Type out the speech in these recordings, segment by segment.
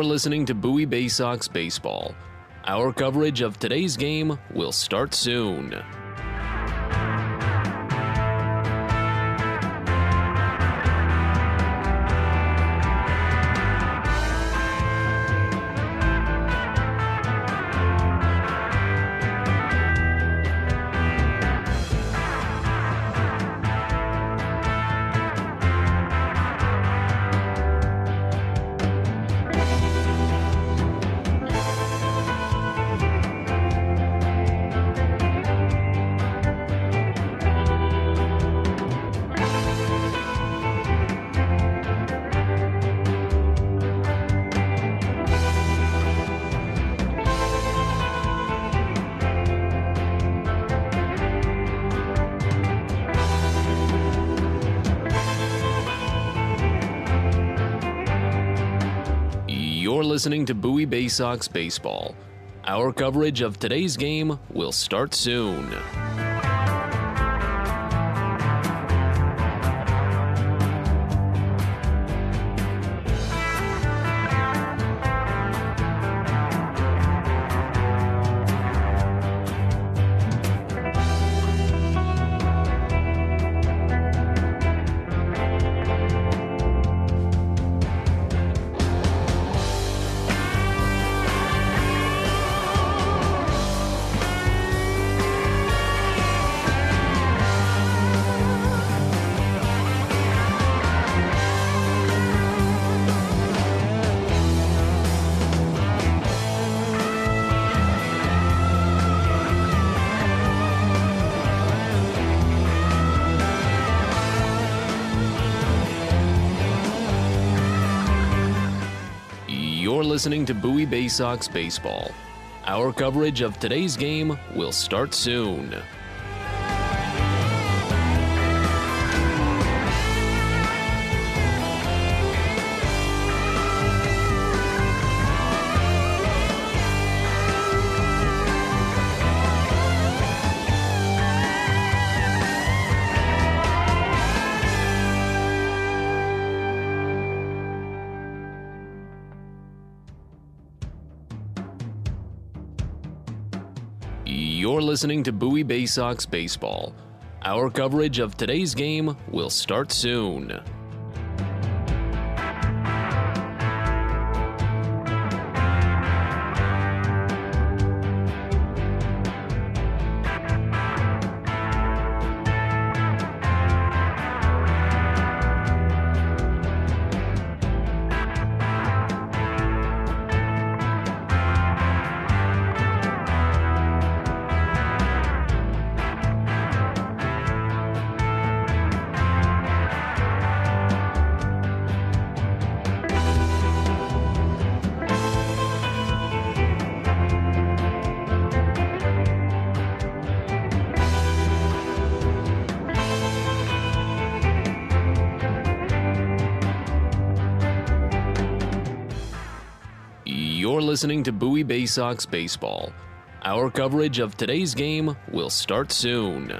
You're listening to Bowie Baysox Baseball. Our coverage of today's game will start soon. You're listening to Bowie Baysox Baseball. Our coverage of today's game will start soon. You're listening to Bowie Baysox Baseball. Our coverage of today's game will start soon. You're listening to Bowie Baysox Baseball. Our coverage of today's game will start soon. You're listening to Bowie Baysox Baseball. Our coverage of today's game will start soon.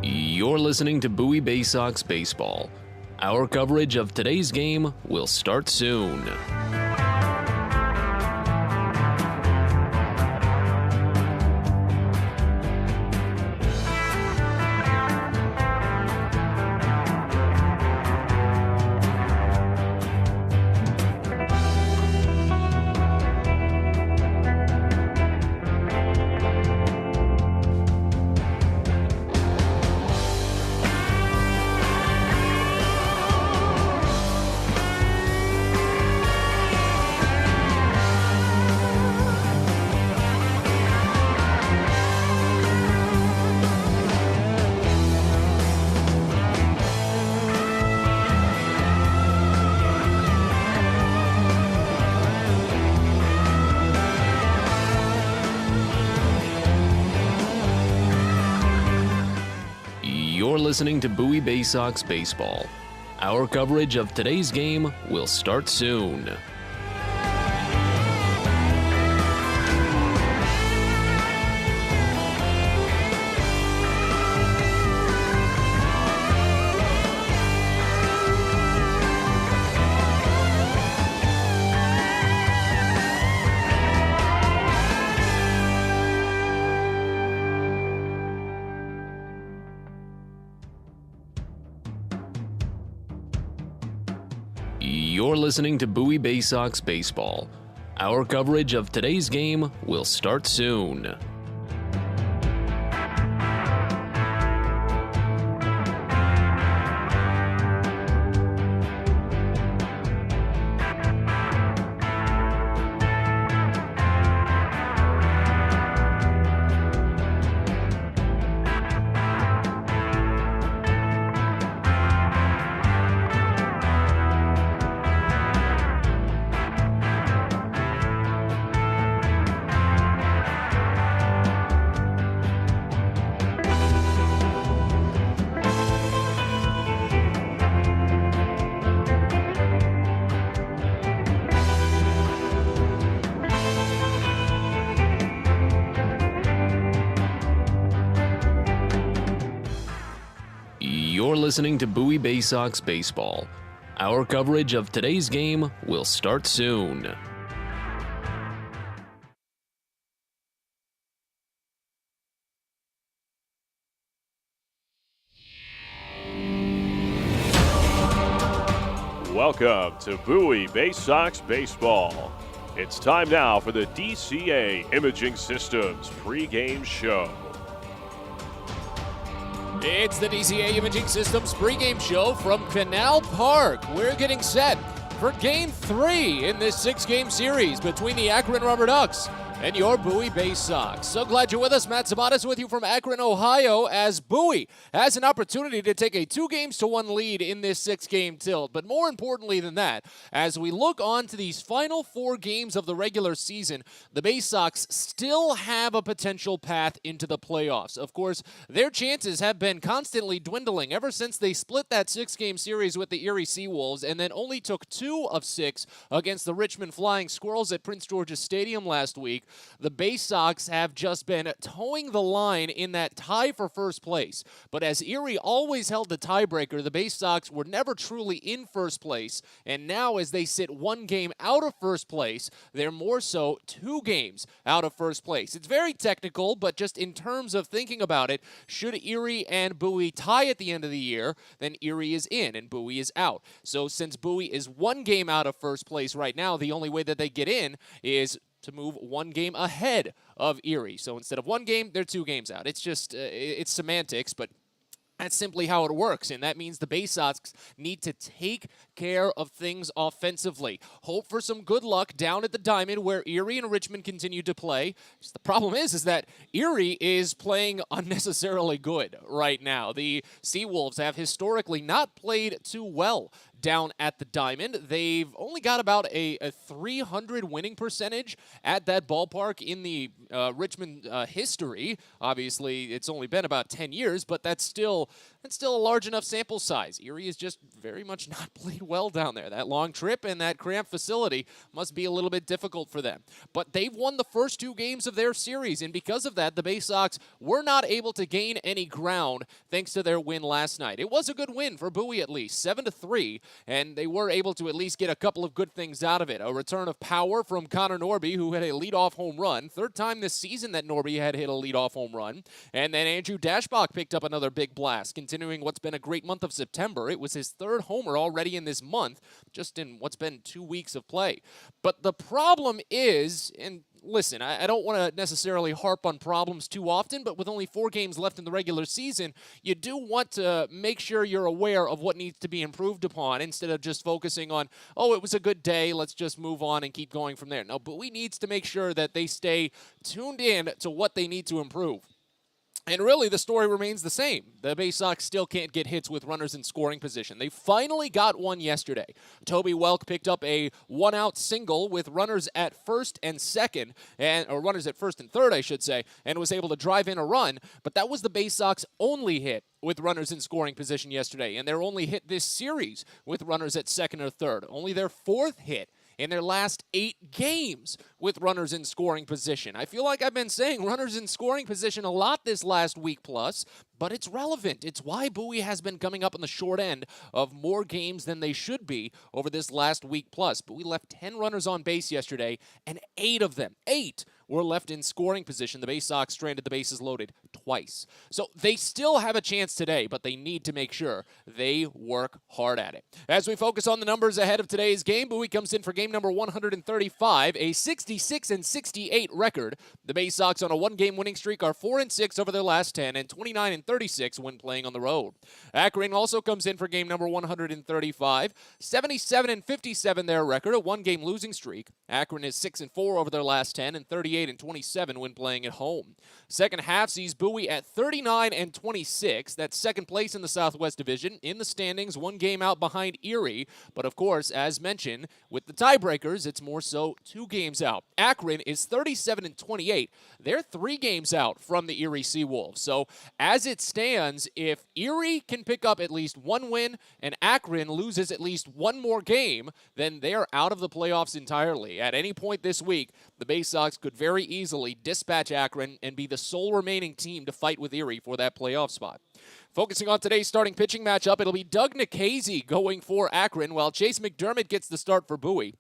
You're listening to Bowie Baysox Baseball. Our coverage of today's game will start soon. You're listening to Bowie Baysox Baseball. Our coverage of today's game will start soon. You're listening to Bowie Baysox Baseball. Our coverage of today's game will start soon. You're listening to Bowie Baysox Baseball. Our coverage of today's game will start soon. Welcome to Bowie Baysox Baseball. It's time now for the DCA Imaging Systems pregame show. It's the DCA Imaging Systems pregame show from Canal Park. We're getting set for Game 3 in this 6-game series between the Akron Rubber Ducks and your Bowie Baysox. So glad you're with us. Matt Sabatas with you from Akron, Ohio, as Bowie has an opportunity to take a 2-1 lead in this 6-game tilt. But more importantly than that, as we look on to these final 4 games of the regular season, the Baysox still have a potential path into the playoffs. Of course, their chances have been constantly dwindling ever since they split that 6-game series with the Erie Seawolves and then only took 2 of 6 against the Richmond Flying Squirrels at Prince George's Stadium last week. The Baysox have just been towing the line in that tie for first place. But as Erie always held the tiebreaker, the Baysox were never truly in first place. And now as they sit 1 game out of first place, they're more so 2 games out of first place. It's very technical, but just in terms of thinking about it, should Erie and Bowie tie at the end of the year, then Erie is in and Bowie is out. So since Bowie is 1 game out of first place right now, the only way that they get in is to move 1 game ahead of Erie. So instead of 1 game, they're 2 games out. It's just, it's semantics, but that's simply how it works, and that means the Baysox need to take care of things offensively. Hope for some good luck down at the Diamond where Erie and Richmond continue to play. Just the problem is that Erie is playing unnecessarily good right now. The Seawolves have historically not played too well down at the Diamond. They've only got about a 300 winning percentage at that ballpark in the Richmond history. Obviously, it's only been about 10 years, but that's still a large enough sample size. Erie has just very much not played well down there. That long trip and that cramped facility must be a little bit difficult for them. But they've won the first 2 games of their series, and because of that, the Baysox were not able to gain any ground thanks to their win last night. It was a good win for Bowie at least, 7-3. And they were able to at least get a couple of good things out of it. A return of power from Connor Norby, who had a leadoff home run. 3rd time this season that Norby had hit a leadoff home run. And then Andrew Dashbach picked up another big blast, continuing what's been a great month of September. It was his 3rd homer already in this month, just in what's been 2 weeks of play. But the problem is, and listen, I don't want to necessarily harp on problems too often, but with only 4 games left in the regular season, you do want to make sure you're aware of what needs to be improved upon instead of just focusing on, oh, it was a good day, let's just move on and keep going from there. No, Bowie needs to make sure that they stay tuned in to what they need to improve. And really, the story remains the same. The Baysox still can't get hits with runners in scoring position. They finally got one yesterday. Toby Welk picked up a one-out single with runners at first and second, or runners at first and third, I should say, and was able to drive in a run. But that was the Baysox' only hit with runners in scoring position yesterday, and their only hit this series with runners at second or third. Only their fourth hit in their last 8 games with runners in scoring position. I feel like I've been saying runners in scoring position a lot this last week plus, but it's relevant. It's why Bowie has been coming up on the short end of more games than they should be over this last week plus. Bowie left 10 runners on base yesterday, and 8 of them, 8, were left in scoring position. The Baysox stranded the bases loaded twice. So they still have a chance today, but they need to make sure they work hard at it. As we focus on the numbers ahead of today's game, Bowie comes in for game number 135, a 66-68 record. The Baysox on a one-game winning streak are 4-6 over their last 10 and 29-36 when playing on the road. Akron also comes in for game number 135, 77-57 their record, a one-game losing streak. Akron is 6-4 over their last 10 and 38-27 when playing at home. Second half sees Bowie at 39-26. That's second place in the Southwest Division. In the standings, one game out behind Erie. But of course, as mentioned, with the tiebreakers, it's more so 2 games out. Akron is 37-28. They're 3 games out from the Erie Seawolves. So as it stands, if Erie can pick up at least 1 win and Akron loses at least 1 more game, then they are out of the playoffs entirely. At any point this week, the Baysox could very easily dispatch Akron and be the sole remaining team to fight with Erie for that playoff spot. Focusing on today's starting pitching matchup, it'll be Doug Nikhazy going for Akron, while Chase McDermott gets the start for Bowie.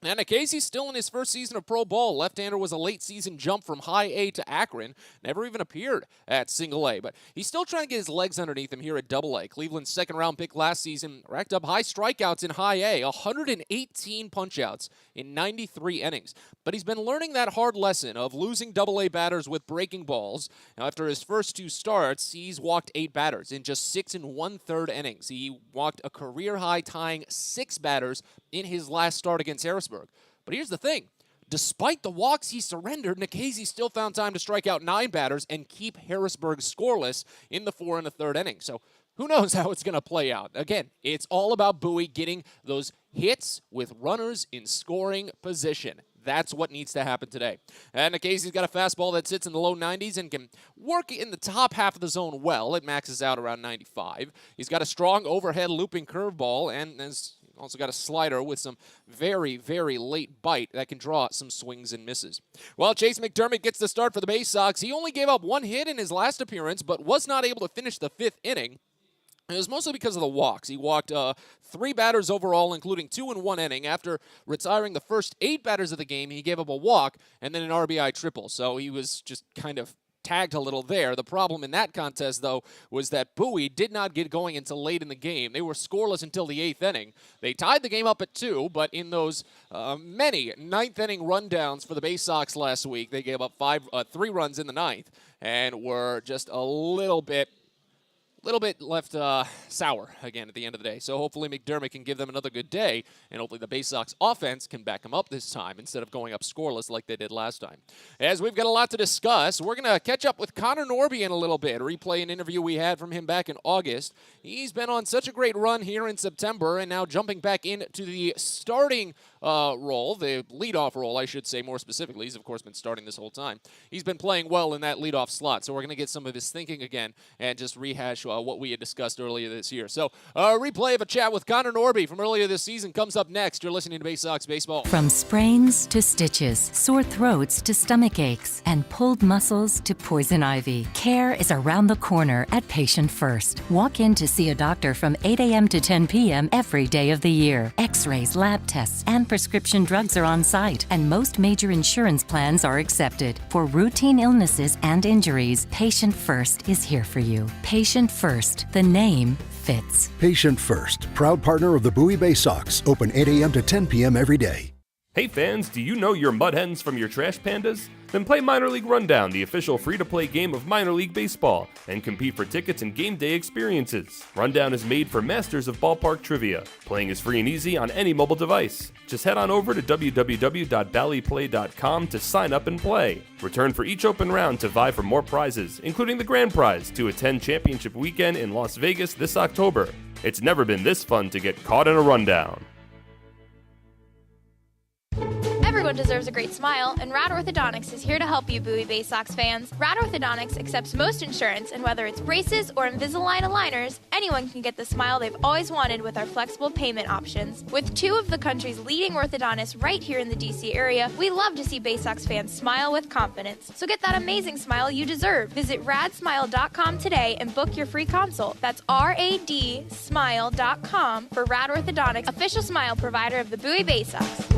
And Nikhazy's still in his first season of pro ball. Left-hander was a late-season jump from high A to Akron. Never even appeared at single A, but he's still trying to get his legs underneath him here at double A. Cleveland's second-round pick last season racked up high strikeouts in high A, 118 punch-outs in 93 innings. But he's been learning that hard lesson of losing double A batters with breaking balls. Now, after his first 2 starts, he's walked 8 batters in just 6 1/3 innings. He walked a career-high tying 6 batters in his last start against Harrisburg. But here's the thing. Despite the walks he surrendered, Nikhazy still found time to strike out 9 batters and keep Harrisburg scoreless in the 4 1/3 inning. So who knows how it's going to play out. Again, it's all about Bowie getting those hits with runners in scoring position. That's what needs to happen today. And Nikhazy's got a fastball that sits in the low 90s and can work in the top half of the zone well. It maxes out around 95. He's got a strong overhead looping curveball and has also got a slider with some very, very late bite that can draw some swings and misses. While Chase McDermott gets the start for the Baysox, he only gave up 1 hit in his last appearance, but was not able to finish the 5th inning. It was mostly because of the walks. He walked 3 batters overall, including 2 in 1 inning. After retiring the first 8 batters of the game, he gave up a walk and then an RBI triple. So he was just kind of tagged a little there. The problem in that contest, though, was that Bowie did not get going until late in the game. They were scoreless until the 8th inning. They tied the game up at 2, but in those many 9th inning rundowns for the Baysox last week, they gave up 3 runs in the 9th and were just a little bit left sour again at the end of the day. So hopefully McDermott can give them another good day, and hopefully the Baysox offense can back them up this time instead of going up scoreless like they did last time. As we've got a lot to discuss, we're going to catch up with Connor Norby in a little bit, replay an interview we had from him back in August. He's been on such a great run here in September, and now jumping back into the starting role, the leadoff role, I should say more specifically. He's, of course, been starting this whole time. He's been playing well in that leadoff slot, so we're going to get some of his thinking again and just rehash what we had discussed earlier this year. So a replay of a chat with Connor Norby from earlier this season comes up next. You're listening to Baysox Baseball. From sprains to stitches, sore throats to stomach aches, and pulled muscles to poison ivy, care is around the corner at Patient First. Walk in to see a doctor from 8 a.m. to 10 p.m. every day of the year. X-rays, lab tests, and prescription drugs are on site, and most major insurance plans are accepted. For routine illnesses and injuries, Patient First is here for you. Patient First. The name fits. Patient First, proud partner of the Bowie Baysox, open 8 a.m. to 10 p.m. every day. Hey fans, do you know your mud hens from your trash pandas? Then play Minor League Rundown, the official free-to-play game of Minor League Baseball, and compete for tickets and game day experiences. Rundown is made for masters of ballpark trivia. Playing is free and easy on any mobile device. Just head on over to www.ballyplay.com to sign up and play. Return for each open round to vie for more prizes, including the grand prize to attend Championship Weekend in Las Vegas this October. It's never been this fun to get caught in a rundown. Everyone deserves a great smile, and Rad Orthodontics is here to help you, Bowie Baysox fans. Rad Orthodontics accepts most insurance, and whether it's braces or Invisalign aligners, anyone can get the smile they've always wanted with our flexible payment options. With two of the country's leading orthodontists right here in the DC area, we love to see Baysox fans smile with confidence. So get that amazing smile you deserve. Visit radsmile.com today and book your free consult. That's radsmile.com for Rad Orthodontics, official smile provider of the Bowie Baysox.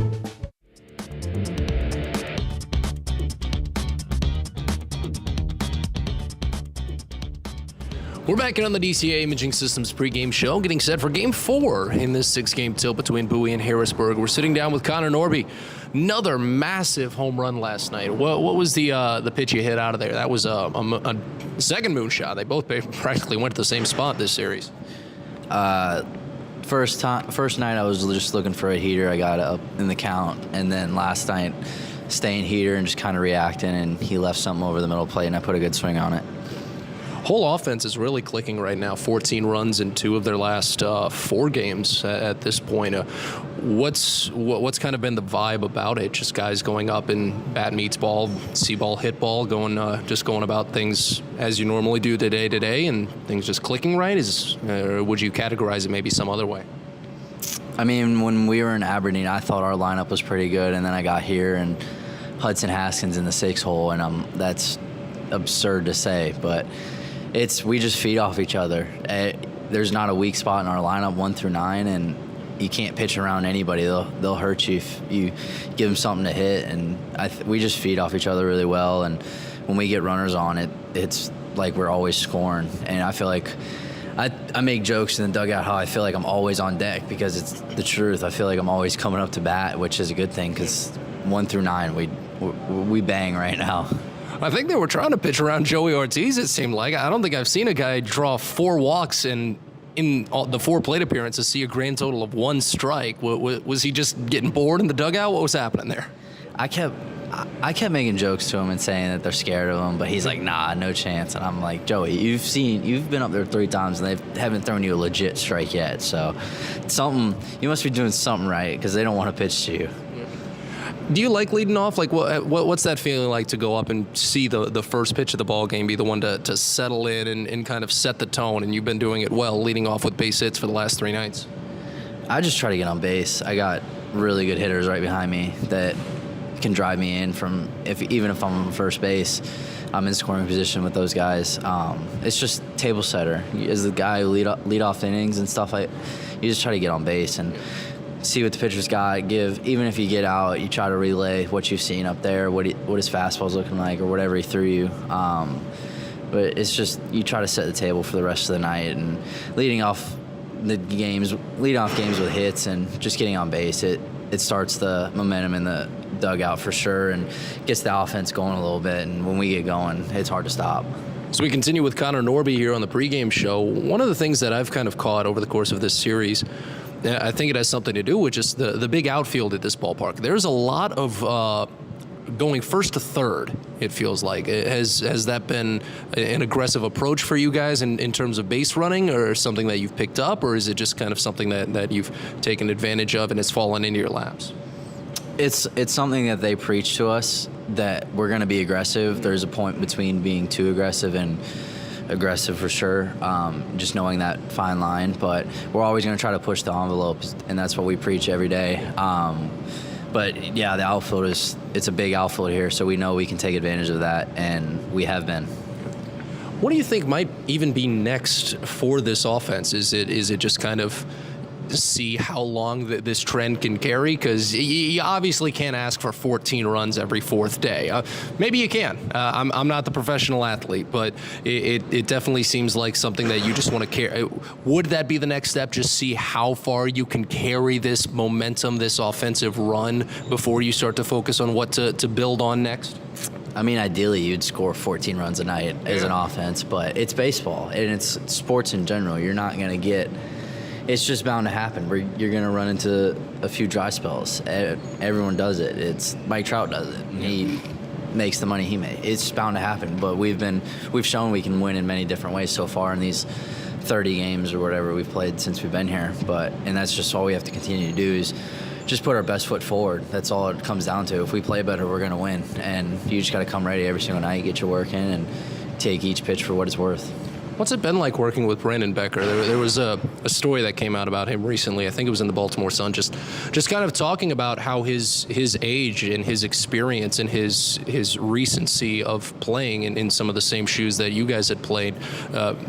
We're back in on the DCA Imaging Systems pregame show, getting set for Game 4 in this 6-game tilt between Bowie and Harrisburg. We're sitting down with Connor Norby. Another massive home run last night. What was the pitch you hit out of there? That was a second moonshot. They both practically went to the same spot this series. First night I was just looking for a heater. I got up in the count, and then last night staying heater and just kind of reacting, and he left something over the middle plate, and I put a good swing on it. Whole offense is really clicking right now. 14 runs in 2 of their last 4 games at this point. What's kind of been the vibe about it? Just guys going up and bat meets ball, see ball, hit ball, going about things as you normally do today, and things just clicking right? Or would you categorize it maybe some other way? I mean, when we were in Aberdeen, I thought our lineup was pretty good, and then I got here and Hudson Haskins in the 6 hole, and that's absurd to say, but we just feed off each other. There's not a weak spot in our lineup 1 through 9, and you can't pitch around anybody. They'll hurt you if you give them something to hit, and we just feed off each other really well. And when we get runners on it's like we're always scoring. And I feel like I make jokes in the dugout how I feel like I'm always on deck, because it's the truth. I feel like I'm always coming up to bat, which is a good thing, because 1 through 9 we bang right now. I think they were trying to pitch around Joey Ortiz, it seemed like. I don't think I've seen a guy draw 4 walks and in all the 4 plate appearances see a grand total of 1 strike. Was he just getting bored in the dugout? What was happening there? I kept making jokes to him and saying that they're scared of him, but he's like, nah, no chance. And I'm like, Joey, you've been up there 3 times and they haven't thrown you a legit strike yet. So you must be doing something right, because they don't want to pitch to you. Do you like leading off? Like, what's that feeling like to go up and see the first pitch of the ball game be the one to settle in and kind of set the tone? And you've been doing it well, leading off with base hits for the last 3 nights. I just try to get on base. I got really good hitters right behind me that can drive me in even if I'm on first base. I'm in scoring position with those guys. It's just table setter. As the guy who lead off innings and stuff, you just try to get on base and see what the pitcher's got, even if you get out, you try to relay what you've seen up there, what his fastball's looking like, or whatever he threw you. But it's just, you try to set the table for the rest of the night, and leading off games with hits and just getting on base, it starts the momentum in the dugout for sure, and gets the offense going a little bit, and when we get going, it's hard to stop. So we continue with Connor Norby here on the pregame show. One of the things that I've kind of caught over the course of this series, I think it has something to do with just the big outfield at this ballpark. There's a lot of going first to third, it feels like. Has that been an aggressive approach for you guys in terms of base running, or something that you've picked up, or is it just kind of something that you've taken advantage of and it's fallen into your laps? It's something that they preach to us, that we're going to be aggressive. There's a point between being too aggressive and aggressive for sure, just knowing that fine line, but we're always going to try to push the envelope, and that's what we preach every day. But yeah, the outfield it's a big outfield here, so we know we can take advantage of that, and we have been. What do you think might even be next for this offense? Is it just kind of see how long this trend can carry? Because you obviously can't ask for 14 runs every fourth day. Maybe you can. I'm not the professional athlete, but it definitely seems like something that you just want to carry. Would that be the next step? Just see how far you can carry this momentum, this offensive run, before you start to focus on what to build on next? I mean, ideally, you'd score 14 runs a night as an offense, but it's baseball, and it's sports in general. You're not going to get – it's just bound to happen. You're going to run into a few dry spells. Everyone does it. Mike Trout does it, and he makes the money he makes. It's bound to happen, but we've shown we can win in many different ways so far in these 30 games or whatever we've played since we've been here. And that's just all we have to continue to do is – just put our best foot forward. That's all it comes down to. If we play better, we're going to win. And you just got to come ready every single night, get your work in, and take each pitch for what it's worth. What's it been like working with Brandon Becker? There was a story that came out about him recently. I think it was in the Baltimore Sun, just kind of talking about how his age and his experience and his recency of playing in some of the same shoes that you guys had played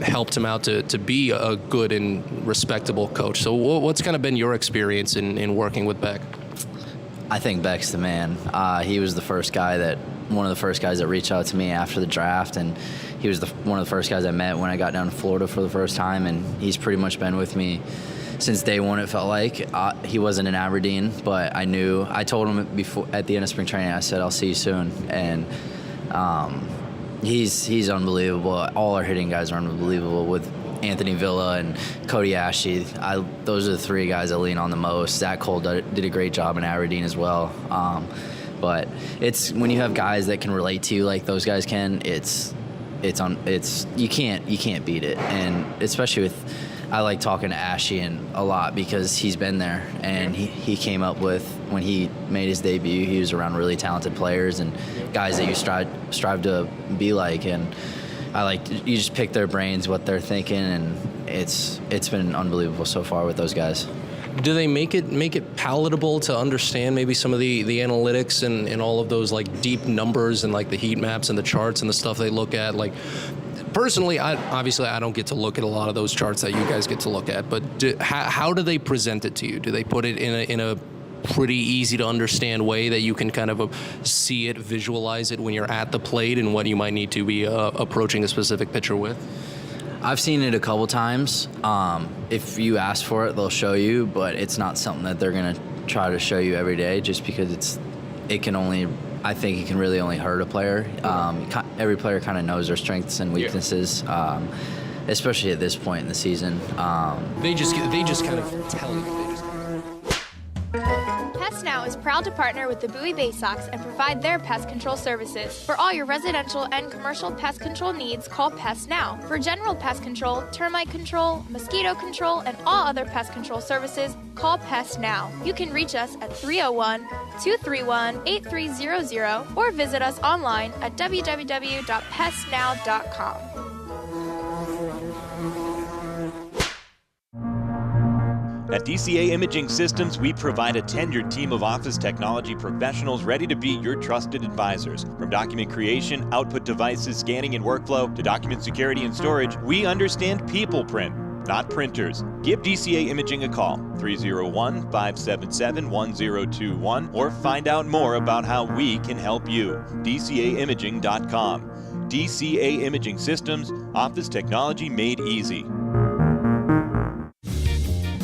helped him out to be a good and respectable coach. So what's kind of been your experience in working with Beck? I think Beck's the man. He was one of the first guys that reached out to me after the draft, and he was one of the first guys I met when I got down to Florida for the first time, and he's pretty much been with me since day one, it felt like. He wasn't in Aberdeen, but I told him before at the end of spring training, I said, I'll see you soon. And he's unbelievable. All our hitting guys are unbelievable with Anthony Villa and Cody Ashley. Those are the three guys I lean on the most. Zach Cole did a great job in Aberdeen as well. But it's when you have guys that can relate to you like those guys can, you can't beat it. And especially with, I like talking to Ashley a lot because he's been there, and he came up with, when he made his debut, he was around really talented players and guys that you strive to be like, and you just pick their brains, what they're thinking, and it's been unbelievable so far with those guys. Do they make it palatable to understand maybe some of the analytics and all of those like deep numbers and like the heat maps and the charts and the stuff they look at? Like, personally, I don't get to look at a lot of those charts that you guys get to look at, but how do they present it to you? Do they put it in a pretty easy to understand way that you can kind of see it, visualize it when you're at the plate and what you might need to be approaching a specific pitcher with? I've seen it a couple times. If you ask for it, they'll show you, but it's not something that they're going to try to show you every day just because I think it can really only hurt a player. Every player kind of knows their strengths and weaknesses, especially at this point in the season. They just kind of tell you. Pest Now is proud to partner with the Bowie Baysox and provide their pest control services. For all your residential and commercial pest control needs, call Pest Now. For general pest control, termite control, mosquito control, and all other pest control services, call Pest Now. You can reach us at 301-231-8300 or visit us online at www.pestnow.com. At DCA Imaging Systems, we provide a tenured team of office technology professionals ready to be your trusted advisors. From document creation, output devices, scanning and workflow, to document security and storage, we understand people print, not printers. Give DCA Imaging a call, 301-577-1021, or find out more about how we can help you. DCAimaging.com. DCA Imaging Systems, office technology made easy.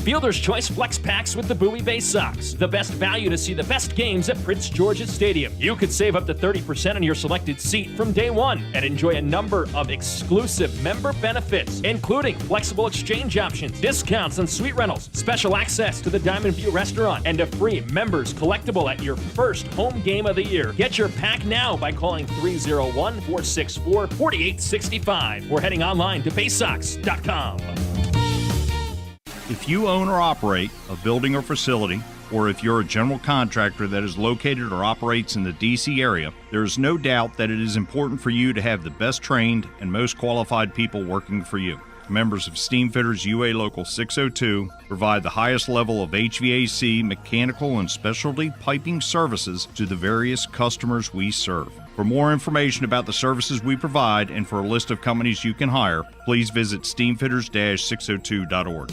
Fielder's Choice Flex Packs with the Bowie Baysox. The best value to see the best games at Prince George's Stadium. You could save up to 30% on your selected seat from day one and enjoy a number of exclusive member benefits, including flexible exchange options, discounts on suite rentals, special access to the Diamond View restaurant, and a free members collectible at your first home game of the year. Get your pack now by calling 301-464-4865 or heading online to baysox.com. If you own or operate a building or facility, or if you're a general contractor that is located or operates in the D.C. area, there is no doubt that it is important for you to have the best trained and most qualified people working for you. Members of Steamfitters UA Local 602 provide the highest level of HVAC, mechanical, and specialty piping services to the various customers we serve. For more information about the services we provide and for a list of companies you can hire, please visit steamfitters-602.org.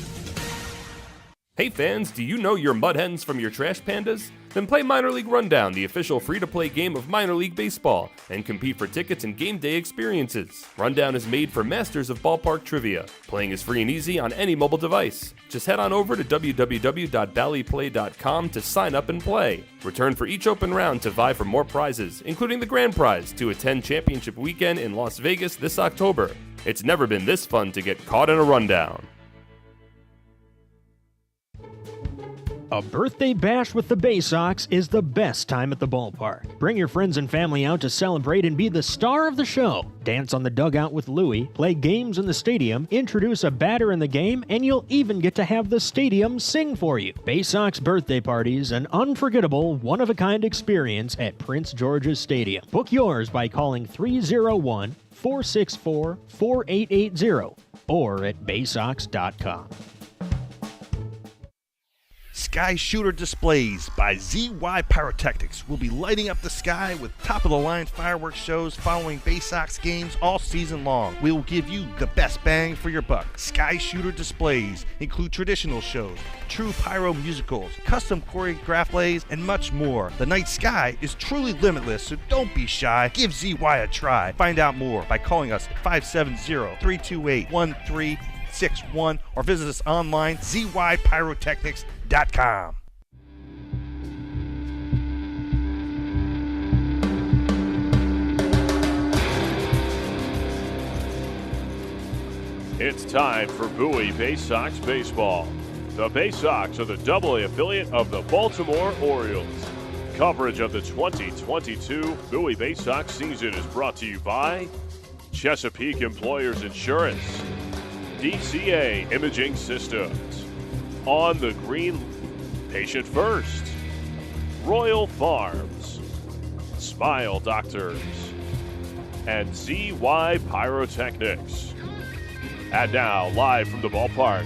Hey fans, do you know your mud hens from your trash pandas? Then play Minor League Rundown, the official free-to-play game of Minor League Baseball, and compete for tickets and game day experiences. Rundown is made for masters of ballpark trivia. Playing is free and easy on any mobile device. Just head on over to www.valleyplay.com to sign up and play. Return for each open round to vie for more prizes, including the grand prize to attend Championship Weekend in Las Vegas this October. It's never been this fun to get caught in a rundown. A birthday bash with the Baysox is the best time at the ballpark. Bring your friends and family out to celebrate and be the star of the show. Dance on the dugout with Louie, play games in the stadium, introduce a batter in the game, and you'll even get to have the stadium sing for you. Baysox birthday parties, an unforgettable, one-of-a-kind experience at Prince George's Stadium. Book yours by calling 301-464-4880 or at baysox.com. Sky Shooter Displays by ZY Pyrotechnics will be lighting up the sky with top-of-the-line fireworks shows following Baysox games all season long. We will give you the best bang for your buck. Sky Shooter Displays include traditional shows, true pyro musicals, custom choreographed plays, and much more. The night sky is truly limitless, so don't be shy. Give ZY a try. Find out more by calling us at 570-328-1361 or visit us online, zypyrotechnics.com. It's time for Bowie Baysox Baseball. The Baysox are the AA affiliate of the Baltimore Orioles. Coverage of the 2022 Bowie Baysox season is brought to you by Chesapeake Employers Insurance, DCA Imaging Systems, On the Green, Patient First, Royal Farms, Smile Doctors, and ZY Pyrotechnics. And now, live from the ballpark,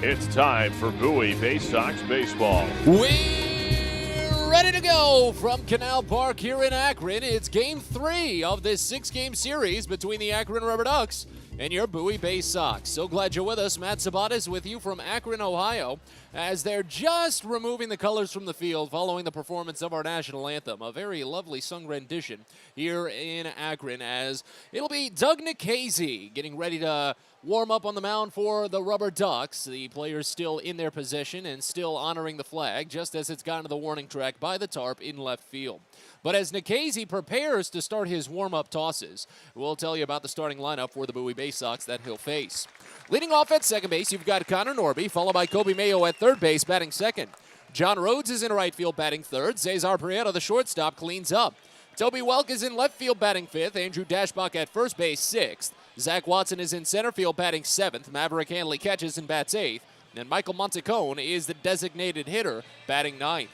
it's time for Bowie Baysox Baseball. We're ready to go from Canal Park here in Akron. It's Game 3 of this 6-game series between the Akron Rubber Ducks and your Bowie Baysox. So glad you're with us. Matt Sabatis with you from Akron, Ohio, as they're just removing the colors from the field following the performance of our national anthem. A very lovely sung rendition here in Akron, as it'll be Doug Nikhazy getting ready to warm up on the mound for the Rubber Ducks. The players still in their position and still honoring the flag, just as it's gotten to the warning track by the tarp in left field. But as Nikhazy prepares to start his warm-up tosses, we'll tell you about the starting lineup for the Bowie Baysox that he'll face. Leading off at second base, you've got Connor Norby, followed by Kobe Mayo at third base, batting second. John Rhodes is in right field, batting third. Cesar Prieto, the shortstop, cleans up. Toby Welk is in left field, batting fifth. Andrew Dashbach at first base, sixth. Zach Watson is in center field, batting seventh. Maverick Hanley catches and bats eighth. And Michael Montecone is the designated hitter, batting ninth.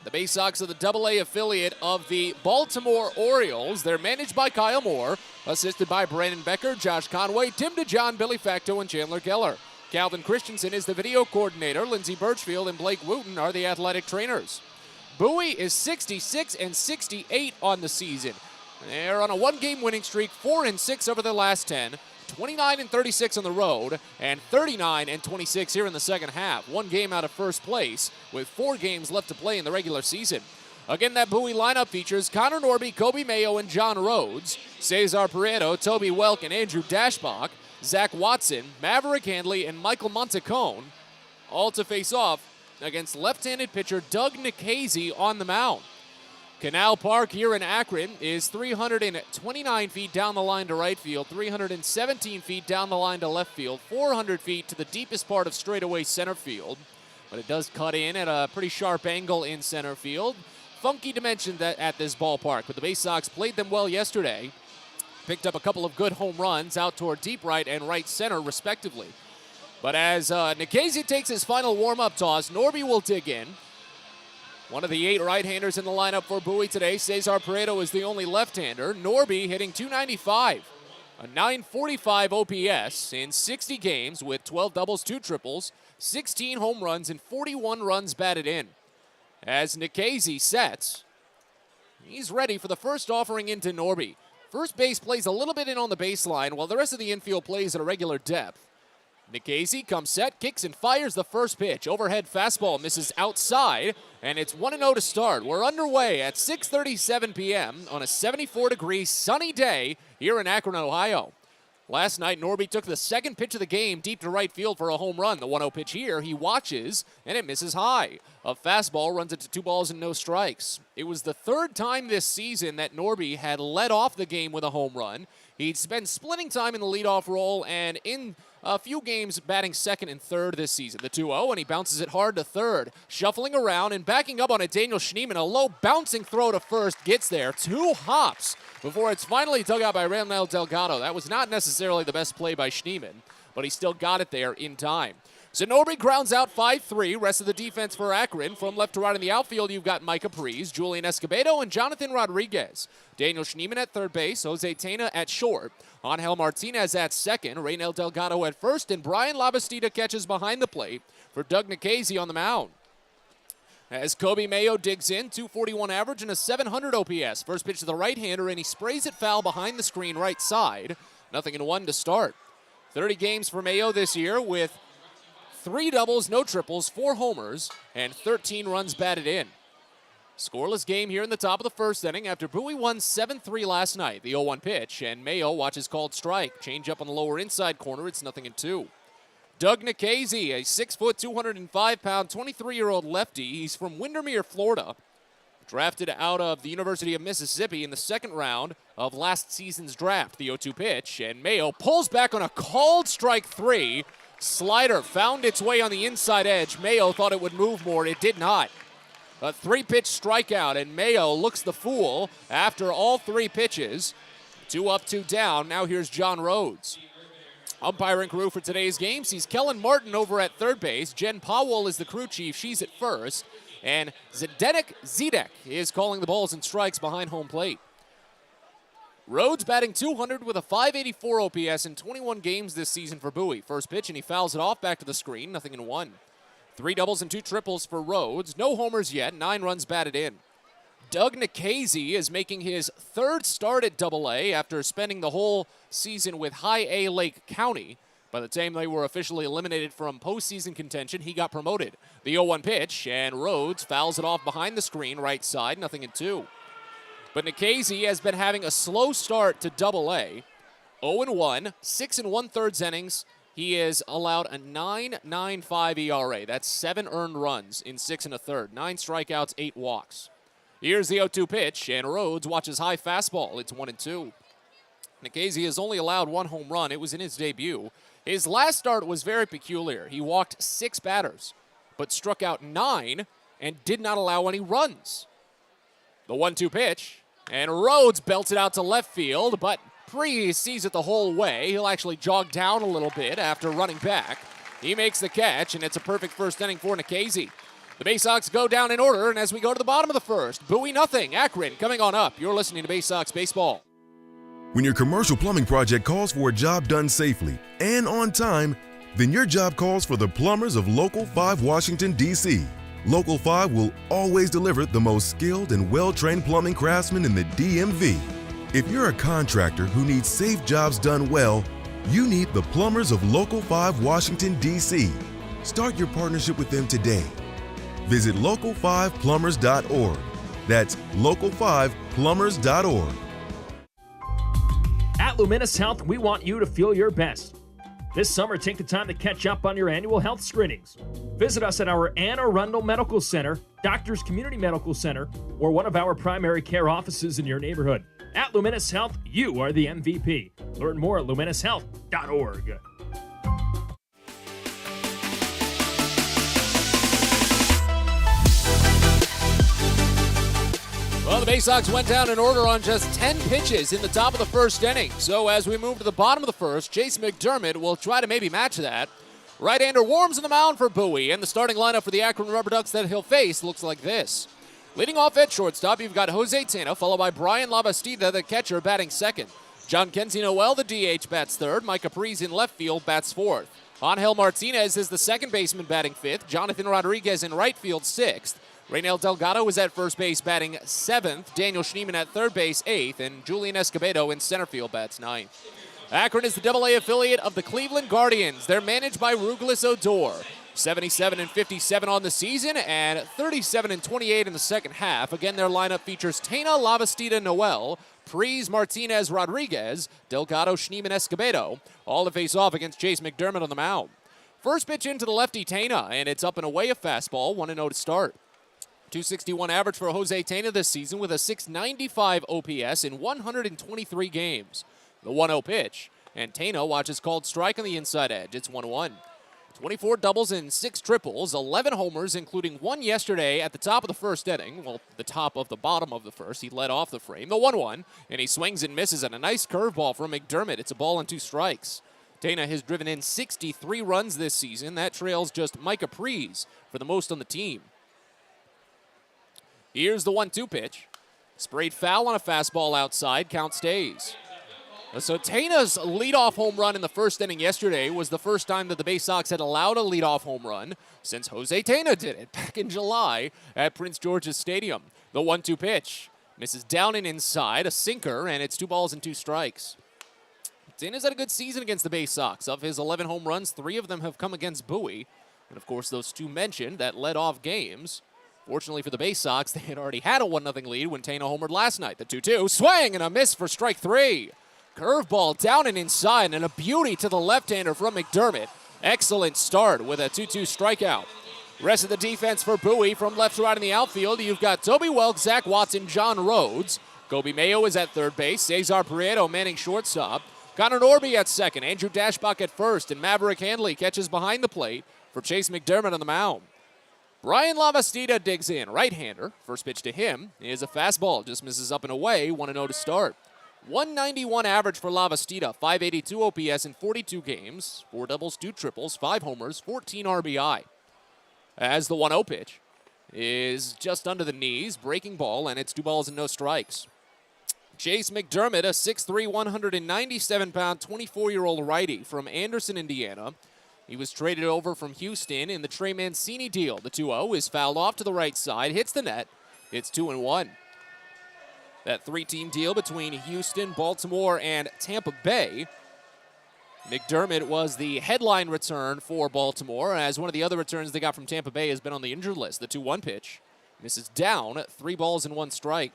The Baysox are the AA affiliate of the Baltimore Orioles. They're managed by Kyle Moore, assisted by Brandon Becker, Josh Conway, Tim DeJohn, Billy Facto, and Chandler Keller. Calvin Christensen is the video coordinator. Lindsey Birchfield and Blake Wooten are the athletic trainers. Bowie is 66-68 on the season. They're on a one-game winning streak, 4-6 over their last 10, 29-36 on the road, and 39-26 here in the second half. One game out of first place with 4 games left to play in the regular season. Again, that Bowie lineup features Connor Norby, Kobe Mayo, and John Rhodes, Cesar Prieto, Toby Welk, and Andrew Dashbach, Zach Watson, Maverick Handley, and Michael Montecone, all to face off against left-handed pitcher Doug Nikhazy on the mound. Canal Park here in Akron is 329 feet down the line to right field, 317 feet down the line to left field, 400 feet to the deepest part of straightaway center field. But it does cut in at a pretty sharp angle in center field. Funky dimension at this ballpark, but the Baysox played them well yesterday. Picked up a couple of good home runs out toward deep right and right center, respectively. But as Nikhazy takes his final warm-up toss, Norby will dig in. One of the 8 right-handers in the lineup for Bowie today. Cesar Prieto is the only left-hander. Norby hitting .295, a .945 OPS in 60 games with 12 doubles, 2 triples, 16 home runs, and 41 runs batted in. As Nikhazy sets, he's ready for the first offering into Norby. First base plays a little bit in on the baseline, while the rest of the infield plays at a regular depth. Nikhazy comes set, kicks and fires the first pitch. Overhead fastball misses outside, and it's 1-0 to start. We're underway at 6:37 p.m. on a 74-degree sunny day here in Akron, Ohio. Last night, Norby took the second pitch of the game deep to right field for a home run. The 1-0 pitch here, he watches, and it misses high. A fastball runs it to 2 balls and no strikes. It was the third time this season that Norby had led off the game with a home run. He'd spent splitting time in the leadoff role and in a few games batting second and third this season. The 2-0, and he bounces it hard to third. Shuffling around and backing up on it, Daniel Schneemann. A low bouncing throw to first gets there. 2 hops before it's finally dug out by Raynel Delgado. That was not necessarily the best play by Schneemann, but he still got it there in time. So Norby grounds out 5-3. Rest of the defense for Akron. From left to right in the outfield, you've got Micah Pries, Julian Escobedo, and Jonathan Rodriguez. Daniel Schneemann at third base, Jose Tena at short, Angel Martinez at second, Raynel Delgado at first, and Brian Labastida catches behind the plate for Doug Nikhazy on the mound. As Kobe Mayo digs in, 241 average and a 700 OPS. First pitch to the right-hander, and he sprays it foul behind the screen right side. 0-1 to start. 30 games for Mayo this year with 3 doubles, no triples, 4 homers, and 13 runs batted in. Scoreless game here in the top of the first inning after Bowie won 7-3 last night. The 0-1 pitch, and Mayo watches called strike. Change up on the lower inside corner, it's 0-2. Doug Nikhazy, a 6-foot, 205-pound, 23-year-old lefty. He's from Windermere, Florida. Drafted out of the University of Mississippi in the second round of last season's draft. The 0-2 pitch, and Mayo pulls back on a called strike 3. Slider found its way on the inside edge. Mayo thought it would move more. It did not. A 3-pitch strikeout, and Mayo looks the fool after all 3 pitches. 2 up, 2 down. Now here's John Rhodes. Umpiring crew for today's game sees Kellen Martin over at third base. Jen Powell is the crew chief. She's at first. And Zdenek Zedek is calling the balls and strikes behind home plate. Rhodes batting 200 with a 584 OPS in 21 games this season for Bowie. First pitch, and he fouls it off back to the screen. 0-1. 3 doubles and 2 triples for Rhodes. No homers yet. 9 runs batted in. Doug Nikhazy is making his 3rd start at Double-A after spending the whole season with High A Lake County. By the time they were officially eliminated from postseason contention, he got promoted. The 0-1 pitch, and Rhodes fouls it off behind the screen, right side, 0-2. But Nikhazy has been having a slow start to Double-A. 0-1, 6 1/3 innings. He has allowed a 9.95 ERA. That's 7 earned runs in 6 1/3. 9 strikeouts, 8 walks. Here's the 0-2 pitch, and Rhodes watches high fastball. It's 1-2. Nikhazy has only allowed 1 home run. It was in his debut. His last start was very peculiar. He walked 6 batters, but struck out 9 and did not allow any runs. The 1-2 pitch, and Rhodes belts it out to left field, but Pries sees it the whole way. He'll actually jog down a little bit after running back. He makes the catch, and it's a perfect first inning for Nikhazy. The Baysox go down in order, and as we go to the bottom of the first, Bowie 0, Akron coming on up. You're listening to Baysox Baseball. When your commercial plumbing project calls for a job done safely and on time, then your job calls for the plumbers of Local 5 Washington, D.C. Local 5 will always deliver the most skilled and well-trained plumbing craftsmen in the DMV. If you're a contractor who needs safe jobs done well, you need the plumbers of Local 5 Washington, D.C. Start your partnership with them today. Visit local5plumbers.org. That's local5plumbers.org. At Luminous Health, we want you to feel your best. This summer, take the time to catch up on your annual health screenings. Visit us at our Anne Arundel Medical Center, Doctors Community Medical Center, or one of our primary care offices in your neighborhood. At Luminous Health, you are the MVP. Learn more at luminoushealth.org. Well, the Baysox went down in order on just 10 pitches in the top of the first inning. So as we move to the bottom of the first, Chase McDermott will try to maybe match that. Right-hander warms on the mound for Bowie, and the starting lineup for the Akron Rubber Ducks that he'll face looks like this. Leading off at shortstop, you've got Jose Tena, followed by Brian Labastida, the catcher, batting second. John Kenzie Noel, the DH, bats third. Micah Pries in left field bats fourth. Angel Martinez is the second baseman, batting fifth. Jonathan Rodriguez in right field, sixth. Raynel Delgado is at first base, batting seventh. Daniel Schneemann at third base, eighth. And Julian Escobedo in center field bats ninth. Akron is the AA affiliate of the Cleveland Guardians. They're managed by Ruglis Odor. 77-57 on the season and 37-28 in the second half. Again, their lineup features Tena, Lavastida, Noel, Prees, Martinez, Rodriguez, Delgado, Schneemann, Escobedo, all to face off against Chase McDermott on the mound. First pitch into the lefty Tena, and it's up and away a fastball, 1-0 to start. 261 average for Jose Tena this season with a 695 OPS in 123 games. The 1-0 pitch, and Tena watches called strike on the inside edge. It's 1-1. 24 doubles and 6 triples, 11 homers, including one yesterday at the top of the first inning. Well, the top of the bottom of the first. He led off the frame. The 1-1, and he swings and misses at a nice curveball from McDermott. It's a ball and 2 strikes. Tena has driven in 63 runs this season. That trails just Micah Prees for the most on the team. Here's the 1-2 pitch. Sprayed foul on a fastball outside. Count stays. So Tena's leadoff home run in the first inning yesterday was the first time that the Baysox had allowed a leadoff home run since Jose Tena did it back in July at Prince George's Stadium. The 1-2 pitch misses down and inside, a sinker, and it's 2 balls and 2 strikes. Tena's had a good season against the Baysox. Of his 11 home runs, 3 of them have come against Bowie. And of course, those 2 mentioned that led off games. Fortunately for the Baysox, they had already had a 1-0 lead when Tena homered last night. The 2-2, swing and a miss for strike 3. Curveball down and inside, and a beauty to the left-hander from McDermott. Excellent start with a 2-2 strikeout. Rest of the defense for Bowie from left to right in the outfield. You've got Toby Welk, Zach Watson, John Rhodes. Kobe Mayo is at third base. Cesar Prieto manning shortstop. Connor Norby at second. Andrew Dashbach at first. And Maverick Handley catches behind the plate for Chase McDermott on the mound. Brian Lavastida digs in. Right-hander. First pitch to him is a fastball. Just misses up and away. 1-0 to start. 191 average for Lavastida, 582 OPS in 42 games, 4 doubles, 2 triples, 5 homers, 14 RBI. As the 1-0 pitch is just under the knees, breaking ball, and it's 2 balls and no strikes. Chase McDermott, a 6'3", 197-pound, 24-year-old righty from Anderson, Indiana. He was traded over from Houston in the Trey Mancini deal. The 2-0 is fouled off to the right side, hits the net. It's 2-1. That 3-team deal between Houston, Baltimore, and Tampa Bay. McDermott was the headline return for Baltimore, as one of the other returns they got from Tampa Bay has been on the injured list. The 2-1 pitch misses down, 3 balls and 1 strike.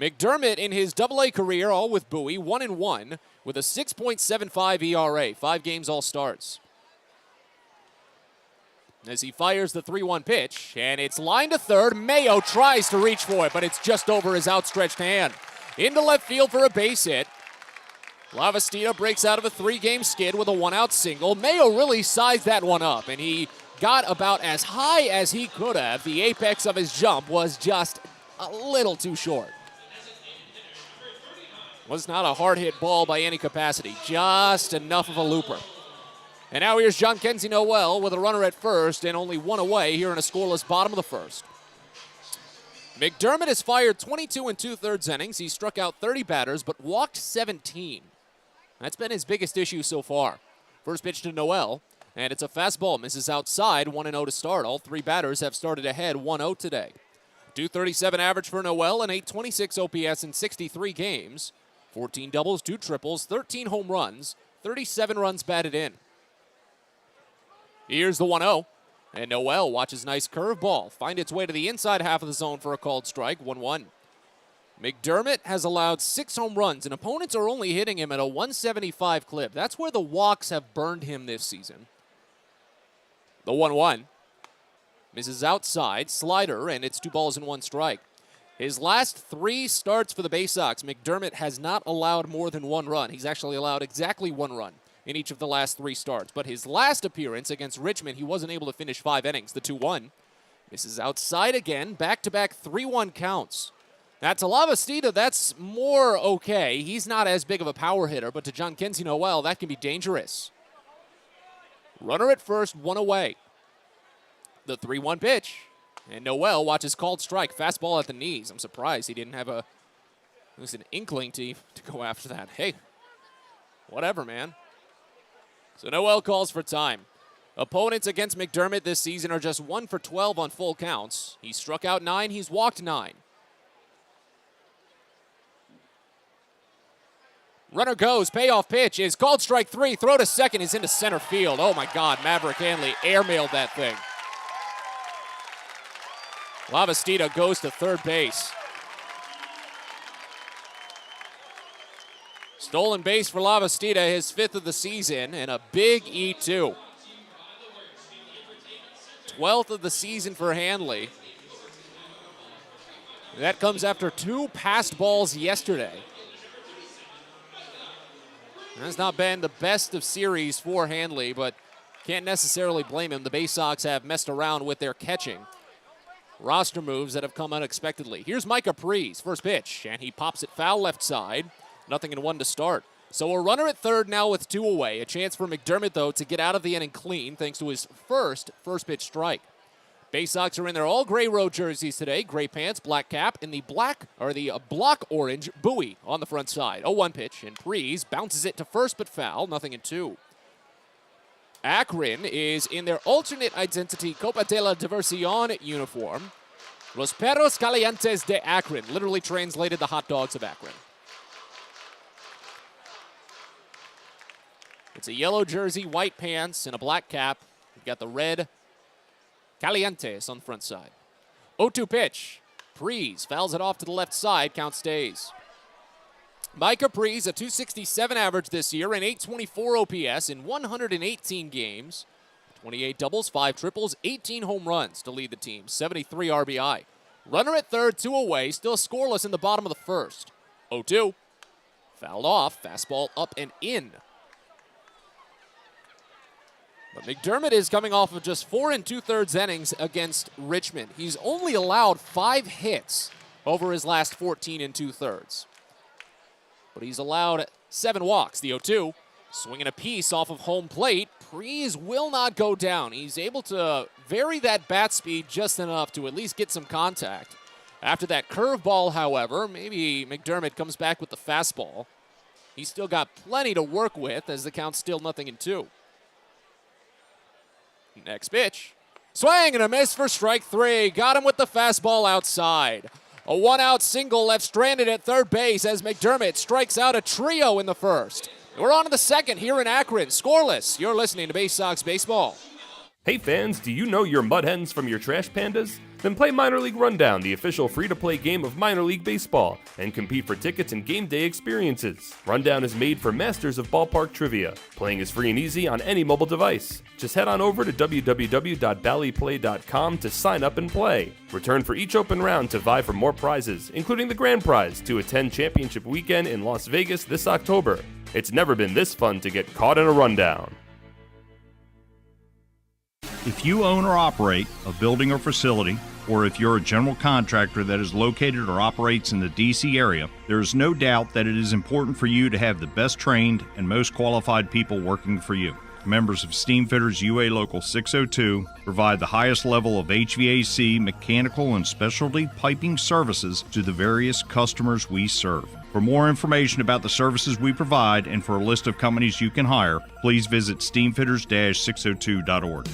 McDermott in his AA career, all with Bowie, 1-1 with a 6.75 ERA, 5 games all starts. As he fires the 3-1 pitch, and it's lined to third. Mayo tries to reach for it, but it's just over his outstretched hand. Into left field for a base hit. Lavastida breaks out of a 3-game skid with a 1-out single. Mayo really sized that one up, and he got about as high as he could have. The apex of his jump was just a little too short. Was not a hard-hit ball by any capacity, just enough of a looper. And now here's John Kenzie Noel with a runner at first and only 1 away here in a scoreless bottom of the first. McDermott has fired 22 2/3 innings. He struck out 30 batters but walked 17. That's been his biggest issue so far. First pitch to Noel, and it's a fastball. Misses outside, 1-0 to start. All 3 batters have started ahead 1-0 today. 237 average for Noel and 826 OPS in 63 games. 14 doubles, 2 triples, 13 home runs, 37 runs batted in. Here's the 1-0, and Noel watches nice curveball find its way to the inside half of the zone for a called strike, 1-1. McDermott has allowed 6 home runs, and opponents are only hitting him at a 175 clip. That's where the walks have burned him this season. The 1-1 misses outside, slider, and it's 2 balls and 1 strike. His last 3 starts for the Baysox, McDermott has not allowed more than 1 run. He's actually allowed exactly 1 run in each of the last 3 starts. But his last appearance against Richmond, he wasn't able to finish 5 innings. The 2-1 misses outside again, back-to-back 3-1 counts. Now to Lavastida, that's more okay. He's not as big of a power hitter, but to John Kenzie Noel, that can be dangerous. Runner at first, 1 away. The 3-1 pitch, and Noel watches called strike, fastball at the knees. I'm surprised he didn't have at least an inkling to go after that. Hey, whatever, man. So Noel calls for time. Opponents against McDermott this season are just 1 for 12 on full counts. He's struck out 9, he's walked 9. Runner goes, payoff pitch is called strike 3. Throw to second is into center field. Oh my God, Maverick Hanley airmailed that thing. Lavastida goes to third base. Stolen base for Lavastida, his 5th of the season, and a big E2. 12th of the season for Hanley. That comes after 2 passed balls yesterday. That's not been the best of series for Hanley, but can't necessarily blame him. The Baysox have messed around with their catching. Roster moves that have come unexpectedly. Here's Micah Prees, first pitch, and he pops it foul left side. 0-1 to start. So a runner at third now with 2 away. A chance for McDermott, though, to get out of the inning clean thanks to his first pitch strike. Baysox are in their all-gray road jerseys today. Gray pants, black cap, and the block orange Bowie on the front side. 0-1 pitch, and Prees bounces it to first but foul. 0-2. Akron is in their alternate identity Copa de la Diversión uniform. Los Perros Calientes de Akron, literally translated the hot dogs of Akron. It's a yellow jersey, white pants, and a black cap. You've got the red Calientes on the front side. 0-2 pitch. Prees fouls it off to the left side. Count stays. Micah Prees, a .267 average this year, and .824 OPS in 118 games. 28 doubles, 5 triples, 18 home runs to lead the team. 73 RBI. Runner at third, 2 away. Still scoreless in the bottom of the first. 0-2. Fouled off. Fastball up and in. But McDermott is coming off of just 4 2/3 innings against Richmond. He's only allowed 5 hits over his last 14 2/3. But he's allowed 7 walks. The 0-2, swinging a piece off of home plate. Prees will not go down. He's able to vary that bat speed just enough to at least get some contact. After that curveball, however, maybe McDermott comes back with the fastball. He's still got plenty to work with as the count's still 0-2. Next pitch. Swing and a miss for strike 3. Got him with the fastball outside. A 1-out single left stranded at third base as McDermott strikes out a trio in the first. We're on to the second here in Akron. Scoreless. You're listening to Baysox Baseball. Hey fans, do you know your mud hens from your trash pandas? Then play Minor League Rundown, the official free-to-play game of minor league baseball, and compete for tickets and game day experiences. Rundown is made for masters of ballpark trivia. Playing is free and easy on any mobile device. Just head on over to www.ballyplay.com to sign up and play. Return for each open round to vie for more prizes, including the grand prize to attend championship weekend in Las Vegas this October. It's never been this fun to get caught in a rundown. If you own or operate a building or facility, or if you're a general contractor that is located or operates in the D.C. area, there is no doubt that it is important for you to have the best trained and most qualified people working for you. Members of Steamfitters UA Local 602 provide the highest level of HVAC, mechanical, and specialty piping services to the various customers we serve. For more information about the services we provide and for a list of companies you can hire, please visit steamfitters-602.org.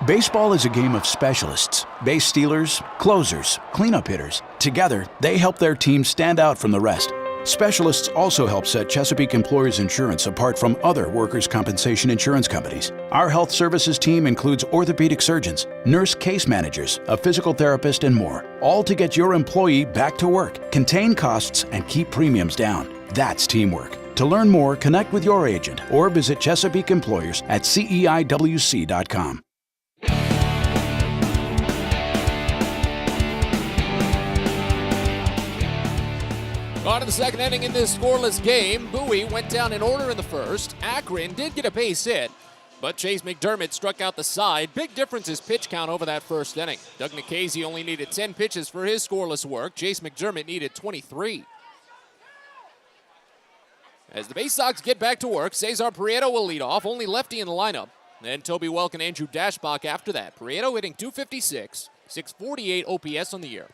Baseball is a game of specialists. Base stealers, closers, cleanup hitters. Together, they help their team stand out from the rest. Specialists also help set Chesapeake Employers Insurance apart from other workers' compensation insurance companies. Our health services team includes orthopedic surgeons, nurse case managers, a physical therapist, and more, all to get your employee back to work, contain costs, and keep premiums down. That's teamwork. To learn more, connect with your agent or visit Chesapeake Employers at CEIWC.com. On to the second inning in this scoreless game. Bowie went down in order in the first. Akron did get a base hit, but Chase McDermott struck out the side. Big difference is pitch count over that first inning. Doug Nikhazy only needed 10 pitches for his scoreless work. Chase McDermott needed 23. As the Baysox get back to work, Cesar Prieto will lead off, only lefty in the lineup. Then Toby Welk and Andrew Dashbach after that. Prieto hitting .256, 648 OPS on the year.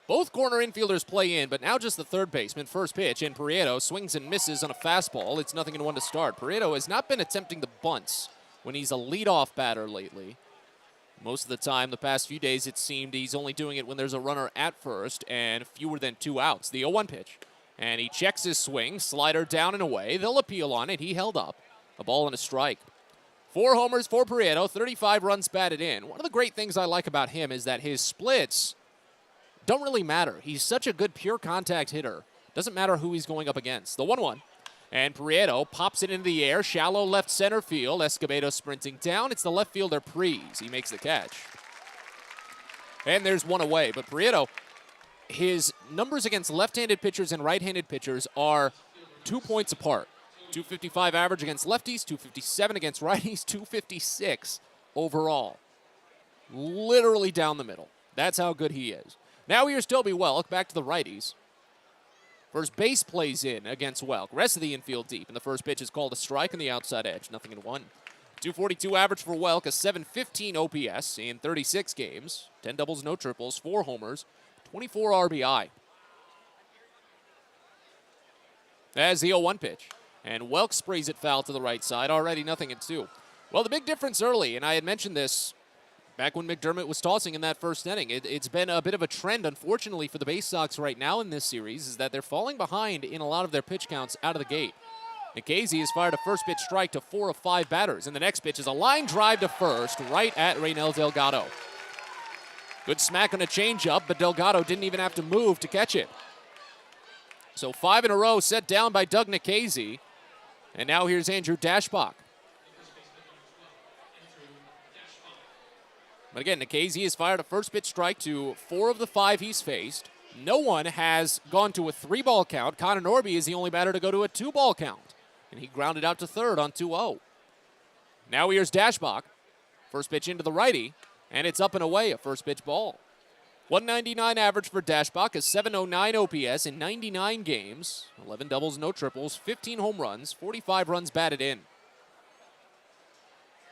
Both corner infielders play in, but now just the third baseman. First pitch, and Prieto swings and misses on a fastball. It's 0-1 to start. Prieto has not been attempting the bunts when he's a leadoff batter lately. Most of the time, the past few days, it seemed he's only doing it when there's a runner at first and fewer than 2 outs. The 0-1 pitch. And he checks his swing, slider down and away. They'll appeal on it. He held up. A ball and a strike. 4 homers for Prieto, 35 runs batted in. One of the great things I like about him is that his splits don't really matter. He's such a good pure contact hitter. Doesn't matter who he's going up against. The 1-1. And Prieto pops it into the air, shallow left center field. Escobedo sprinting down. It's the left fielder, Prees. He makes the catch. And there's one away. But Prieto, his numbers against left-handed pitchers and right-handed pitchers are 2 points apart. 255 average against lefties, 257 against righties, 256 overall. Literally down the middle. That's how good he is. Now here's Toby Welk, back to the righties. First base plays in against Welk. Rest of the infield deep, and the first pitch is called a strike on the outside edge. 0-1. 242 average for Welk, a 715 OPS in 36 games. 10 doubles, no triples, 4 homers, 24 RBI. As the 0-1 pitch. And Welk sprays it foul to the right side. Already 0-2. Well, the big difference early, and I had mentioned this back when McDermott was tossing in that first inning, it's been a bit of a trend, unfortunately, for the Baysox right now in this series, is that they're falling behind in a lot of their pitch counts out of the gate. Nikhazy has fired a first pitch strike to 4 of 5 batters, and the next pitch is a line drive to first, right at Reynel Delgado. Good smack on a changeup, but Delgado didn't even have to move to catch it. So 5 in a row set down by Doug Nikhazy. And now here's Andrew Dashbach. But again, Nikhazy has fired a first pitch strike to 4 of the 5 he's faced. No one has gone to a 3-ball count. Connor Norby is the only batter to go to a 2-ball count. And he grounded out to third on 2-0. Now here's Dashbach. First pitch into the righty. And it's up and away, a first pitch ball. 199 average for Dashbach, a 709 OPS in 99 games. 11 doubles, no triples, 15 home runs, 45 runs batted in.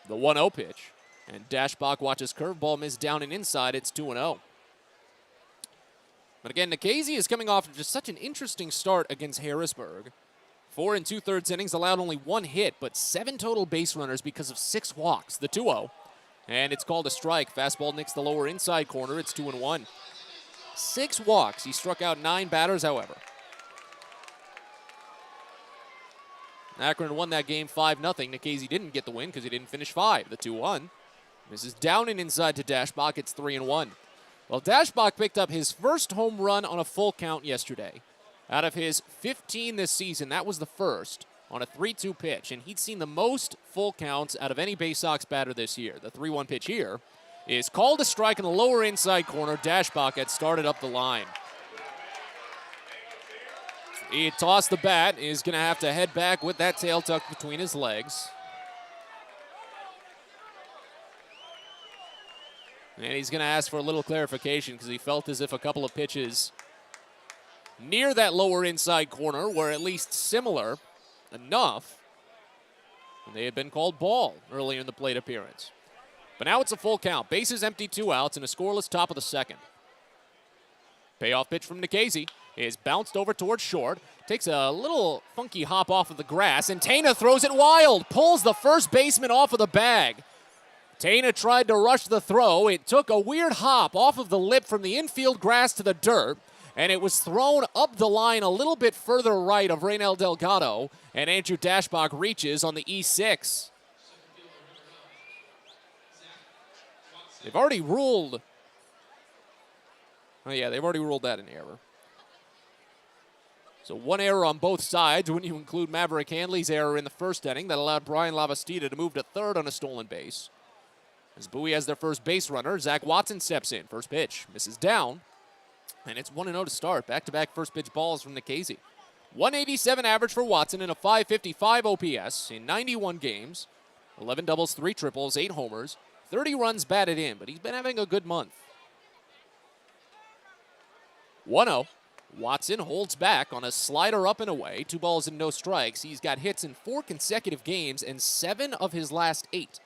The 1-0 pitch. And Dashbach watches curveball miss down and inside. It's 2-0. But again, Nikhazy is coming off of just such an interesting start against Harrisburg. 4 2/3 innings, allowed only 1 hit, but 7 total base runners because of 6 walks. The 2-0. And it's called a strike. Fastball nicks the lower inside corner. It's 2-1. 6 walks. He struck out 9 batters, however. Akron won that game 5-0. Nikhazy didn't get the win because he didn't finish 5. The 2-1. Misses down and inside to Dashbach. It's 3-1. Well, Dashbach picked up his first home run on a full count yesterday. Out of his 15 this season, that was the first on a 3-2 pitch, and he'd seen the most full counts out of any Baysox batter this year. The 3-1 pitch here is called a strike in the lower inside corner. Dashbach had started up the line. He tossed the bat, is going to have to head back with that tail tucked between his legs. And he's going to ask for a little clarification because he felt as if a couple of pitches near that lower inside corner were at least similar enough. And they had been called ball earlier in the plate appearance. But now it's a full count. Bases empty, 2 outs, and a scoreless top of the second. Payoff pitch from Nikhazy is bounced over towards short. Takes a little funky hop off of the grass, and Tana throws it wild. Pulls the first baseman off of the bag. Tana tried to rush the throw. It took a weird hop off of the lip from the infield grass to the dirt, and it was thrown up the line a little bit further right of Reynel Delgado, and Andrew Dashbach reaches on the E6. They've already ruled. Oh, yeah, they've already ruled that an error. So 1 error on both sides when you include Maverick Hanley's error in the first inning that allowed Brian Lavastida to move to third on a stolen base. As Bowie has their first base runner, Zach Watson steps in. First pitch, misses down, and it's 1-0 to start. Back-to-back first pitch balls from Nikhazy. 187 average for Watson and a 555 OPS in 91 games. 11 doubles, 3 triples, 8 homers, 30 runs batted in, but he's been having a good month. 1-0. Watson holds back on a slider up and away. 2 balls and no strikes. He's got hits in 4 consecutive games and 7 of his last 8.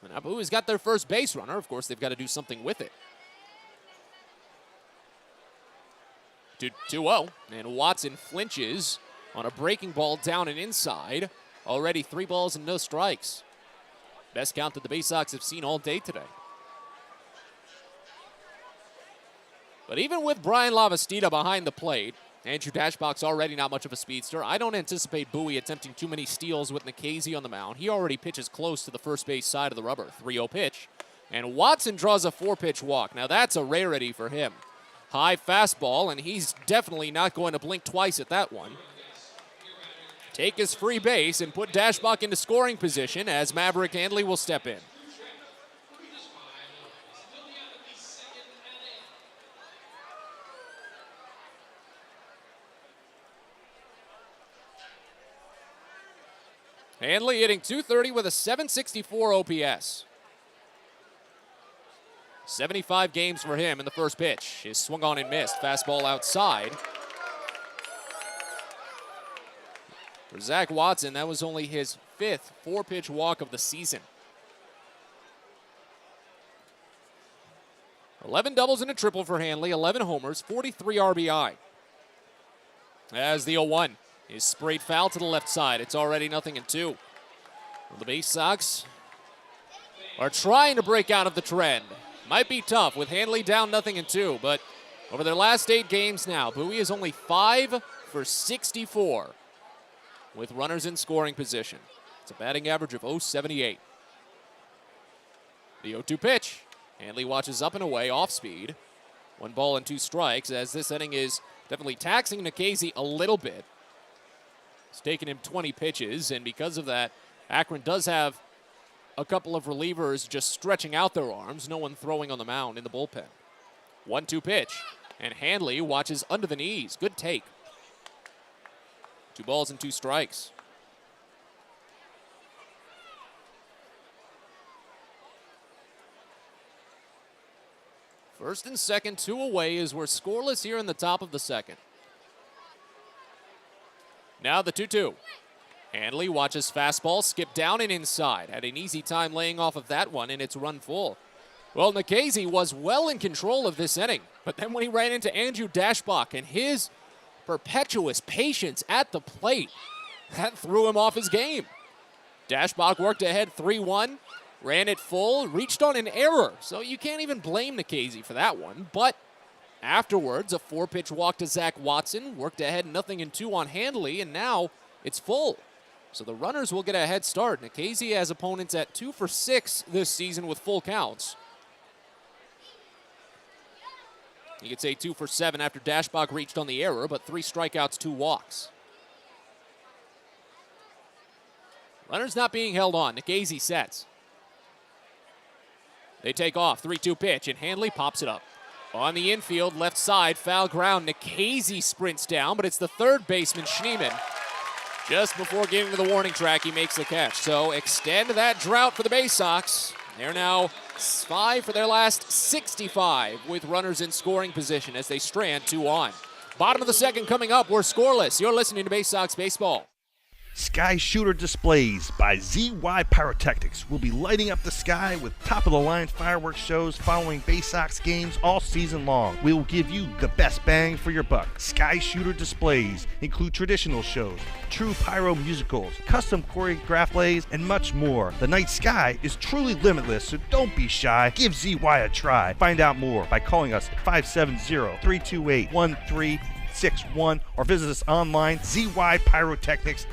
And now Bowie's got their first base runner. Of course, they've got to do something with it. 2-0, and Watson flinches on a breaking ball down and inside. Already 3 balls and no strikes. Best count that the Baysox have seen all day today. But even with Brian Lavastida behind the plate, Andrew Dashbach's already not much of a speedster. I don't anticipate Bowie attempting too many steals with Nikhazy on the mound. He already pitches close to the first base side of the rubber. 3-0 pitch. And Watson draws a 4-pitch walk. Now that's a rarity for him. High fastball, and he's definitely not going to blink twice at that one. Take his free base and put Dashbach into scoring position as Maverick Handley will step in. Handley hitting .230 with a .764 OPS. 75 games for him in the first pitch. Is swung on and missed. Fastball outside. For Zach Watson, that was only his 5th 4-pitch walk of the season. 11 doubles and a triple for Handley, 11 homers, 43 RBI. As the 0-1 is sprayed foul to the left side. It's already 0-2. Well, the Baysox are trying to break out of the trend. Might be tough with Handley down 0-2, but over their last 8 games now, Bowie is only 5 for 64 with runners in scoring position. It's a batting average of .078. The 0-2 pitch. Handley watches up and away, off speed. 1 ball and 2 strikes, as this inning is definitely taxing Nikhazy a little bit. It's taken him 20 pitches, and because of that, Akron does have a couple of relievers just stretching out their arms, no one throwing on the mound in the bullpen. 1-2 pitch, and Handley watches under the knees. Good take. 2 balls and 2 strikes. First and second, 2 away as we're scoreless here in the top of the second. Now the 2-2. Handley watches fastball skip down and inside. Had an easy time laying off of that one, and it's run full. Well, Nikhazy was well in control of this inning, but then when he ran into Andrew Dashbach and his perpetuous patience at the plate, that threw him off his game. Dashbach worked ahead 3-1, ran it full, reached on an error, so you can't even blame Nikhazy for that one, but afterwards, a 4-pitch walk to Zach Watson, worked ahead 0-2 on Handley, and now it's full. So the runners will get a head start. Nikhazy has opponents at 2 for 6 this season with full counts. You could say 2 for 7 after Dashbach reached on the error, but 3 strikeouts, 2 walks. Runners not being held on. Nikhazy sets. They take off. 3-2 pitch, and Handley pops it up. On the infield, left side, foul ground. Nikhazy sprints down, but it's the third baseman, Schneemann. Just before getting to the warning track, he makes the catch. So extend that drought for the Baysox. They're now 5 for their last 65 with runners in scoring position as they strand 2 on. Bottom of the second coming up. We're scoreless. You're listening to Baysox Baseball. Sky Shooter Displays by ZY Pyrotechnics will be lighting up the sky with top-of-the-line fireworks shows following Baysox games all season long. We will give you the best bang for your buck. Sky Shooter Displays include traditional shows, true pyro musicals, custom choreographed plays, and much more. The night sky is truly limitless, so don't be shy. Give ZY a try. Find out more by calling us at 570-328-1361 or visit us online, zypyrotechnics.com.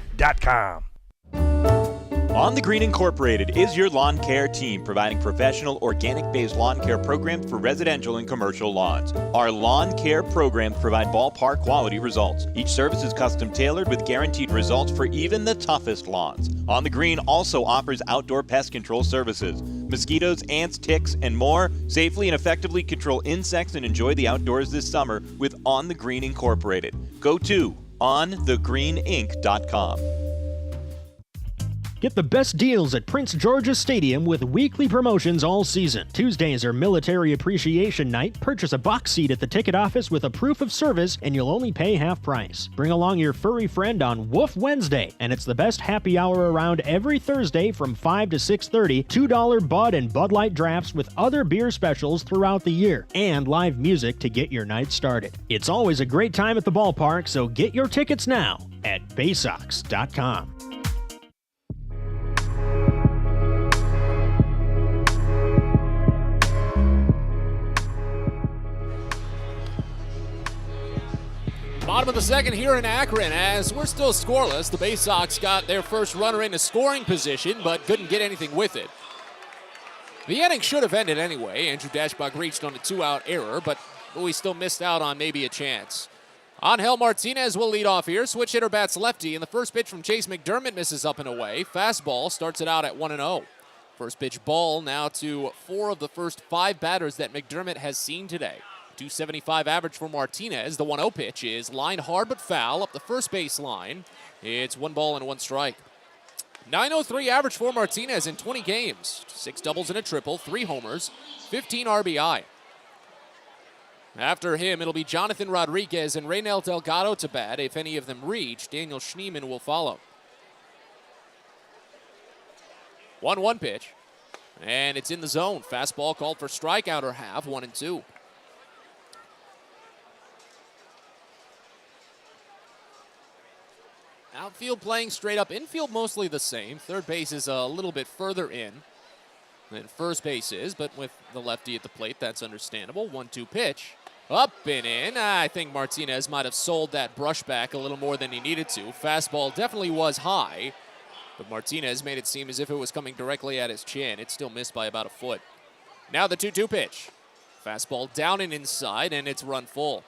On the Green Incorporated is your lawn care team, providing professional organic-based lawn care programs for residential and commercial lawns. Our lawn care programs provide ballpark quality results. Each service is custom tailored with guaranteed results for even the toughest lawns. On the Green also offers outdoor pest control services. Mosquitoes, ants, ticks, and more. Safely and effectively control insects and enjoy the outdoors this summer with On the Green Incorporated. Go to onthegreeninc.com. Get the best deals at Prince George's Stadium with weekly promotions all season. Tuesdays are Military Appreciation Night. Purchase a box seat at the ticket office with a proof of service and you'll only pay half price. Bring along your furry friend on Woof Wednesday, and it's the best happy hour around every Thursday from 5 to 6:30. $2 Bud and Bud Light drafts with other beer specials throughout the year, and live music to get your night started. It's always a great time at the ballpark, so get your tickets now at Baysox.com. Bottom of the second here in Akron, as we're still scoreless. The Baysox got their first runner into scoring position, but couldn't get anything with it. The inning should have ended anyway. Andrew Dashbach reached on a 2-out error, but we still missed out on maybe a chance. Angel Martinez will lead off here. Switch hitter bats lefty, and the first pitch from Chase McDermott misses up and away. Fastball starts it out at 1-0. First pitch ball now to 4 of the first 5 batters that McDermott has seen today. 275 average for Martinez. The 1-0 pitch is lined hard but foul up the first base line. It's 1 ball and 1 strike. 903 average for Martinez in 20 games. 6 doubles and a triple, 3 homers, 15 RBI. After him, it'll be Jonathan Rodriguez and Reynel Delgado to bat. If any of them reach, Daniel Schneemann will follow. 1-1 pitch, and it's in the zone. Fastball called for strike, outer half, 1-2. Outfield playing straight up. Infield mostly the same. Third base is a little bit further in than first base is, but with the lefty at the plate, that's understandable. 1-2 pitch. Up and in. I think Martinez might have sold that brush back a little more than he needed to. Fastball definitely was high, but Martinez made it seem as if it was coming directly at his chin. It still missed by about a foot. Now the 2-2 pitch. Fastball down and inside, and it's run full.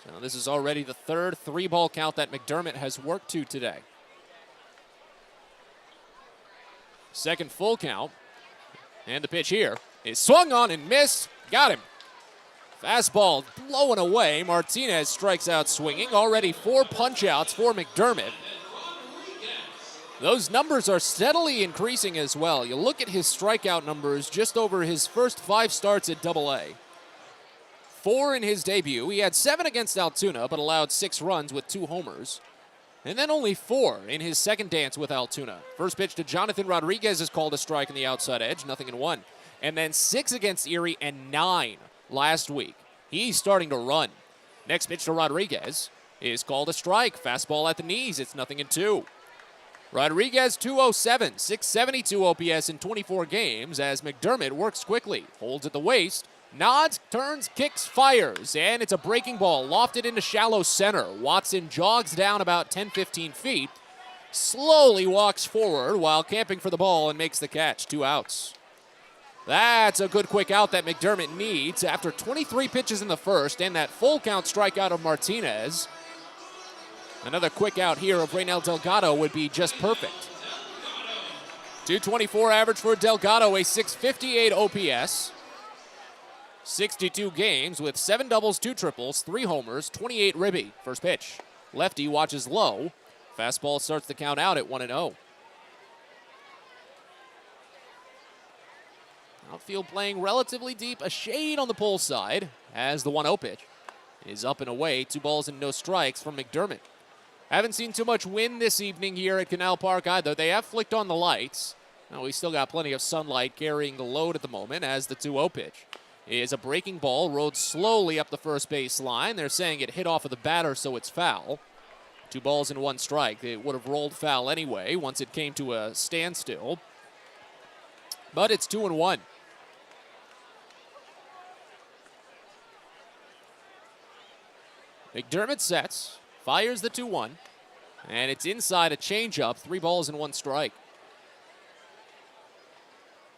So this is already the third 3-ball count that McDermott has worked to today. Second full count. And the pitch here is swung on and missed. Got him. Fastball blowing away. Martinez strikes out swinging. Already 4 punch-outs for McDermott. Those numbers are steadily increasing as well. You look at his strikeout numbers just over his first 5 starts at Double-A. 4 in his debut. He had 7 against Altoona, but allowed 6 runs with 2 homers. And then only 4 in his second dance with Altoona. First pitch to Jonathan Rodriguez is called a strike on the outside edge, 0-1. And then 6 against Erie and 9 last week. He's starting to run. Next pitch to Rodriguez is called a strike. Fastball at the knees, it's 0-2. Rodriguez 207, 672 OPS in 24 games as McDermott works quickly, holds at the waist, nods, turns, kicks, fires, and it's a breaking ball lofted into shallow center. Watson jogs down about 10-15 feet, slowly walks forward while camping for the ball and makes the catch. 2 outs. That's a good quick out that McDermott needs after 23 pitches in the first and that full count strikeout of Martinez. Another quick out here of Reynel Delgado would be just perfect. 224 average for Delgado, a 658 OPS. 62 games with 7 doubles, 2 triples, 3 homers, 28 ribby. First pitch. Lefty watches low. Fastball starts the count out at 1-0. Outfield playing relatively deep, a shade on the pull side as the 1-0 pitch is up and away. 2 balls and no strikes from McDermott. Haven't seen too much wind this evening here at Canal Park either. They have flicked on the lights. Now we still got plenty of sunlight carrying the load at the moment as the 2-0 pitch is a breaking ball, rode slowly up the first base line. They're saying it hit off of the batter, so it's foul. 2 balls and 1 strike. It would have rolled foul anyway once it came to a standstill. But it's 2-1. McDermott sets, fires the 2-1, and it's inside a changeup. 3 balls and 1 strike.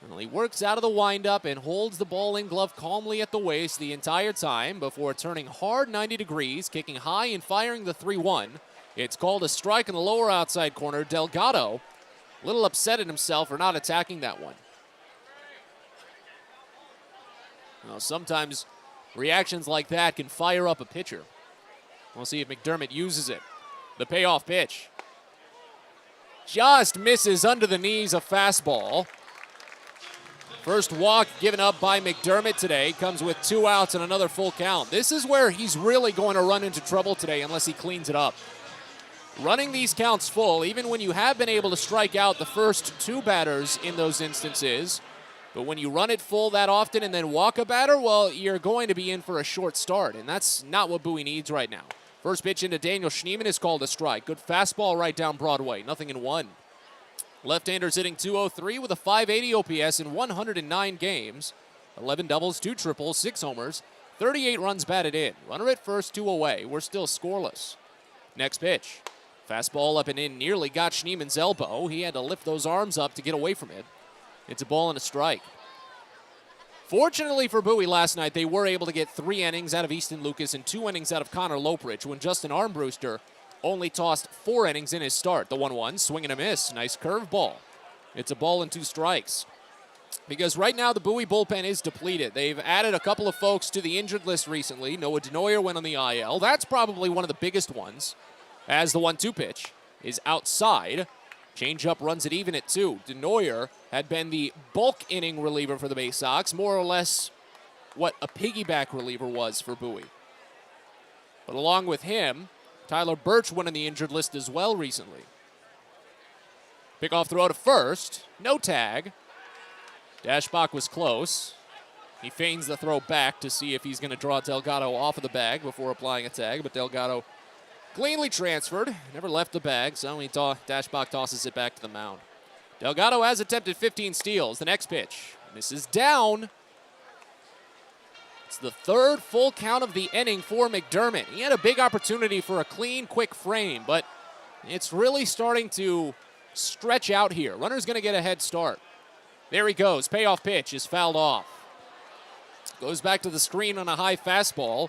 Well, he works out of the windup and holds the ball in glove calmly at the waist the entire time before turning hard 90 degrees, kicking high and firing the 3-1. It's called a strike in the lower outside corner. Delgado, a little upset at himself for not attacking that one. Well, sometimes reactions like that can fire up a pitcher. We'll see if McDermott uses it. The payoff pitch just misses under the knees a fastball. First walk given up by McDermott today comes with 2 outs and another full count. This is where he's really going to run into trouble today unless he cleans it up. Running these counts full, even when you have been able to strike out the first 2 batters in those instances, but when you run it full that often and then walk a batter, well, you're going to be in for a short start, and that's not what Bowie needs right now. First pitch into Daniel Schneemann is called a strike. Good fastball right down Broadway, 0-1. Left-hander's hitting 203 with a 580 OPS in 109 games. 11 doubles, 2 triples, 6 homers, 38 runs batted in. Runner at first, 2 away. We're still scoreless. Next pitch. Fastball up and in, nearly got Schneeman's elbow. He had to lift those arms up to get away from it. It's a ball and a strike. Fortunately for Bowie last night, they were able to get 3 innings out of Easton Lucas and 2 innings out of Connor Lopridge when Justin Armbruster only tossed 4 innings in his start. The 1-1, swing and a miss. Nice curveball. It's a ball and 2 strikes. Because right now the Bowie bullpen is depleted. They've added a couple of folks to the injured list recently. Noah Denoyer went on the IL. That's probably one of the biggest ones, as the 1-2 pitch is outside. Changeup runs it even at 2. Denoyer had been the bulk inning reliever for the Baysox, more or less what a piggyback reliever was for Bowie. But along with him, Tyler Birch went on the injured list as well recently. Pickoff throw to first. No tag. Dashbach was close. He feigns the throw back to see if he's going to draw Delgado off of the bag before applying a tag, but Delgado cleanly transferred. Never left the bag, so Dashbach tosses it back to the mound. Delgado has attempted 15 steals. The next pitch. This is down. It's the 3rd full count of the inning for McDermott. He had a big opportunity for a clean, quick frame, but it's really starting to stretch out here. Runner's going to get a head start. There he goes. Payoff pitch is fouled off. Goes back to the screen on a high fastball.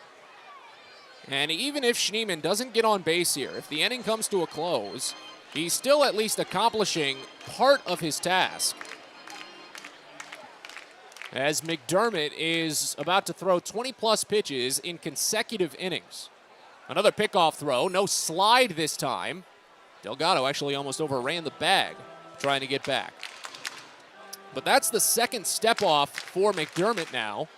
And even if Schneeman doesn't get on base here, if the inning comes to a close, he's still at least accomplishing part of his task. As McDermott is about to throw 20-plus pitches in consecutive innings. Another pickoff throw. No slide this time. Delgado actually almost overran the bag trying to get back. But that's the 2nd step off for McDermott now.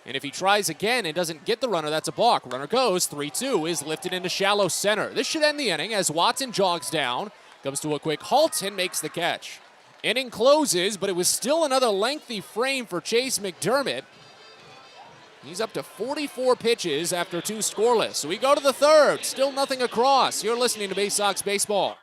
And if he tries again and doesn't get the runner, that's a balk. Runner goes, 3-2 is lifted into shallow center. This should end the inning as Watson jogs down, comes to a quick halt and makes the catch. Inning closes, but it was still another lengthy frame for Chase McDermott. He's up to 44 pitches after 2 scoreless. So we go to the 3rd, still nothing across. You're listening to Baysox Baseball.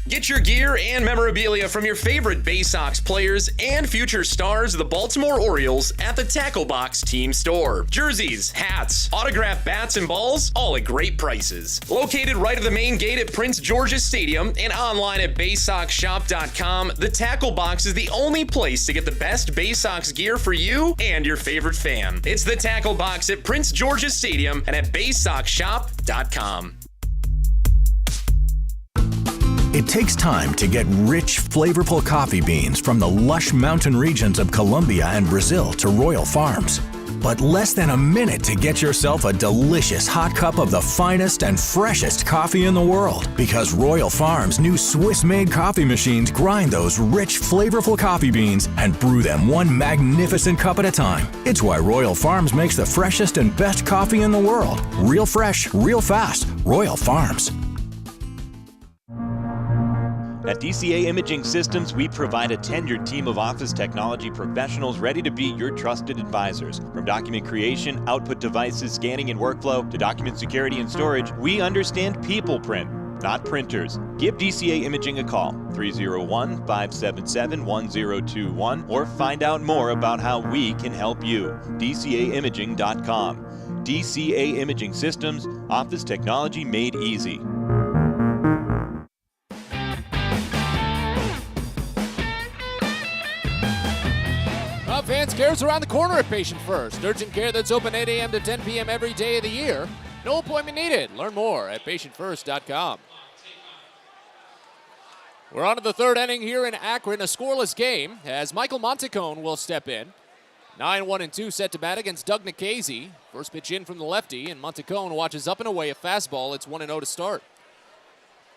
Get your gear and memorabilia from your favorite Baysox players and future stars of the Baltimore Orioles at the Tackle Box Team Store. Jerseys, hats, autographed bats and balls, all at great prices. Located right at the main gate at Prince George's Stadium and online at BaysoxShop.com, the Tackle Box is the only place to get the best Baysox gear for you and your favorite fan. It's the Tackle Box at Prince George's Stadium and at BaysoxShop.com. It takes time to get rich, flavorful coffee beans from the lush mountain regions of Colombia and Brazil to Royal Farms. But less than a minute to get yourself a delicious hot cup of the finest and freshest coffee in the world. Because Royal Farms' new Swiss-made coffee machines grind those rich, flavorful coffee beans and brew them one magnificent cup at a time. It's why Royal Farms makes the freshest and best coffee in the world. Real fresh, real fast. Royal Farms. At DCA Imaging Systems, we provide a tenured team of office technology professionals ready to be your trusted advisors. From document creation, output devices, scanning and workflow, to document security and storage, we understand people print, not printers. Give DCA Imaging a call, 301-577-1021, or find out more about how we can help you. DCAimaging.com. DCA Imaging Systems, office technology made easy. Fans, care's around the corner at Patient First. Urgent care that's open 8 a.m. to 10 p.m. every day of the year. No appointment needed. Learn more at PatientFirst.com. We're on to the 3rd inning here in Akron, a scoreless game as Michael Montecone will step in. 9-1-2 set to bat against Doug Nikhazy. First pitch in from the lefty, and Montecone watches up and away a fastball. It's 1-0 to start.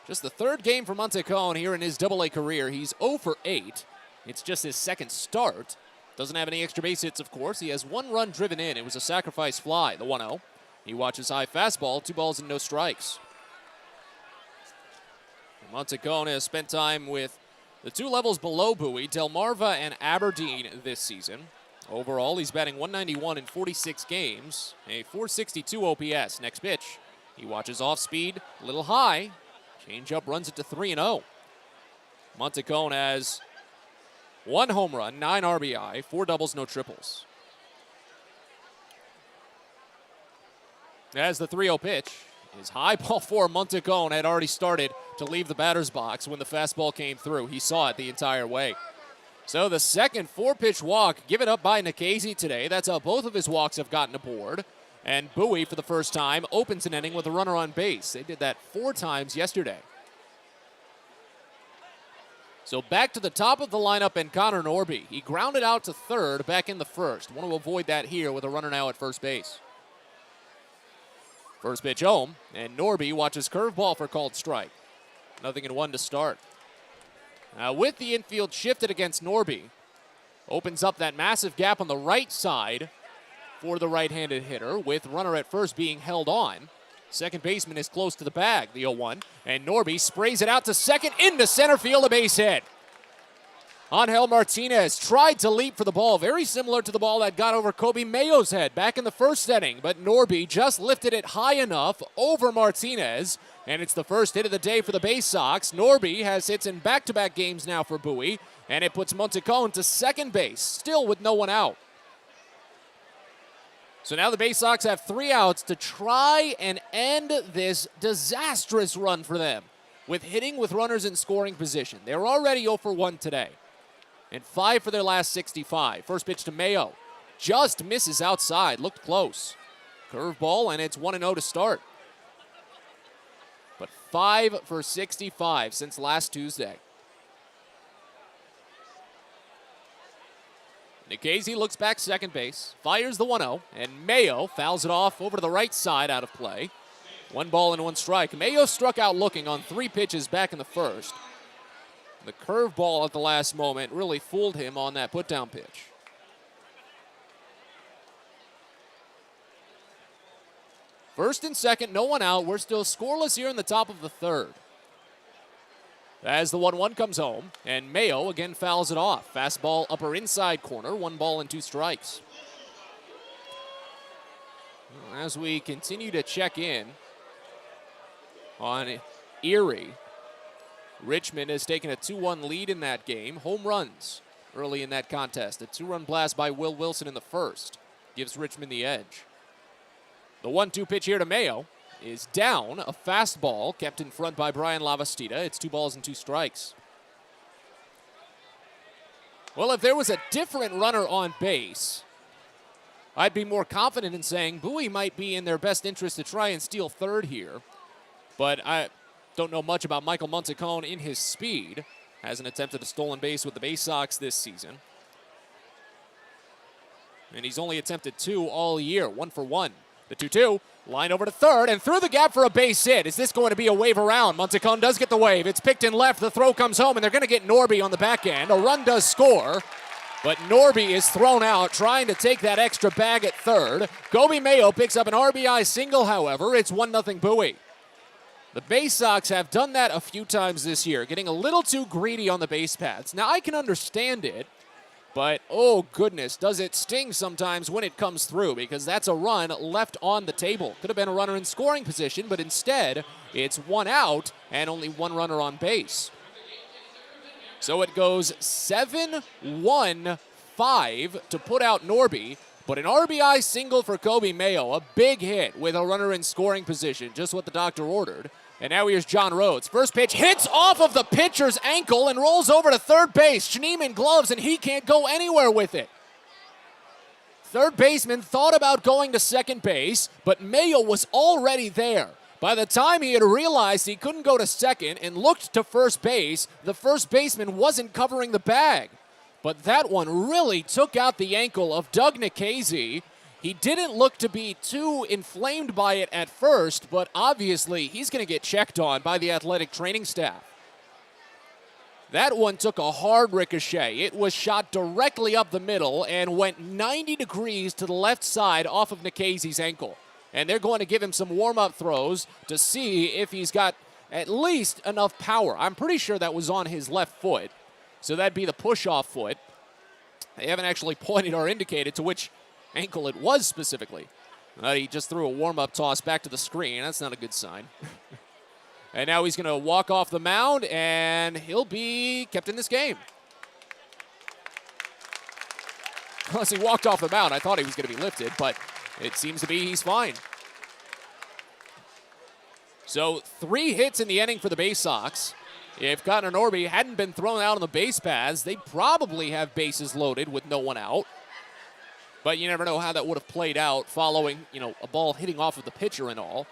Just the 3rd game for Montecone here in his AA career. He's 0 for 8. It's just his 2nd start. Doesn't have any extra base hits, of course. He has 1 run driven in. It was a sacrifice fly, the 1-0. He watches high fastball, 2 balls and no strikes. Montecone has spent time with the 2 levels below Bowie, Delmarva and Aberdeen this season. Overall, he's batting .191 in 46 games, a .462 OPS. Next pitch, he watches off speed, a little high. Changeup runs it to 3-0. Montecone has 1 home run, 9 RBI, 4 doubles, no triples. As the 3-0 pitch is high ball 4. Montecone had already started to leave the batter's box when the fastball came through. He saw it the entire way. So the second 4-pitch walk given up by Nikhazy today. That's how both of his walks have gotten aboard. And Bowie, for the first time, opens an inning with a runner on base. They did that 4 times yesterday. So back to the top of the lineup and Connor Norby. He grounded out to third back in the first. Want to avoid that here with a runner now at first base. First pitch home, and Norby watches curveball for called strike. 0-1 to start. Now with the infield shifted against Norby, opens up that massive gap on the right side for the right-handed hitter, with runner at first being held on. Second baseman is close to the bag, the 0-1, and Norby sprays it out to second, into center field, a base hit. Angel Martinez tried to leap for the ball, very similar to the ball that got over Kobe Mayo's head back in the first inning, but Norby just lifted it high enough over Martinez, and it's the first hit of the day for the Baysox. Norby has hits in back-to-back games now for Bowie, and it puts Montecone to second base, still with no one out. So now the Baysox have 3 outs to try and end this disastrous run for them with hitting with runners in scoring position. They're already 0 for 1 today, and 5 for their last 65. First pitch to Mayo. Just misses outside. Looked close. Curveball, and it's 1-0 to start. But 5 for 65 since last Tuesday. Nikhazy looks back second base, fires the 1-0, and Mayo fouls it off over to the right side out of play. 1 ball and 1 strike. Mayo struck out looking on 3 pitches back in the first. The curveball at the last moment really fooled him on that put-down pitch. First and second, no one out. We're still scoreless here in the top of the third. As the 1-1 comes home, and Mayo again fouls it off. Fastball upper inside corner, 1 ball and 2 strikes. As we continue to check in on Erie, Richmond has taken a 2-1 lead in that game. Home runs early in that contest. A 2-run blast by Will Wilson in the first gives Richmond the edge. The 1-2 pitch here to Mayo is down. A fastball kept in front by Brian Lavastida. It's 2 balls and 2 strikes. Well, if there was a different runner on base, I'd be more confident in saying Bowie might be in their best interest to try and steal third here. But I don't know much about Michael Montecone in his speed. Hasn't attempted a stolen base with the Baysox this season. And he's only attempted 2 all year, 1 for 1. The 2-2, line over to third, and through the gap for a base hit. Is this going to be a wave around? Montecone does get the wave. It's picked in left. The throw comes home, and they're going to get Norby on the back end. A run does score, but Norby is thrown out, trying to take that extra bag at third. Kobe Mayo picks up an RBI single, however. It's 1-0 Bowie. The Baysox have done that a few times this year, getting a little too greedy on the base paths. Now, I can understand it, but, oh goodness, does it sting sometimes when it comes through, because that's a run left on the table. Could have been a runner in scoring position, but instead, it's 1 out and only 1 runner on base. So it goes 7-1-5 to put out Norby, but an RBI single for Kobe Mayo, a big hit with a runner in scoring position, just what the doctor ordered. And now here's John Rhodes. First pitch hits off of the pitcher's ankle and rolls over to third base. Schneemann gloves, and he can't go anywhere with it. Third baseman thought about going to second base, but Mayo was already there. By the time he had realized he couldn't go to second and looked to first base, the first baseman wasn't covering the bag. But that one really took out the ankle of Doug Nikhazy. He didn't look to be too inflamed by it at first, but obviously he's going to get checked on by the athletic training staff. That one took a hard ricochet. It was shot directly up the middle and went 90 degrees to the left side off of Nikhazy's ankle. And they're going to give him some warm-up throws to see if he's got at least enough power. I'm pretty sure that was on his left foot, so that'd be the push-off foot. They haven't actually pointed or indicated to which ankle it was specifically. He just threw a warm-up toss back to the screen. That's not a good sign. And now he's going to walk off the mound, and he'll be kept in this game. As he walked off the mound, I thought he was going to be lifted, but it seems to be he's fine. So 3 hits in the inning for the Baysox. If Connor Norby hadn't been thrown out on the base paths, they'd probably have bases loaded with no one out. But you never know how that would have played out following, a ball hitting off of the pitcher and all.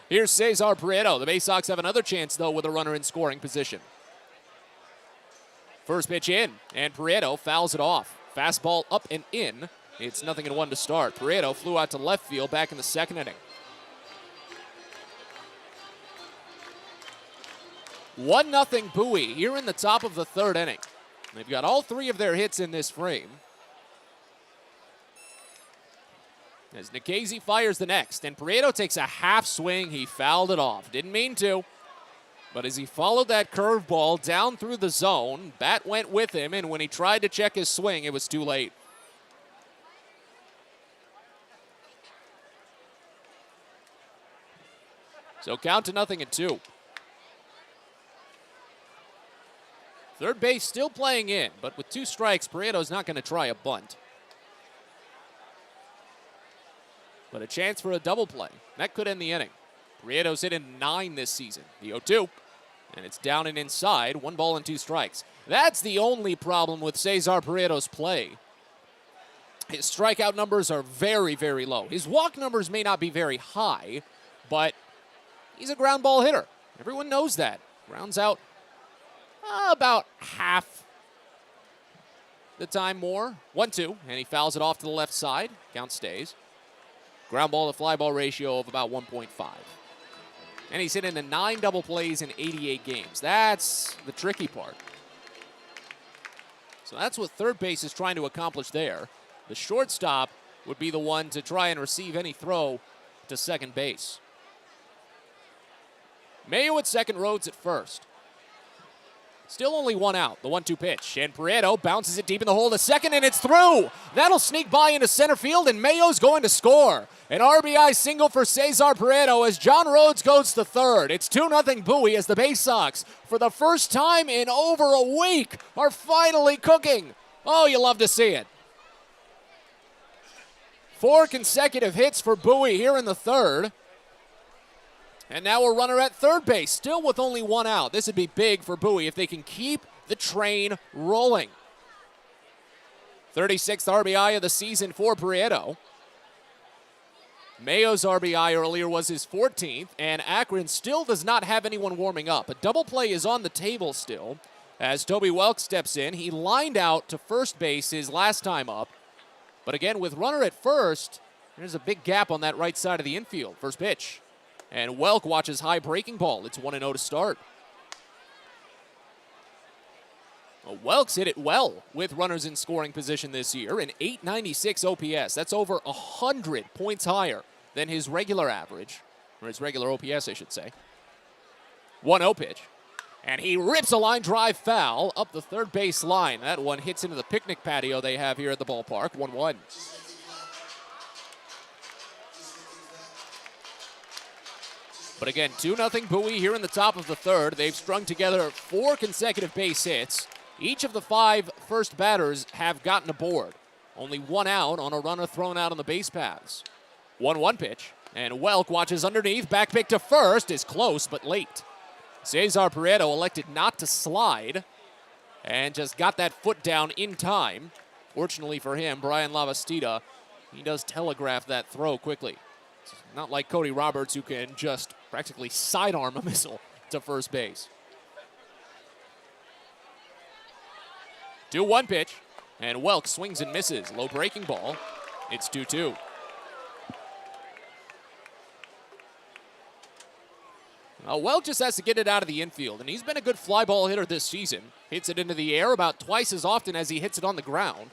Here's Cesar Prieto. The Baysox have another chance, though, with a runner in scoring position. First pitch in, and Prieto fouls it off. Fastball up and in. It's 0-1 to start. Prieto flew out to left field back in the second inning. 1-0 Bowie here in the top of the third inning. They've got all 3 of their hits in this frame. As Nikhazy fires the next, and Prieto takes a half swing. He fouled it off. Didn't mean to. But as he followed that curveball down through the zone, bat went with him, and when he tried to check his swing, it was too late. So count to 0-2. Third base still playing in, but with 2 strikes, Prieto's not going to try a bunt. But a chance for a double play. That could end the inning. Prieto's hit in 9 this season. The 0-2. And it's down and inside. 1 ball and 2 strikes. That's the only problem with Cesar Prieto's play. His strikeout numbers are very, very low. His walk numbers may not be very high, but he's a ground ball hitter. Everyone knows that. Grounds out about half the time more. 1-2, and he fouls it off to the left side. Count stays. Ground ball to fly ball ratio of about 1.5. And he's hit into 9 double plays in 88 games. That's the tricky part. So that's what third base is trying to accomplish there. The shortstop would be the one to try and receive any throw to second base. Mayo at second, Rhodes at first. Still only 1 out, the 1-2 pitch. And Prieto bounces it deep in the hole to second, and it's through. That'll sneak by into center field, and Mayo's going to score. An RBI single for Cesar Prieto as John Rhodes goes to third. It's 2-0 Bowie as the Baysox, for the first time in over a week, are finally cooking. Oh, you love to see it. 4 consecutive hits for Bowie here in the third. And now a runner at third base, still with only 1 out. This would be big for Bowie if they can keep the train rolling. 36th RBI of the season for Prieto. Mayo's RBI earlier was his 14th, and Akron still does not have anyone warming up. A double play is on the table still as Toby Welk steps in. He lined out to first base his last time up. But again, with runner at first, there's a big gap on that right side of the infield. First pitch. And Welk watches high breaking ball. It's 1-0 to start. Well, Welk's hit it well with runners in scoring position this year. An 896 OPS. That's over 100 points higher than his regular average. Or his regular OPS, I should say. 1-0 pitch. And he rips a line drive foul up the third base line. That one hits into the picnic patio they have here at the ballpark. 1-1. But again, 2-0 Bowie here in the top of the third. They've strung together 4 consecutive base hits. Each of the 5 first batters have gotten aboard. Only 1 out on a runner thrown out on the base paths. 1-1 pitch. And Welk watches underneath. Back pick to first is close but late. Cesar Prieto elected not to slide and just got that foot down in time. Fortunately for him, Brian Lavastida, he does telegraph that throw quickly. It's not like Cody Roberts, who can just practically sidearm a missile to first base. 2-1 pitch, and Welk swings and misses. Low breaking ball. It's 2-2. Welk just has to get it out of the infield, and he's been a good fly ball hitter this season. Hits it into the air about twice as often as he hits it on the ground.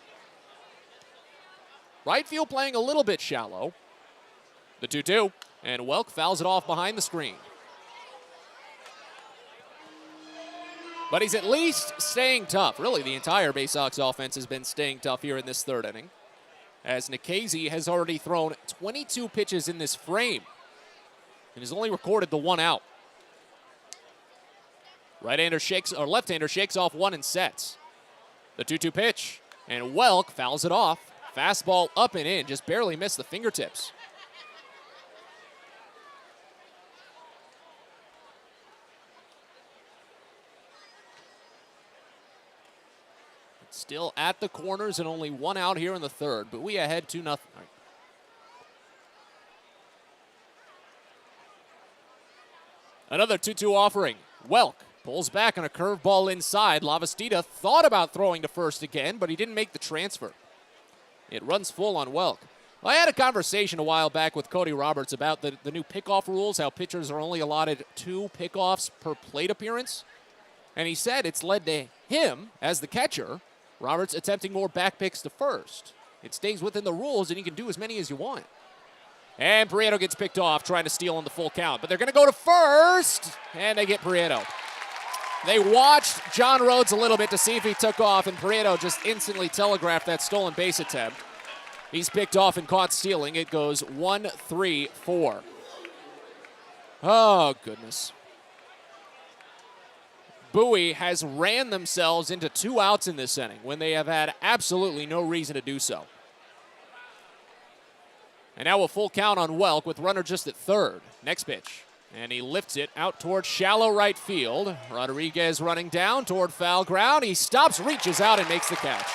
Right field playing a little bit shallow. The 2-2, and Welk fouls it off behind the screen. But he's at least staying tough. Really, the entire Baysox offense has been staying tough here in this third inning, as Nikhazy has already thrown 22 pitches in this frame and has only recorded the 1 out. Right-hander shakes, or left-hander shakes off one and sets. The 2-2 pitch, and Welk fouls it off. Fastball up and in, just barely missed the fingertips. Still at the corners and only one out here in the third. Bowie ahead 2-0. Another 2-2 offering. Welk pulls back on a curveball inside. Lavastida thought about throwing to first again, but he didn't make the transfer. It runs full on Welk. Well, I had a conversation a while back with Cody Roberts about the new pickoff rules, how pitchers are only allotted 2 pickoffs per plate appearance. And he said it's led to him, as the catcher, Roberts, attempting more back picks to first. It stays within the rules, and you can do as many as you want. And Prieto gets picked off, trying to steal on the full count. But they're going to go to first, and they get Prieto. They watched John Rhodes a little bit to see if he took off, and Prieto just instantly telegraphed that stolen base attempt. He's picked off and caught stealing. It goes 1-3-4. Oh, goodness. Bowie has ran themselves into 2 outs in this inning when they have had absolutely no reason to do so. And now a full count on Welk with runner just at third. Next pitch. And he lifts it out towards shallow right field. Rodriguez running down toward foul ground. He stops, reaches out, and makes the catch.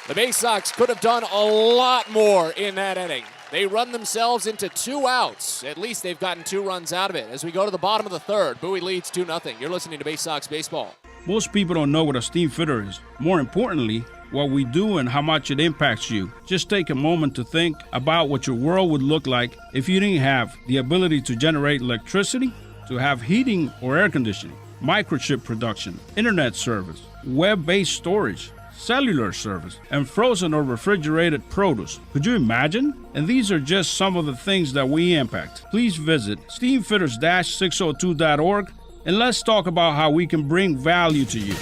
The Baysox could have done a lot more in that inning. They run themselves into 2 outs. At least they've gotten 2 runs out of it. As we go to the bottom of the third, Bowie leads 2-0. You're listening to Baysox Baseball. Most people don't know what a steam fitter is. More importantly, what we do and how much it impacts you. Just take a moment to think about what your world would look like if you didn't have the ability to generate electricity, to have heating or air conditioning, microchip production, internet service, web-based storage, cellular service, and frozen or refrigerated produce. Could you imagine? And these are just some of the things that we impact. Please visit steamfitters-602.org and let's talk about how we can bring value to you.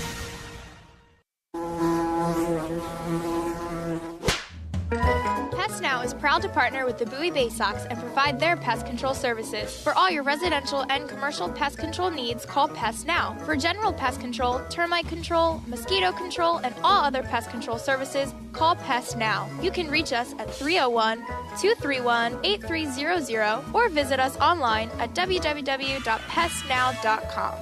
Pest Now is proud to partner with the Bowie Baysox and provide their pest control services. For all your residential and commercial pest control needs, call Pest Now. For general pest control, termite control, mosquito control, and all other pest control services, call Pest Now. You can reach us at 301-231-8300 or visit us online at www.pestnow.com.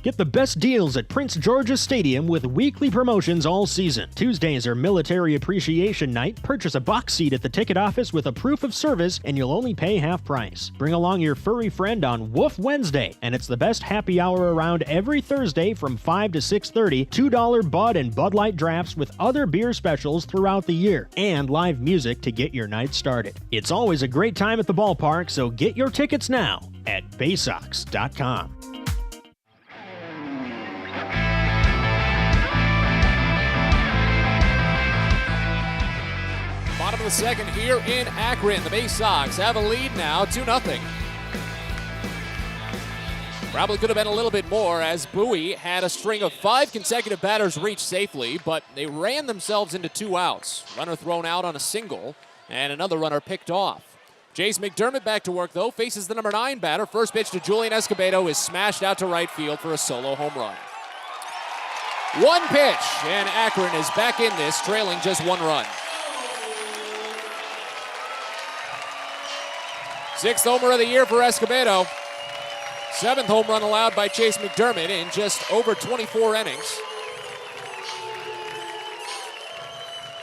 Get the best deals at Prince George's Stadium with weekly promotions all season. Tuesdays are Military Appreciation Night. Purchase a box seat at the ticket office with a proof of service and you'll only pay half price. Bring along your furry friend on Woof Wednesday, and it's the best happy hour around every Thursday from 5 to 6:30. $2 Bud and Bud Light drafts with other beer specials throughout the year, and live music to get your night started. It's always a great time at the ballpark, so get your tickets now at Baysox.com. Bottom of the second here in Akron. The Baysox have a lead now, 2-0. Probably could have been a little bit more as Bowie had a string of 5 consecutive batters reach safely, but they ran themselves into 2 outs. Runner thrown out on a single, and another runner picked off. Jace McDermott back to work, though, faces the number 9 batter. First pitch to Julian Escobedo is smashed out to right field for a solo home run. 1 pitch, and Akron is back in this, trailing just 1 run. 6th homer of the year for Escobedo. 7th home run allowed by Chase McDermott in just over 24 innings.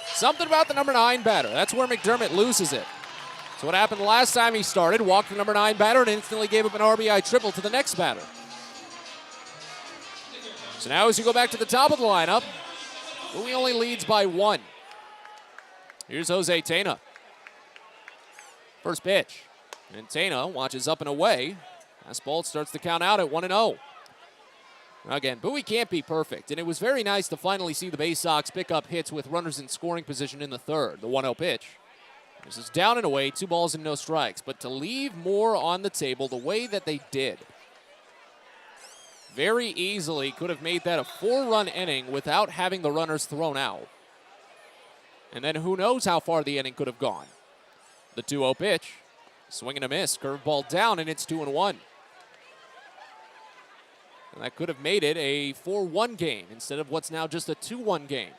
Something about the number 9 batter. That's where McDermott loses it. So what happened last time he started, walked the number 9 batter and instantly gave up an RBI triple to the next batter. So now as you go back to the top of the lineup, Bowie only leads by 1. Here's Jose Tena. First pitch. And Tena watches up and away. Fastball starts the count out at 1-0. Again, Bowie can't be perfect, and it was very nice to finally see the Baysox pick up hits with runners in scoring position in the third. The 1-0 pitch. This is down and away, 2 balls and no strikes. But to leave more on the table the way that they did, very easily could have made that a 4-run inning without having the runners thrown out. And then who knows how far the inning could have gone. The 2-0 pitch. Swing and a miss, curveball down, and it's 2-1. And that could have made it a 4-1 game instead of what's now just a 2-1 game.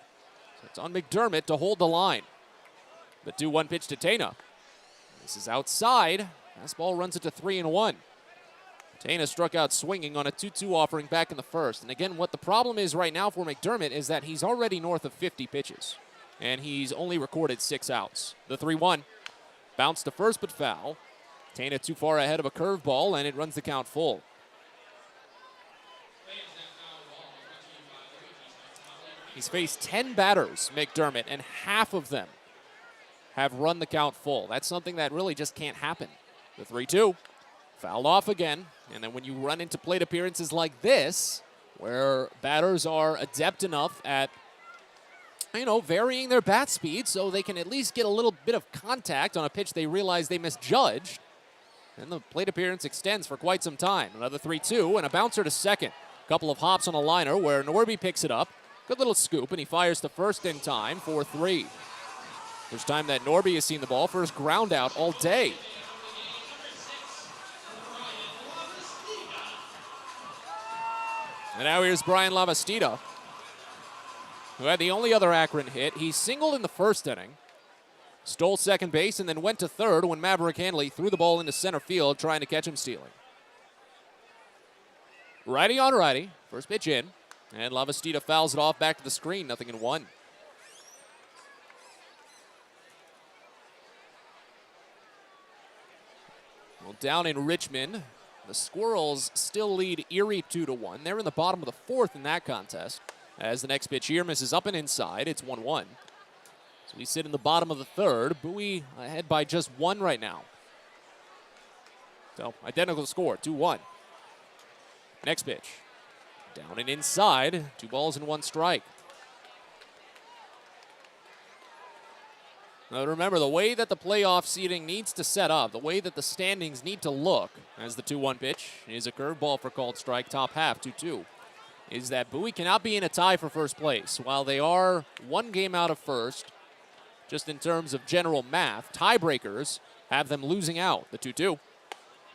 So it's on McDermott to hold the line. The 2-1 pitch to Tena. This is outside. Fastball runs it to 3-1. Tana struck out swinging on a 2-2 offering back in the first. And again, what the problem is right now for McDermott is that he's already north of 50 pitches. And he's only recorded 6 outs. The 3-1. Bounce to first but foul. Tana too far ahead of a curveball, and it runs the count full. He's faced 10 batters, McDermott, and half of them have run the count full. That's something that really just can't happen. The 3-2. Fouled off again, and then when you run into plate appearances like this, where batters are adept enough at, varying their bat speed so they can at least get a little bit of contact on a pitch they realize they misjudged, and the plate appearance extends for quite some time. Another 3-2 and a bouncer to second. Couple of hops on a liner where Norby picks it up. Good little scoop, and he fires to first in time for 3. First time that Norby has seen the ball, first ground out all day. And now here's Brian Lavastida, who had the only other Akron hit. He singled in the first inning, stole second base, and then went to third when Maverick Hanley threw the ball into center field trying to catch him stealing. Righty on righty, first pitch in, and Lavastida fouls it off back to the screen, 0-1. Well, down in Richmond, the Squirrels still lead Erie 2-1. They're in the bottom of the fourth in that contest. As the next pitch here misses up and inside, it's 1-1. So we sit in the bottom of the third. Bowie ahead by just 1 right now. So identical score, 2-1. Next pitch. Down and inside, 2 balls and 1 strike. Now remember, the way that the playoff seeding needs to set up, the way that the standings need to look, as the 2-1 pitch is a curveball for called strike, top half, 2-2, is that Bowie cannot be in a tie for first place. While they are 1 game out of first, just in terms of general math, tiebreakers have them losing out. The 2-2.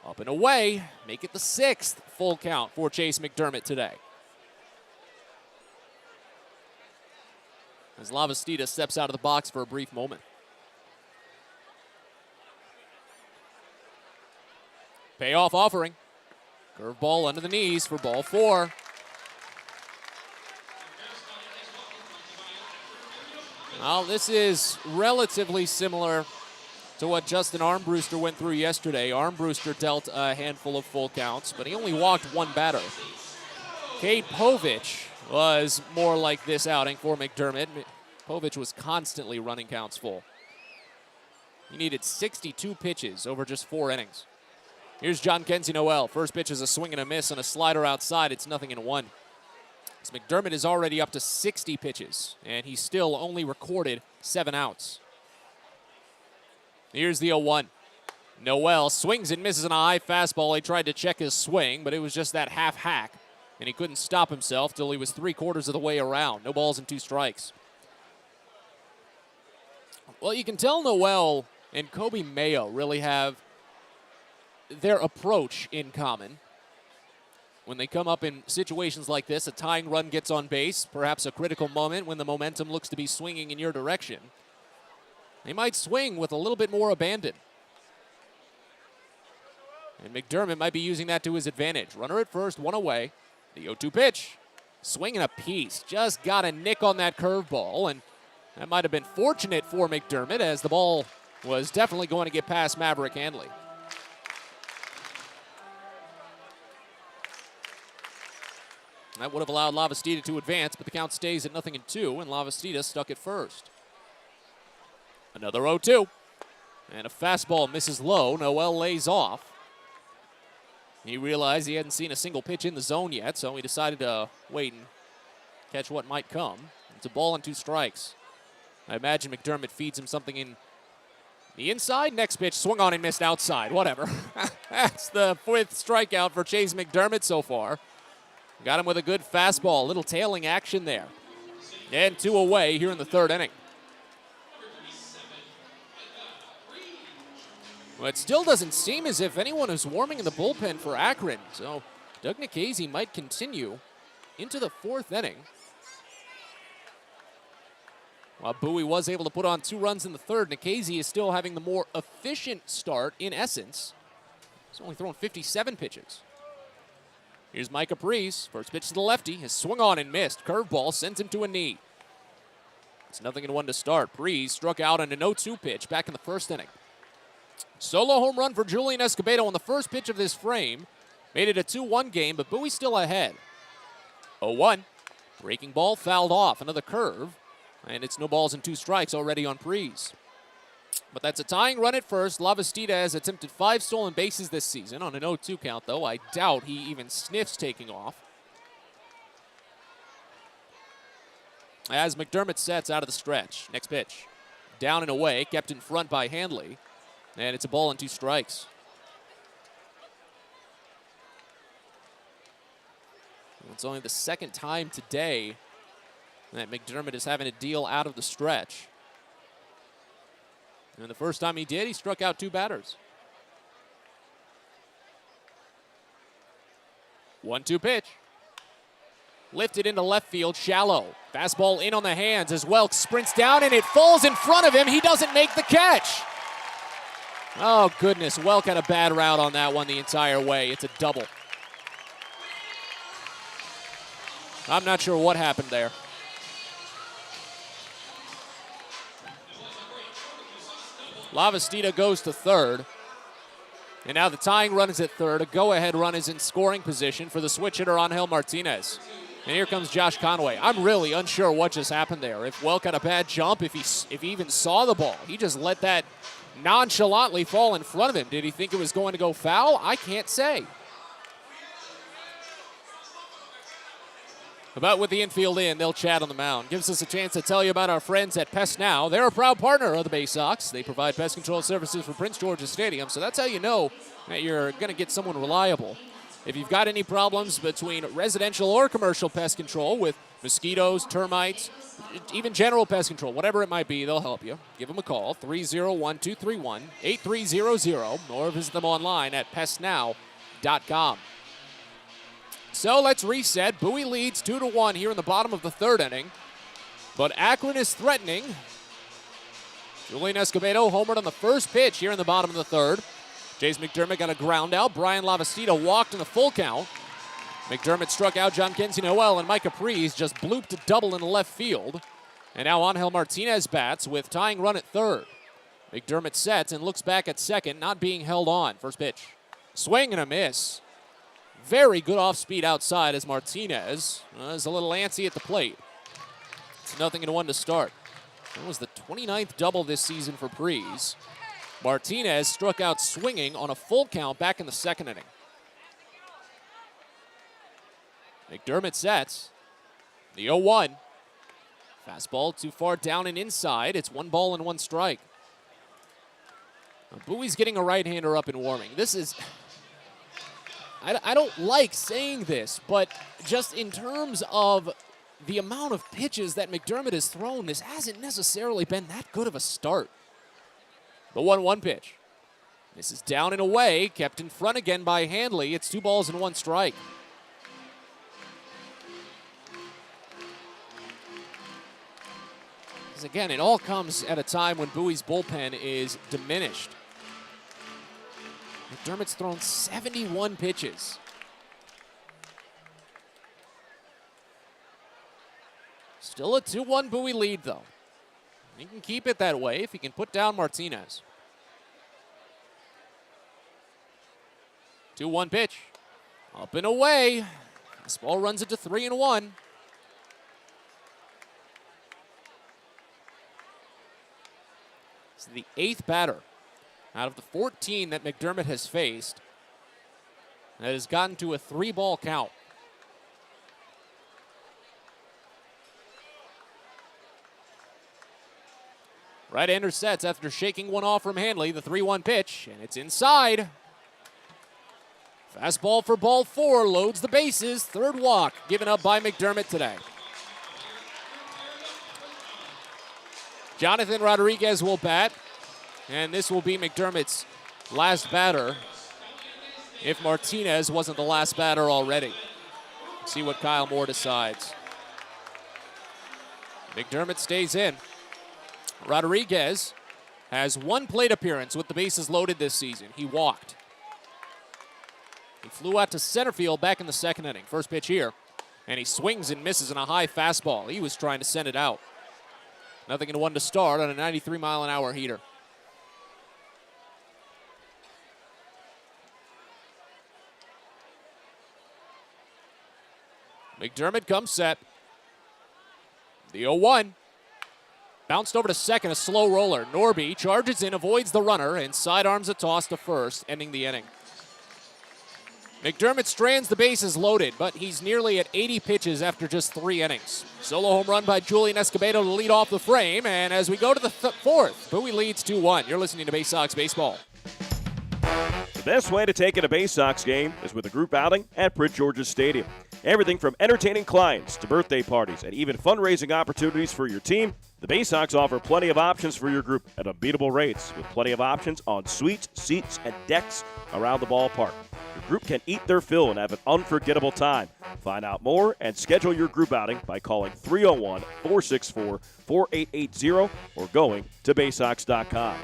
Up and away, make it the 6th full count for Chase McDermott today. As Lavastida steps out of the box for a brief moment. Payoff offering. Curveball under the knees for ball 4. Well, this is relatively similar to what Justin Armbruster went through yesterday. Armbruster dealt a handful of full counts, but he only walked 1 batter. Cade Povich was more like this outing for McDermott. Povich was constantly running counts full. He needed 62 pitches over just 4 innings. Here's John Kenzie Noel. First pitch is a swing and a miss on a slider outside. It's 0-1. So McDermott is already up to 60 pitches, and he still only recorded 7 outs. Here's the 0-1. Noel swings and misses on a high fastball. He tried to check his swing, but it was just that half hack, and he couldn't stop himself till he was 3/4 of the way around. No balls and 2 strikes. Well, you can tell Noel and Kobe Mayo really have their approach in common. When they come up in situations like this, a tying run gets on base, perhaps a critical moment when the momentum looks to be swinging in your direction. They might swing with a little bit more abandon. And McDermott might be using that to his advantage. Runner at first, 1 away. The 0-2 pitch. Swing and a piece. Just got a nick on that curveball, and that might have been fortunate for McDermott as the ball was definitely going to get past Maverick Hanley. That would have allowed Lavastida to advance, but the count stays at 0-2, and Lavastida stuck at first. Another 0-2. And a fastball misses low. Noel lays off. He realized he hadn't seen a single pitch in the zone yet, so he decided to wait and catch what might come. It's a ball and 2 strikes. I imagine McDermott feeds him something in the inside. Next pitch, swung on and missed outside. Whatever. That's the 5th strikeout for Chase McDermott so far. Got him with a good fastball. A little tailing action there. And 2 away here in the 3rd inning. Well, it still doesn't seem as if anyone is warming in the bullpen for Akron. So Doug Nikhazy might continue into the 4th inning. While Bowie was able to put on 2 runs in the 3rd, Nikhazy is still having the more efficient start in essence. He's only thrown 57 pitches. Here's Mike Caprice. First pitch to the lefty. Has swung on and missed. Curveball sends him to a knee. It's 0-1 to start. Preece struck out on a 0-2 pitch back in the first inning. Solo home run for Julian Escobedo on the first pitch of this frame. Made it a 2-1 game, but Bowie still ahead. 0-1. Breaking ball fouled off. Another curve. And it's no balls and 2 strikes already on Preece. But that's a tying run at first. Lavastida has attempted 5 stolen bases this season on an 0-2 count, though. I doubt he even sniffs taking off. As McDermott sets out of the stretch. Next pitch. Down and away, kept in front by Handley. And it's a ball and 2 strikes. It's only the second time today that McDermott is having to deal out of the stretch. And the first time he did, he struck out 2 batters. 1-2 pitch. Lifted into left field, shallow. Fastball in on the hands as Welk sprints down and it falls in front of him. He doesn't make the catch. Oh, goodness. Welk had a bad route on that one the entire way. It's a double. I'm not sure what happened there. Lavastida goes to third. And now the tying run is at third. A go-ahead run is in scoring position for the switch hitter Angel Martinez. And here comes Josh Conway. I'm really unsure what just happened there. If Welk had a bad jump, if he even saw the ball. He just let that nonchalantly fall in front of him. Did he think it was going to go foul? I can't say. But with the infield in, they'll chat on the mound. Gives us a chance to tell you about our friends at Pest Now. They're a proud partner of the Baysox. They provide pest control services for Prince George's Stadium, so that's how you know that you're going to get someone reliable. If you've got any problems between residential or commercial pest control with mosquitoes, termites, even general pest control, whatever it might be, they'll help you. Give them a call, 301-231-8300, or visit them online at pestnow.com. So let's reset. Bowie leads 2-1 here in the bottom of the third inning. But Akron is threatening. Julian Escobedo homered on the first pitch here in the bottom of the third. Jace McDermott got a ground out. Brian Lavastida walked in the full count. McDermott struck out John Kinsey Noel, and Mike Caprice just blooped a double in the left field. And now Angel Martinez bats with tying run at third. McDermott sets and looks back at second, not being held on. First pitch. Swing and a miss. Very good off-speed outside as Martinez is a little antsy at the plate. It's 0-1 to start. That was the 29th double this season for Preece. Martinez struck out swinging on a full count back in the second inning. McDermott sets. The 0-1. Fastball too far down and inside. It's 1 ball and 1 strike. Now, Bowie's getting a right-hander up and warming. This is... I don't like saying this, but just in terms of the amount of pitches that McDermott has thrown, this hasn't necessarily been that good of a start. The 1-1 pitch. This is down and away, kept in front again by Handley. It's 2 balls and 1 strike. Because again, it all comes at a time when Bowie's bullpen is diminished. McDermott's thrown 71 pitches. Still a 2-1 Bowie lead, though. He can keep it that way if he can put down Martinez. 2-1 pitch. Up and away. This ball runs it to 3-1. This is the 8th batter out of the 14 that McDermott has faced that has gotten to a 3-ball count. Right-hander sets after shaking one off from Handley. The 3-1 pitch, and it's inside. Fastball for ball 4, loads the bases. 3rd walk given up by McDermott today. Jonathan Rodriguez will bat. And this will be McDermott's last batter if Martinez wasn't the last batter already. See what Kyle Moore decides. McDermott stays in. Rodriguez has 1 plate appearance with the bases loaded this season. He walked. He flew out to center field back in the second inning. First pitch here. And he swings and misses in a high fastball. He was trying to send it out. 0-1 to start on a 93-mile-an-hour heater. McDermott comes set. The 0-1. Bounced over to second, a slow roller. Norby charges in, avoids the runner, and sidearms a toss to first, ending the inning. McDermott strands the bases loaded, but he's nearly at 80 pitches after just 3 innings. Solo home run by Julian Escobedo to lead off the frame, and as we go to the fourth, Bowie leads 2-1. You're listening to Baysox Baseball. The best way to take in a Baysox game is with a group outing at Prince George's Stadium. Everything from entertaining clients to birthday parties and even fundraising opportunities for your team, the Baysox offer plenty of options for your group at unbeatable rates with plenty of options on suites, seats, and decks around the ballpark. Your group can eat their fill and have an unforgettable time. Find out more and schedule your group outing by calling 301-464-4880 or going to Baysox.com.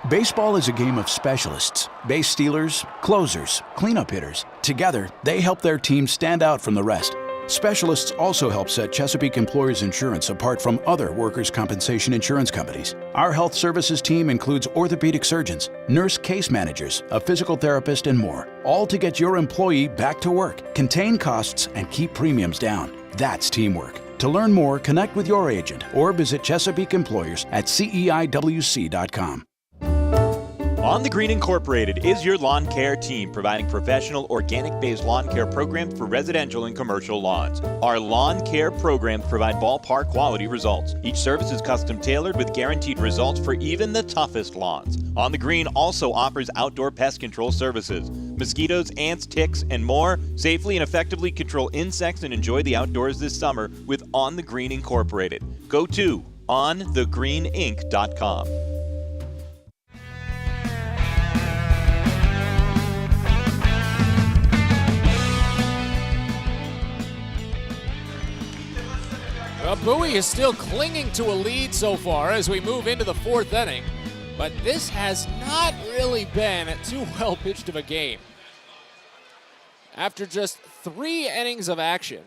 Baseball is a game of specialists. Base stealers, closers, cleanup hitters. Together, they help their team stand out from the rest. Specialists also help set Chesapeake Employers Insurance apart from other workers' compensation insurance companies. Our health services team includes orthopedic surgeons, nurse case managers, a physical therapist, and more, all to get your employee back to work, contain costs, and keep premiums down. That's teamwork. To learn more, connect with your agent or visit Chesapeake Employers at CEIWC.com. On the Green Incorporated is your lawn care team, providing professional organic-based lawn care programs for residential and commercial lawns. Our lawn care programs provide ballpark quality results. Each service is custom tailored with guaranteed results for even the toughest lawns. On the Green also offers outdoor pest control services. Mosquitoes, ants, ticks, and more. Safely and effectively control insects and enjoy the outdoors this summer with On the Green Incorporated. Go to onthegreeninc.com. Bowie is still clinging to a lead so far as we move into the fourth inning, but this has not really been too well pitched of a game. After just 3 innings of action,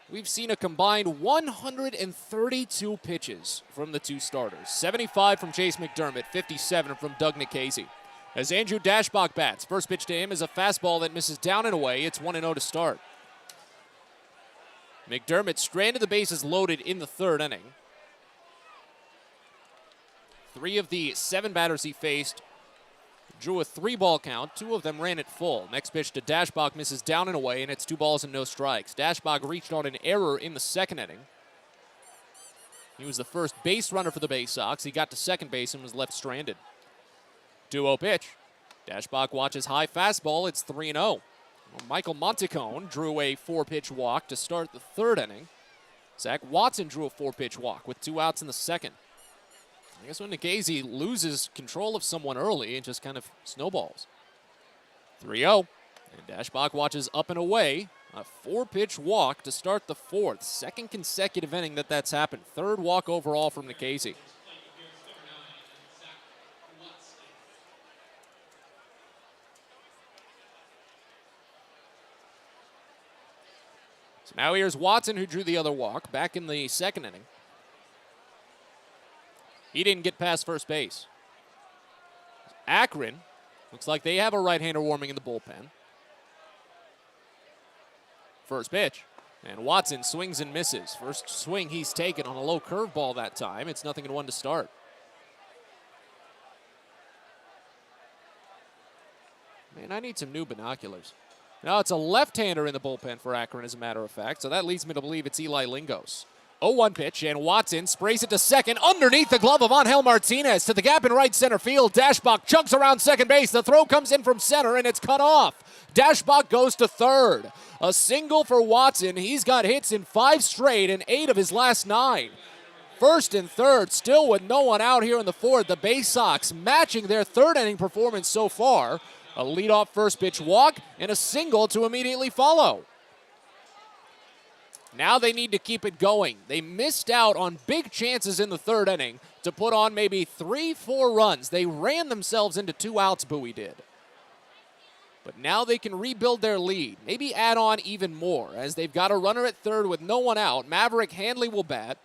we've seen a combined 132 pitches from the 2 starters. 75 from Chase McDermott, 57 from Doug Nikhazy. As Andrew Dashbach bats, first pitch to him is a fastball that misses down and away. It's 1-0 to start. McDermott stranded the bases loaded in the 3rd inning. 3 of the 7 batters he faced drew a 3-ball count. 2 of them ran it full. Next pitch to Dashbach misses down and away, and it's 2 balls and no strikes. Dashbach reached on an error in the 2nd inning. He was the first base runner for the Baysox. He got to second base and was left stranded. 2-0 pitch. Dashbach watches high fastball. It's 3-0. Michael Montecone drew a 4-pitch walk to start the 3rd inning. Zach Watson drew a 4-pitch walk with 2 outs in the 2nd. I guess when Nikhazy loses control of someone early, it just kind of snowballs. 3-0. And Dashbach watches up and away. A 4-pitch walk to start the 4th. 2nd consecutive inning that's happened. 3rd walk overall from Nikhazy. So now here's Watson, who drew the other walk back in the 2nd inning. He didn't get past first base. Akron, looks like they have a right-hander warming in the bullpen. First pitch, and Watson swings and misses. First swing he's taken on a low curveball that time. It's 0-1 to start. Man, I need some new binoculars. Now it's a left-hander in the bullpen for Akron, as a matter of fact, so that leads me to believe it's Eli Lingos. 0-1 pitch, and Watson sprays it to second underneath the glove of Angel Martinez to the gap in right center field. Dashbach chugs around second base. The throw comes in from center, and it's cut off. Dashbach goes to 3rd. A single for Watson. He's got hits in 5 straight and 8 of his last 9. 1st and 3rd, still with no one out here in the 4th. The Baysox matching their 3rd inning performance so far. A leadoff first pitch walk and a single to immediately follow. Now they need to keep it going. They missed out on big chances in the 3rd inning to put on maybe 3-4 runs. They ran themselves into 2 outs, Bowie did. But now they can rebuild their lead, maybe add on even more, as they've got a runner at third with no one out. Maverick Handley will bat.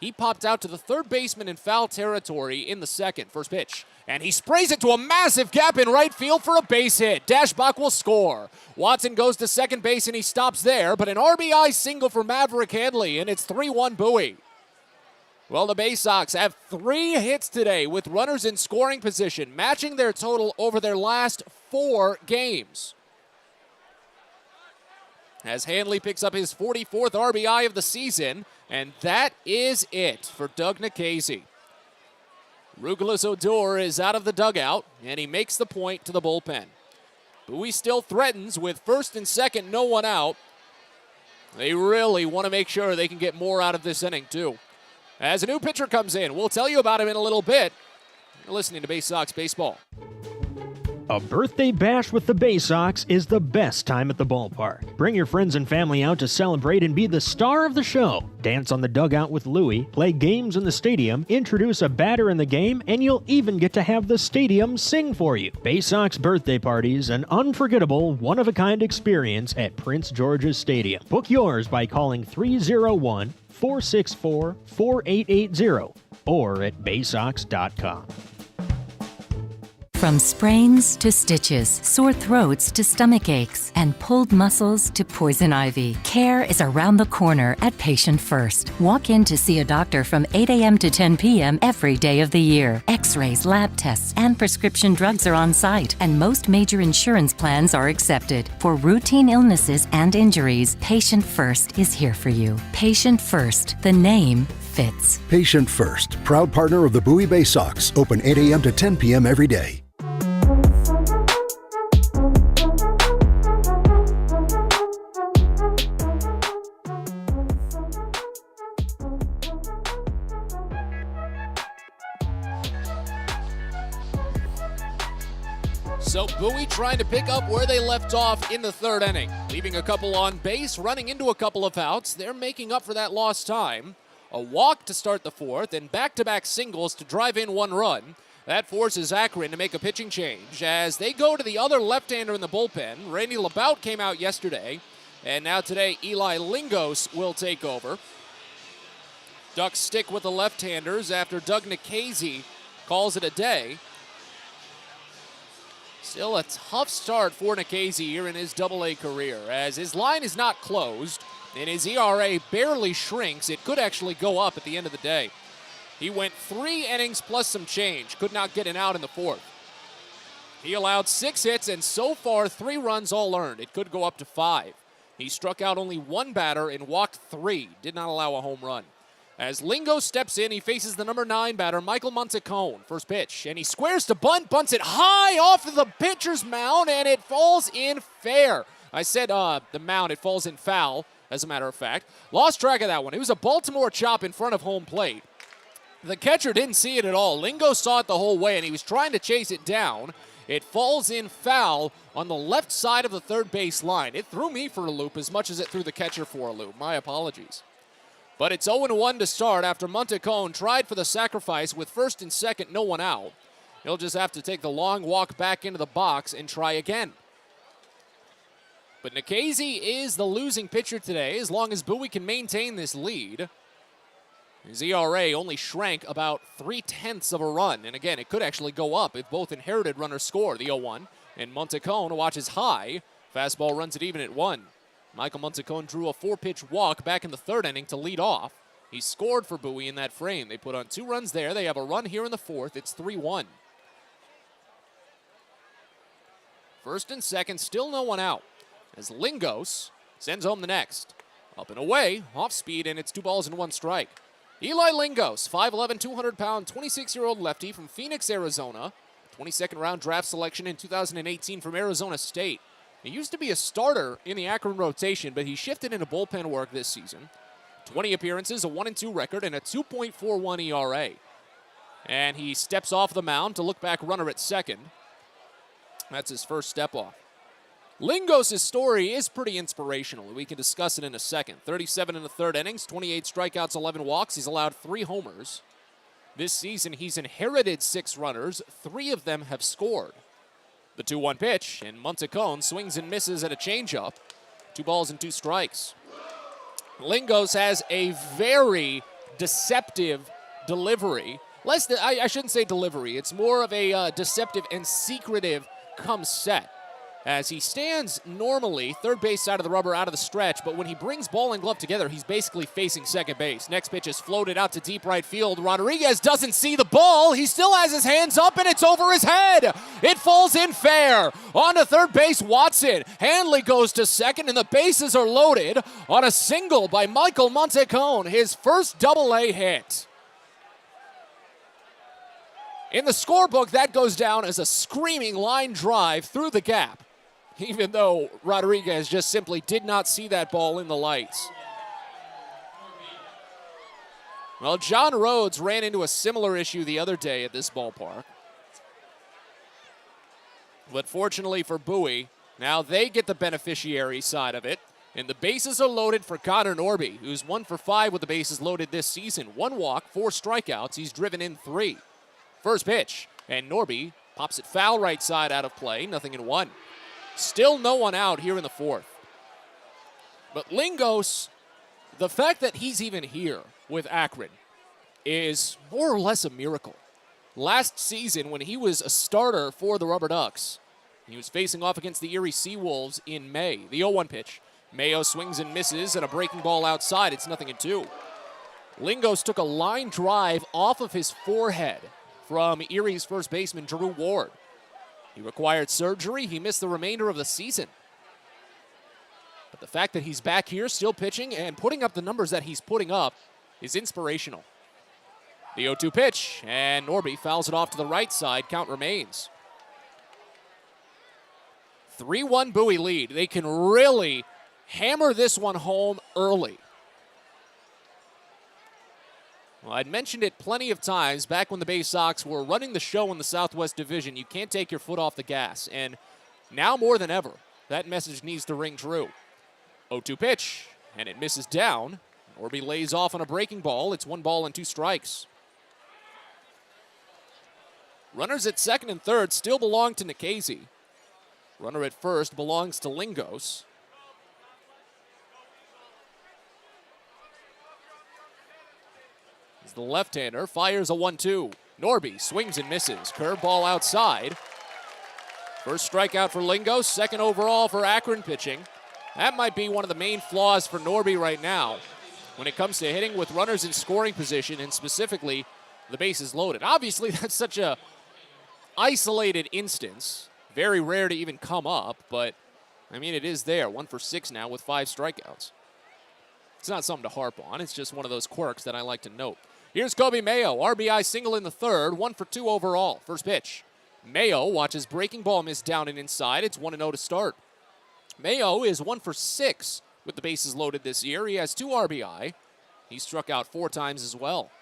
He popped out to the third baseman in foul territory in the second. First pitch. And he sprays it to a massive gap in right field for a base hit. Dashbach will score. Watson goes to second base and he stops there, but an RBI single for Maverick Handley, and it's 3-1 Bowie. Well, the Baysox have 3 hits today with runners in scoring position, matching their total over their last 4 games. As Handley picks up his 44th RBI of the season, and that is it for Doug Nikhazy. Rugelis Odor is out of the dugout, and he makes the point to the bullpen. Bowie still threatens with first and second, no one out. They really want to make sure they can get more out of this inning, too. As a new pitcher comes in, we'll tell you about him in a little bit. You're listening to Baysox Baseball. A birthday bash with the Baysox is the best time at the ballpark. Bring your friends and family out to celebrate and be the star of the show. Dance on the dugout with Louie, play games in the stadium, introduce a batter in the game, and you'll even get to have the stadium sing for you. Baysox birthday parties, an unforgettable, one-of-a-kind experience at Prince George's Stadium. Book yours by calling 301-464-4880 or at baysox.com. From sprains to stitches, sore throats to stomach aches, and pulled muscles to poison ivy, care is around the corner at Patient First. Walk in to see a doctor from 8 a.m. to 10 p.m. every day of the year. X-rays, lab tests, and prescription drugs are on site, and most major insurance plans are accepted. For routine illnesses and injuries, Patient First is here for you. Patient First, the name fits. Patient First, proud partner of the Bowie Baysox, open 8 a.m. to 10 p.m. every day. So Bowie trying to pick up where they left off in the third inning. Leaving a couple on base, running into a couple of outs. They're making up for that lost time. A walk to start the fourth, and back-to-back singles to drive in one run. That forces Akron to make a pitching change as they go to the other left-hander in the bullpen. Randy Labout came out yesterday, and now today Eli Lingos will take over. Ducks stick with the left-handers after Doug Nikhazy calls it a day. Still a tough start for Nikhazy here in his Double-A career, as his line is not closed, and his ERA barely shrinks. It could actually go up at the end of the day. He went 3 innings plus some change, could not get an out in the fourth. He allowed 6 hits, and so far 3 runs all earned. It could go up to 5. He struck out only 1 batter and walked 3, did not allow a home run. As Lingo steps in, he faces the number 9 batter, Michael Montecone. First pitch, and he squares to bunt, bunts it high off of the pitcher's mound, and it falls in fair. I said the mound, it falls in foul, as a matter of fact. Lost track of that one. It was a Baltimore chop in front of home plate. The catcher didn't see it at all. Lingo saw it the whole way, and he was trying to chase it down. It falls in foul on the left side of the third base line. It threw me for a loop as much as it threw the catcher for a loop. My apologies. But it's 0-1 to start after Montecone tried for the sacrifice with first and second, no one out. He'll just have to take the long walk back into the box and try again. But Nikhazy is the losing pitcher today as long as Bowie can maintain this lead. His ERA only shrank about 0.3 of a run. And again, it could actually go up if both inherited runners score. The 0-1. And Montecone watches high. Fastball runs it even at 1. Michael Montecone drew a 4-pitch walk back in the third inning to lead off. He scored for Bowie in that frame. They put on 2 runs there. They have a run here in the fourth. It's 3-1. First and second, still no one out. As Lingos sends home the next. Up and away, off speed, and it's 2 balls and 1 strike. Eli Lingos, 5'11", 200-pound, 26-year-old lefty from Phoenix, Arizona. 22nd round draft selection in 2018 from Arizona State. He used to be a starter in the Akron rotation, but he shifted into bullpen work this season. 20 appearances, a 1-2 record, and a 2.41 ERA. And he steps off the mound to look back runner at second. That's his first step off. Lingos' story is pretty inspirational. We can discuss it in a second. 37 in the third innings, 28 strikeouts, 11 walks. He's allowed 3 homers. This season, he's inherited 6 runners. 3 of them have scored. The 2-1 pitch, and Montecone swings and misses at a changeup. 2 balls and 2 strikes. Lingos has a very deceptive delivery. I shouldn't say delivery. It's more of a deceptive and secretive come set. As he stands normally, third base side of the rubber out of the stretch, but when he brings ball and glove together, he's basically facing second base. Next pitch is floated out to deep right field. Rodriguez doesn't see the ball. He still has his hands up, and it's over his head. It falls in fair. On to third base, Watson. Hanley goes to second, and the bases are loaded on a single by Michael Montecone, his first Double-A hit. In the scorebook, that goes down as a screaming line drive through the gap, even though Rodriguez just simply did not see that ball in the lights. Well, John Rhodes ran into a similar issue the other day at this ballpark. But fortunately for Bowie, now they get the beneficiary side of it, and the bases are loaded for Connor Norby, who's 1 for 5 with the bases loaded this season. 1 walk, 4 strikeouts. He's driven in 3. First pitch, and Norby pops it foul right side out of play, 0-1. Still no one out here in the 4th. But Lingos, the fact that he's even here with Akron is more or less a miracle. Last season, when he was a starter for the Rubber Ducks, he was facing off against the Erie Seawolves in May. The 0-1 pitch. Mayo swings and misses, and a breaking ball outside. It's 0-2. Lingos took a line drive off of his forehead from Erie's first baseman, Drew Ward. He required surgery. He missed the remainder of the season. But the fact that he's back here still pitching and putting up the numbers that he's putting up is inspirational. The 0-2 pitch, and Norby fouls it off to the right side. Count remains. 3-1 Bowie lead. They can really hammer this one home early. Well, I'd mentioned it plenty of times back when the Baysox were running the show in the Southwest Division. You can't take your foot off the gas. And now more than ever, that message needs to ring true. 0-2 pitch, and it misses down. Norby lays off on a breaking ball. It's 1 ball and 2 strikes. Runners at second and third still belong to Nikhazy. Runner at first belongs to Lingos. The left-hander fires a 1-2. Norby swings and misses. Curveball outside. First strikeout for Lingos, second overall for Akron pitching. That might be one of the main flaws for Norby right now when it comes to hitting with runners in scoring position, and specifically the bases loaded. Obviously, that's such a isolated instance. Very rare to even come up, but I mean, it is there. 1 for 6 now with 5 strikeouts. It's not something to harp on. It's just one of those quirks that I like to note. Here's Kobe Mayo, RBI single in the 3rd, 1 for 2 overall. First pitch. Mayo watches breaking ball miss down and inside. It's 1-0 to start. Mayo is 1 for 6 with the bases loaded this year. He has 2 RBI. He struck out 4 times as well.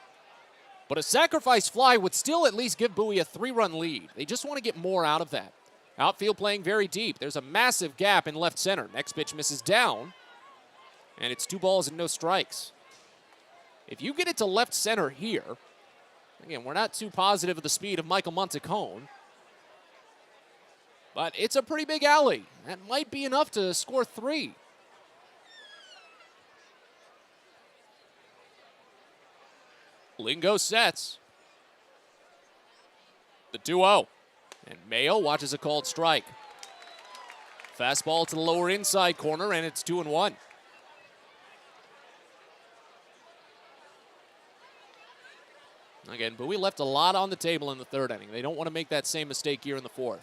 But a sacrifice fly would still at least give Bowie a 3-run lead. They just want to get more out of that. Outfield playing very deep. There's a massive gap in left center. Next pitch misses down, and it's 2 balls and no strikes. If you get it to left center here, again, we're not too positive of the speed of Michael Montecone, but it's a pretty big alley. That might be enough to score 3. Lingo sets. The 2-0. And Mayo watches a called strike. Fastball to the lower inside corner, and it's 2-1. Again, Bowie left a lot on the table in the 3rd inning. They don't want to make that same mistake here in the 4th.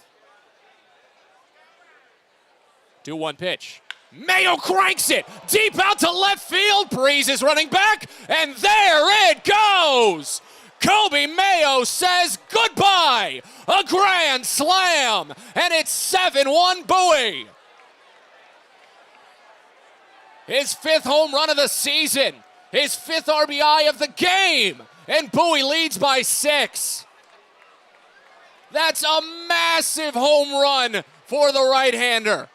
2-1 pitch. Mayo cranks it deep out to left field. Breeze is running back, and there it goes. Kobe Mayo says goodbye. A grand slam, and it's 7-1 Bowie. His 5th home run of the season. His 5th RBI of the game. And Bowie leads by 6. That's a massive home run for the right-hander.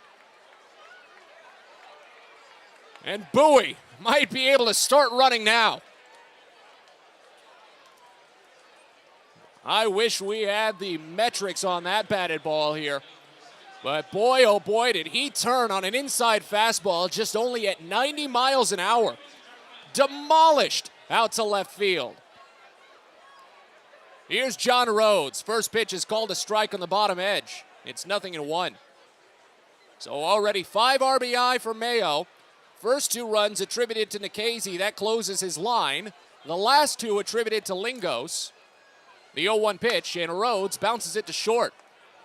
And Bowie might be able to start running now. I wish we had the metrics on that batted ball here. But boy, oh boy, did he turn on an inside fastball just only at 90 miles an hour. Demolished out to left field. Here's John Rhodes. First pitch is called a strike on the bottom edge. It's 0-1. So already 5 RBI for Mayo. First 2 runs attributed to Nikhazy. That closes his line. The last 2 attributed to Lingos. The 0-1 pitch, and Rhodes bounces it to short.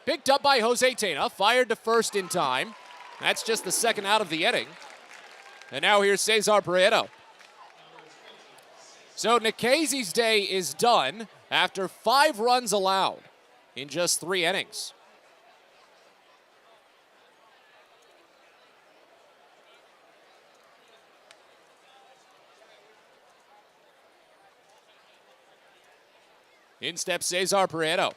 Picked up by Jose Tena, fired to first in time. That's just the second out of the inning. And now here's Cesar Prieto. So Nikhazy's day is done after 5 runs allowed in just 3 innings. In steps Cesar Prieto.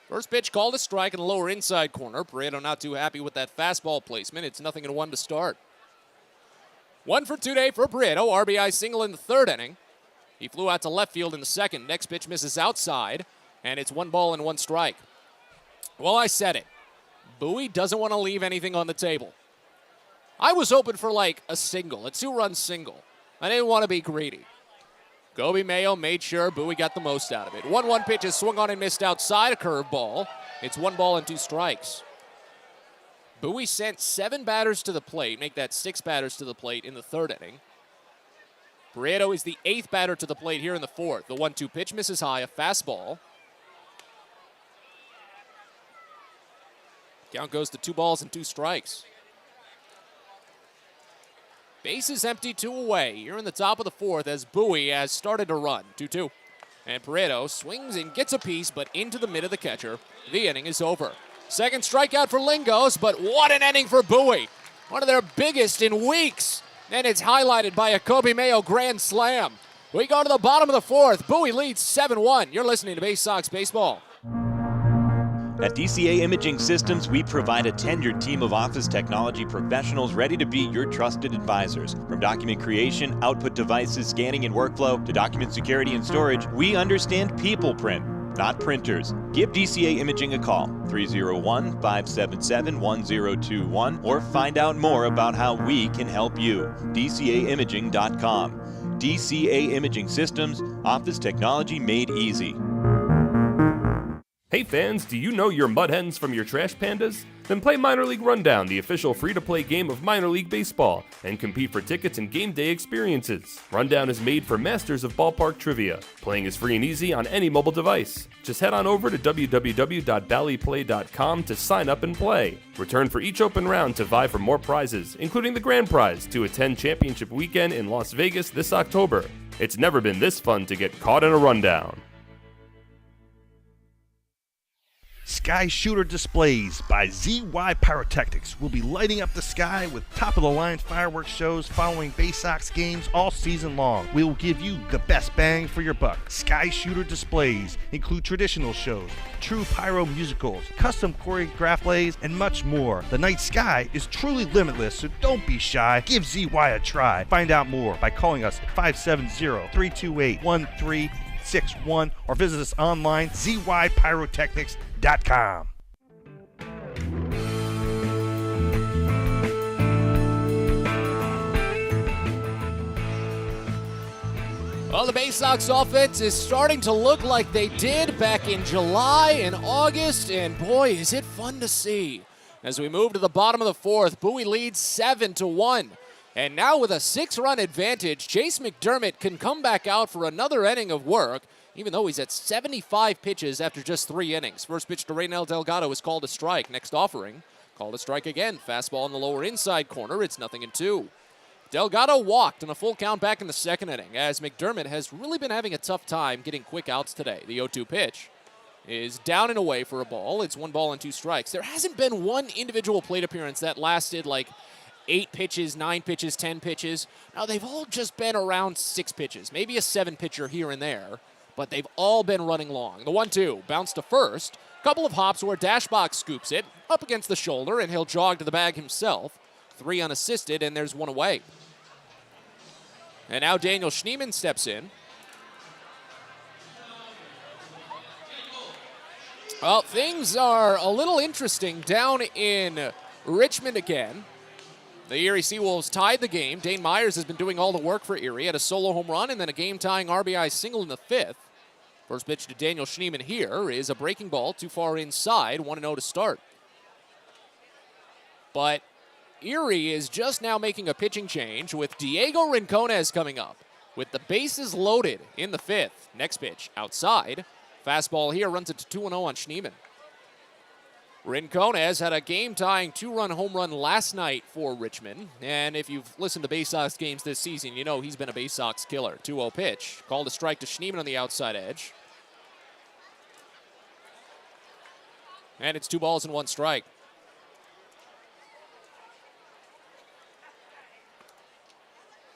First pitch called a strike in the lower inside corner. Prieto not too happy with that fastball placement. It's 0-1 to start. 1 for 2 day for Prieto. RBI single in the 3rd inning. He flew out to left field in the 2nd. Next pitch misses outside, and it's 1 ball and 1 strike. Well, I said it. Bowie doesn't want to leave anything on the table. I was hoping for like a single, a 2-run single. I didn't want to be greedy. Kobe Mayo made sure Bowie got the most out of it. 1-1 pitch is swung on and missed outside, a curveball. It's 1 ball and 2 strikes. Bowie sent 7 batters to the plate, make that 6 batters to the plate in the 3rd inning. Prieto is the 8th batter to the plate here in the 4th. The 1-2 pitch misses high, a fastball. Count goes to 2 balls and 2 strikes. Bases empty, 2 away. Here in the top of the 4th as Bowie has started to run. 2-2. And Prieto swings and gets a piece, but into the mid of the catcher. The inning is over. Second strikeout for Lingos, but what an inning for Bowie. One of their biggest in weeks. And it's highlighted by a Kobe Mayo grand slam. We go to the bottom of the 4th. Bowie leads 7-1. You're listening to Baysox Baseball. At DCA Imaging Systems, we provide a tenured team of office technology professionals ready to be your trusted advisors. From document creation, output devices, scanning and workflow, to document security and storage, we understand people print, not printers. Give DCA Imaging a call, 301-577-1021, or find out more about how we can help you. DCAimaging.com. DCA Imaging Systems, office technology made easy. Hey fans, do you know your mud hens from your trash pandas? Then play Minor League Rundown, the official free-to-play game of minor league baseball, and compete for tickets and game day experiences. Rundown is made for masters of ballpark trivia. Playing is free and easy on any mobile device. Just head on over to www.ballyplay.com to sign up and play. Return for each open round to vie for more prizes, including the grand prize to attend championship weekend in Las Vegas this October. It's never been this fun to get caught in a rundown. Sky Shooter Displays by ZY Pyrotechnics will be lighting up the sky with top-of-the-line fireworks shows following Baysox games all season long. We will give you the best bang for your buck. Sky Shooter Displays include traditional shows, true pyro musicals, custom choreographed plays, and much more. The night sky is truly limitless, so don't be shy. Give ZY a try. Find out more by calling us at 570-328-1361 or visit us online, zypyrotechnics.com. Well, the Baysox offense is starting to look like they did back in July and August, and boy, is it fun to see. As we move to the bottom of the 4th, Bowie leads 7-1. And now with a 6-run advantage, Chase McDermott can come back out for another inning of work, even though he's at 75 pitches after just 3 innings. First pitch to Reynel Delgado is called a strike. Next offering, called a strike again. Fastball in the lower inside corner. It's 0-2. Delgado walked in a full count back in the 2nd inning, as McDermott has really been having a tough time getting quick outs today. The 0-2 pitch is down and away for a ball. It's 1 ball and 2 strikes. There hasn't been one individual plate appearance that lasted like 8 pitches, 9 pitches, 10 pitches. Now, they've all just been around 6 pitches, maybe a 7-pitcher here and there, but they've all been running long. The 1-2 bounced to first. Couple of hops where Dashbox scoops it up against the shoulder, and he'll jog to the bag himself. 3 unassisted, and there's 1 away. And now Daniel Schneemann steps in. Well, things are a little interesting down in Richmond again. The Erie Seawolves tied the game. Dane Myers has been doing all the work for Erie. Had a solo home run and then a game-tying RBI single in the 5th. First pitch to Daniel Schneeman here is a breaking ball too far inside, 1-0 to start. But Erie is just now making a pitching change with Diego Rincones coming up with the bases loaded in the 5th. Next pitch outside. Fastball here runs it to 2-0 on Schneeman. Rincones had a game-tying 2-run home run last night for Richmond. And if you've listened to Baysox games this season, you know he's been a Baysox killer. 2-0 pitch. Called a strike to Schneeman on the outside edge. And it's 2 balls and 1 strike.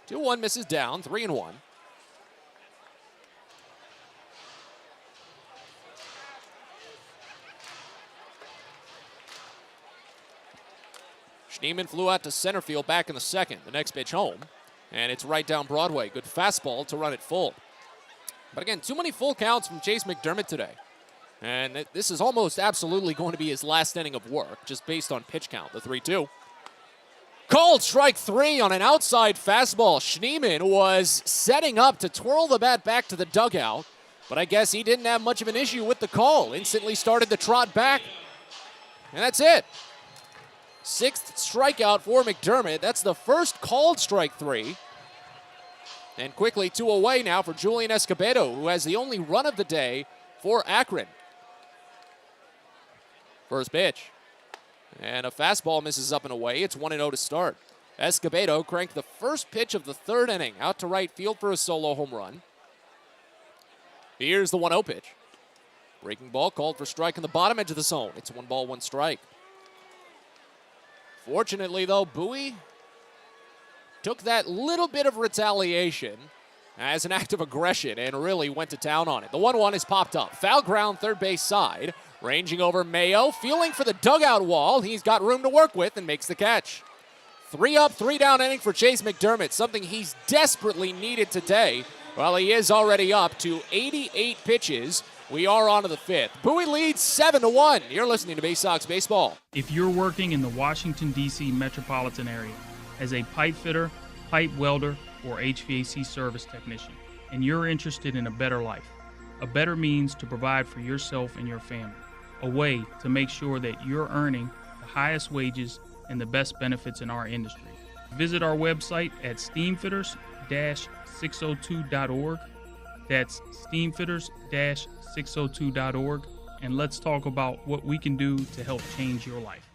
Two 1 misses down, 3-1. Schneeman flew out to center field back in the 2nd. The next pitch home, and it's right down Broadway. Good fastball to run it full. But again, too many full counts from Chase McDermott today. And this is almost absolutely going to be his last inning of work, just based on pitch count, the 3-2. Called strike 3 on an outside fastball. Schneeman was setting up to twirl the bat back to the dugout, but I guess he didn't have much of an issue with the call. Instantly started to trot back, and that's it. 6th strikeout for McDermott. That's the first called strike 3. And quickly 2 away now for Julian Escobedo, who has the only run of the day for Akron. First pitch. And a fastball misses up and away. It's 1-0 to start. Escobedo cranked the first pitch of the 3rd inning out to right field for a solo home run. Here's the 1-0 pitch. Breaking ball called for strike in the bottom edge of the zone. It's 1 ball, 1 strike. Fortunately, though, Bowie took that little bit of retaliation as an act of aggression and really went to town on it. The 1-1 is popped up. Foul ground, third base side. Ranging over Mayo, feeling for the dugout wall. He's got room to work with and makes the catch. 3 up, 3 down inning for Chase McDermott, something he's desperately needed today. Well, he is already up to 88 pitches. We are on to the 5th. Bowie leads 7-1. You're listening to Baysox Baseball. If you're working in the Washington, D.C. metropolitan area as a pipe fitter, pipe welder, or HVAC service technician, and you're interested in a better life, a better means to provide for yourself and your family, a way to make sure that you're earning the highest wages and the best benefits in our industry. Visit our website at steamfitters-602.org. That's steamfitters-602.org, and let's talk about what we can do to help change your life.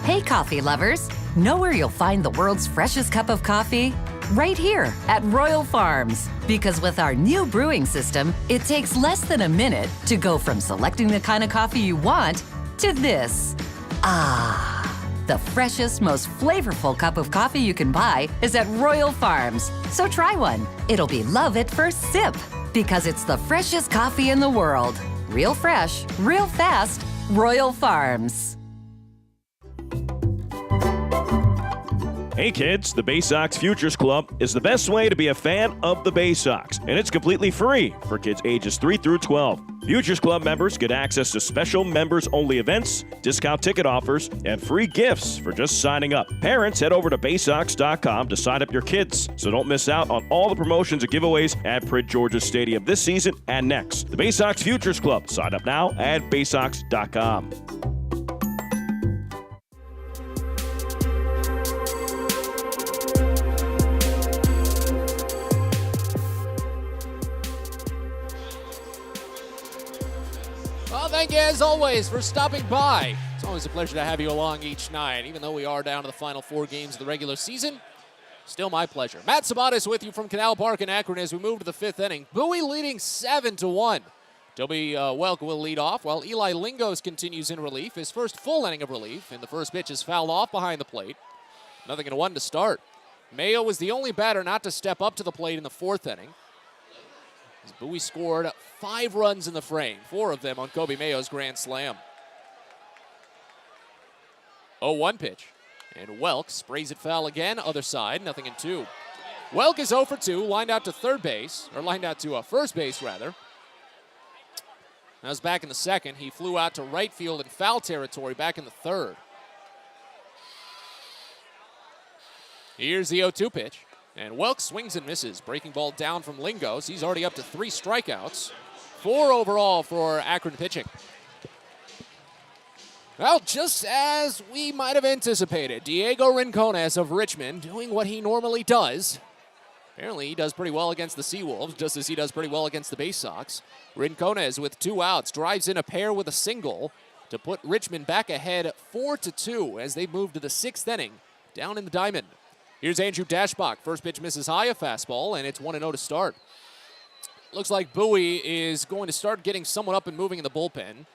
Hey, coffee lovers. Know where you'll find the world's freshest cup of coffee? Right here at Royal Farms. Because with our new brewing system, it takes less than a minute to go from selecting the kind of coffee you want to this. The freshest, most flavorful cup of coffee you can buy is at Royal Farms. So try one. It'll be love at first sip. Because it's the freshest coffee in the world. Real fresh, real fast, Royal Farms. Hey kids, the Baysox Futures Club is the best way to be a fan of the Baysox, and it's completely free for kids ages 3 through 12. Futures Club members get access to special members-only events, discount ticket offers, and free gifts for just signing up. Parents, head over to Baysox.com to sign up your kids, so don't miss out on all the promotions and giveaways at Prince George's Stadium this season and next. The Baysox Futures Club. Sign up now at Baysox.com. Thank you, as always, for stopping by. It's always a pleasure to have you along each night. Even though we are down to the final 4 games of the regular season, still my pleasure. Matt Sabatis with you from Canal Park in Akron as we move to the 5th inning. Bowie leading 7-1. Toby Welk will lead off while Eli Lingos continues in relief. His first full inning of relief, and the first pitch is fouled off behind the plate. 0-1 to start. Mayo was the only batter not to step up to the plate in the 4th inning. As Bowie scored 5 runs in the frame, 4 of them on Kobe Mayo's grand slam. 0-1 pitch, and Welk sprays it foul again, other side, 0-2. Welk is 0 for 2, lined out to first base, rather. That was back in the second. He flew out to right field in foul territory back in the third. Here's the 0-2 pitch. And Welk swings and misses. Breaking ball down from Lingos. He's already up to 3 strikeouts. 4 overall for Akron pitching. Well, just as we might have anticipated, Diego Rincones of Richmond doing what he normally does. Apparently he does pretty well against the Seawolves, just as he does pretty well against the Baysox. Rincones with 2 outs drives in a pair with a single to put Richmond back ahead 4-2 as they move to the 6th inning down in the diamond. Here's Andrew Dashbach. First pitch misses high, a fastball, and it's 1-0 to start. Looks like Bowie is going to start getting someone up and moving in the bullpen.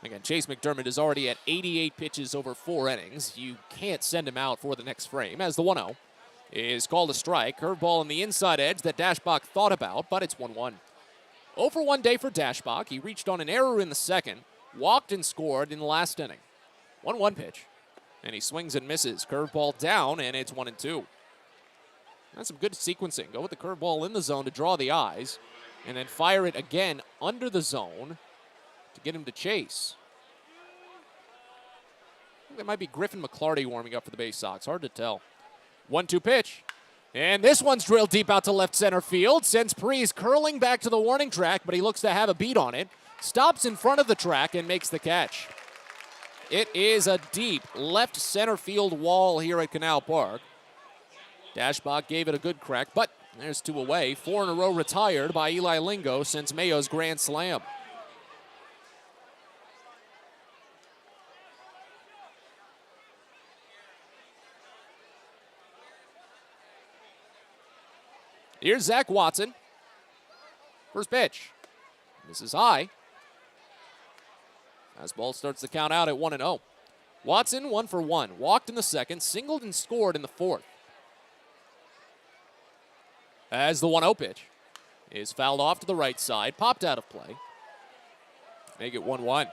Again, Chase McDermott is already at 88 pitches over 4 innings. You can't send him out for the next frame, as the 1-0 is called a strike. Curveball on the inside edge that Dashbach thought about, but it's 1-1. 0 for 1 day for Dashbach. He reached on an error in the second, walked and scored in the last inning. 1-1 pitch, and he swings and misses. Curveball down, and it's 1-2. That's some good sequencing. Go with the curveball in the zone to draw the eyes, and then fire it again under the zone to get him to chase. I think that might be Griffin McClarty warming up for the Baysox. Hard to tell. 1-2 pitch. And this one's drilled deep out to left center field. Sends Preece curling back to the warning track, but he looks to have a beat on it. Stops in front of the track and makes the catch. It is a deep left center field wall here at Canal Park. Dashbach gave it a good crack, but there's 2 away. 4 in a row retired by Eli Lingo since Mayo's grand slam. Here's Zach Watson. First pitch. This is high. Fastball starts the count out at 1-0. Watson 1 for 1. Walked in the second, singled and scored in the fourth. As the 1-0 pitch is fouled off to the right side, popped out of play. Make it 1-1.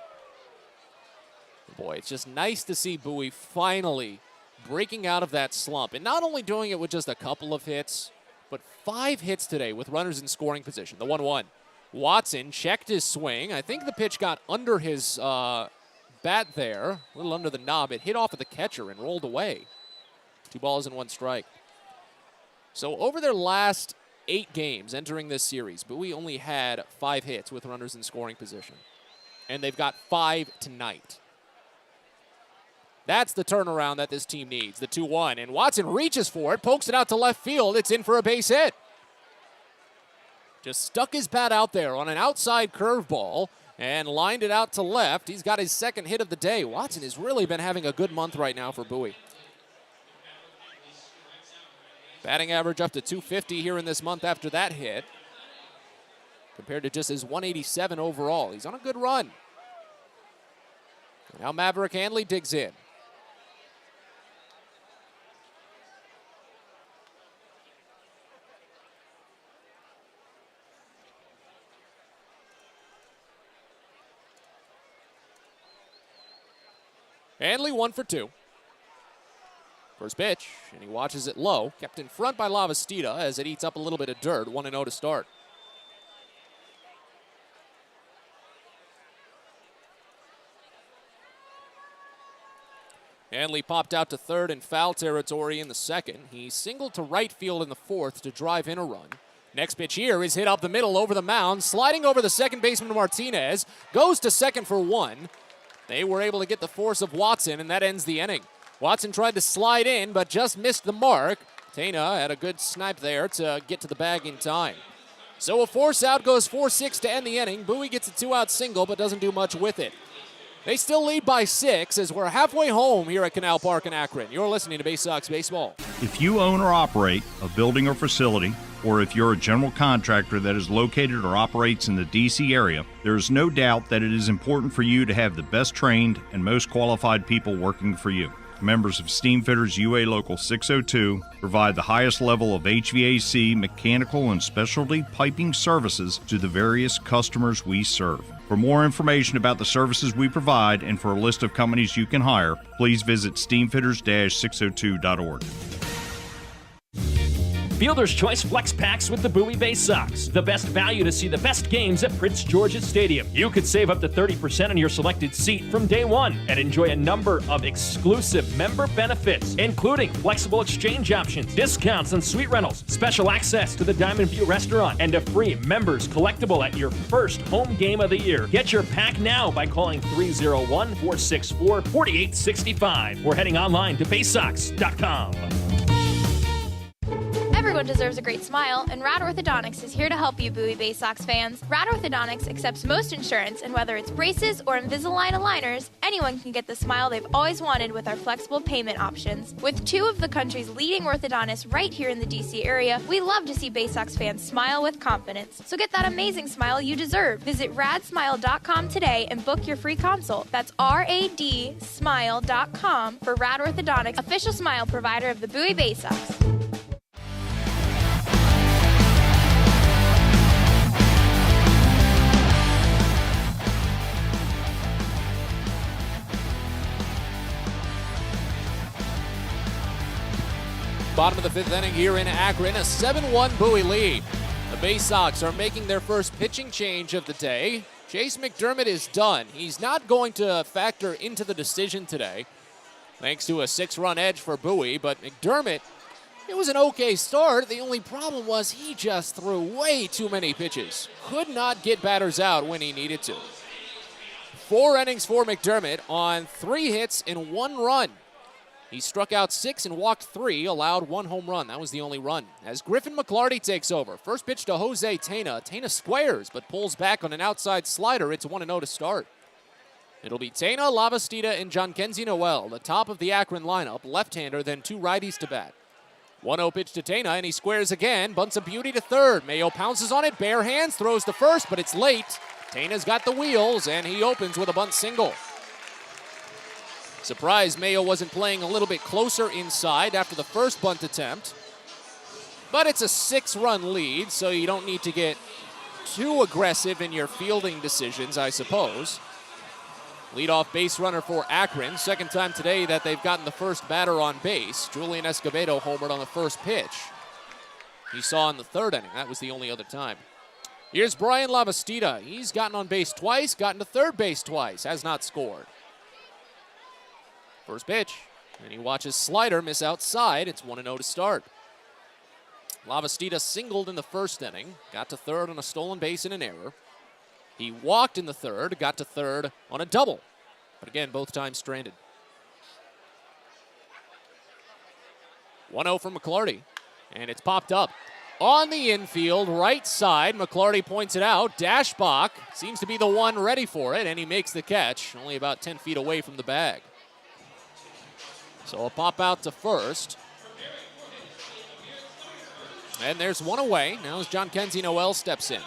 Boy, it's just nice to see Bowie finally breaking out of that slump. And not only doing it with just a couple of hits, but 5 hits today with runners in scoring position. The 1-1. Watson checked his swing. I think the pitch got under his bat there, a little under the knob. It hit off of the catcher and rolled away. 2 balls and 1 strike. So over their last 8 games entering this series, Bowie only had 5 hits with runners in scoring position. And they've got 5 tonight. That's the turnaround that this team needs, the 2-1. And Watson reaches for it, pokes it out to left field. It's in for a base hit. Just stuck his bat out there on an outside curveball and lined it out to left. He's got his 2nd hit of the day. Watson has really been having a good month right now for Bowie. Batting average up to 250 here in this month after that hit, compared to just his 187 overall. He's on a good run. Now Maverick Handley digs in. Handley 1 for 2. First pitch, and he watches it low. Kept in front by Lavastida as it eats up a little bit of dirt. 1-0 to start. Handley popped out to third in foul territory in the second. He singled to right field in the fourth to drive in a run. Next pitch here is hit up the middle over the mound, sliding over the second baseman Martinez. Goes to second for 1. They were able to get the force of Watson, and that ends the inning. Watson tried to slide in, but just missed the mark. Tena had a good snipe there to get to the bag in time. So a force out goes 4-6 to end the inning. Bowie gets a 2-out single, but doesn't do much with it. They still lead by 6 as we're halfway home here at Canal Park in Akron. You're listening to Baysox Baseball. If you own or operate a building or facility, or if you're a general contractor that is located or operates in the D.C. area, there is no doubt that it is important for you to have the best trained and most qualified people working for you. Members of Steamfitters UA Local 602 provide the highest level of HVAC, mechanical, and specialty piping services to the various customers we serve. For more information about the services we provide and for a list of companies you can hire, please visit steamfitters-602.org. Fielder's Choice Flex Packs with the Bowie Baysox. The best value to see the best games at Prince George's Stadium. You could save up to 30% on your selected seat from day one and enjoy a number of exclusive member benefits, including flexible exchange options, discounts on suite rentals, special access to the Diamond View restaurant, and a free members collectible at your first home game of the year. Get your pack now by calling 301-464-4865 or heading online to baysox.com. Everyone deserves a great smile, and Rad Orthodontics is here to help you, Bowie Baysox fans. Rad Orthodontics accepts most insurance, and whether it's braces or Invisalign aligners, anyone can get the smile they've always wanted with our flexible payment options. With two of the country's leading orthodontists right here in the D.C. area, we love to see Baysox fans smile with confidence. So get that amazing smile you deserve. Visit radsmile.com today and book your free consult. That's radsmile.com for Rad Orthodontics, official smile provider of the Bowie Baysox. Bottom of the fifth inning here in Akron, a 7-1 Bowie lead. The Baysox are making their first pitching change of the day. Chase McDermott is done. He's not going to factor into the decision today, thanks to a 6-run edge for Bowie, but McDermott, it was an okay start. The only problem was he just threw way too many pitches. Could not get batters out when he needed to. 4 innings for McDermott on 3 hits and 1 run. He struck out 6 and walked 3, allowed 1 home run. That was the only run. As Griffin McClarty takes over. First pitch to Jose Tena. Tena squares, but pulls back on an outside slider. It's 1-0 to start. It'll be Tena, Lavastida, and Jhonkensy Noel, the top of the Akron lineup. Left-hander, then 2 righties to bat. 1-0 pitch to Tena, and he squares again. Bunts a beauty to third. Mayo pounces on it, bare hands, throws to first, but it's late. Tena's got the wheels, and he opens with a bunt single. Surprised Mayo wasn't playing a little bit closer inside after the first bunt attempt. But it's a 6-run lead, so you don't need to get too aggressive in your fielding decisions, I suppose. Leadoff base runner for Akron. Second time today that they've gotten the first batter on base. Julian Escobedo homered on the first pitch. He saw in the third inning. That was the only other time. Here's Brian Lavastida. He's gotten on base twice, gotten to third base twice, has not scored. First pitch, and he watches slider miss outside. It's 1-0 to start. Lavastida singled in the first inning, got to third on a stolen base and an error. He walked in the third, got to third on a double, but again, both times stranded. 1-0 from McClarty, and it's popped up. On the infield, right side, McClarty points it out. Dashbach seems to be the one ready for it, and he makes the catch, only about 10 feet away from the bag. So a pop out to first. And there's one away. Now as Jhonkensy Noel steps in.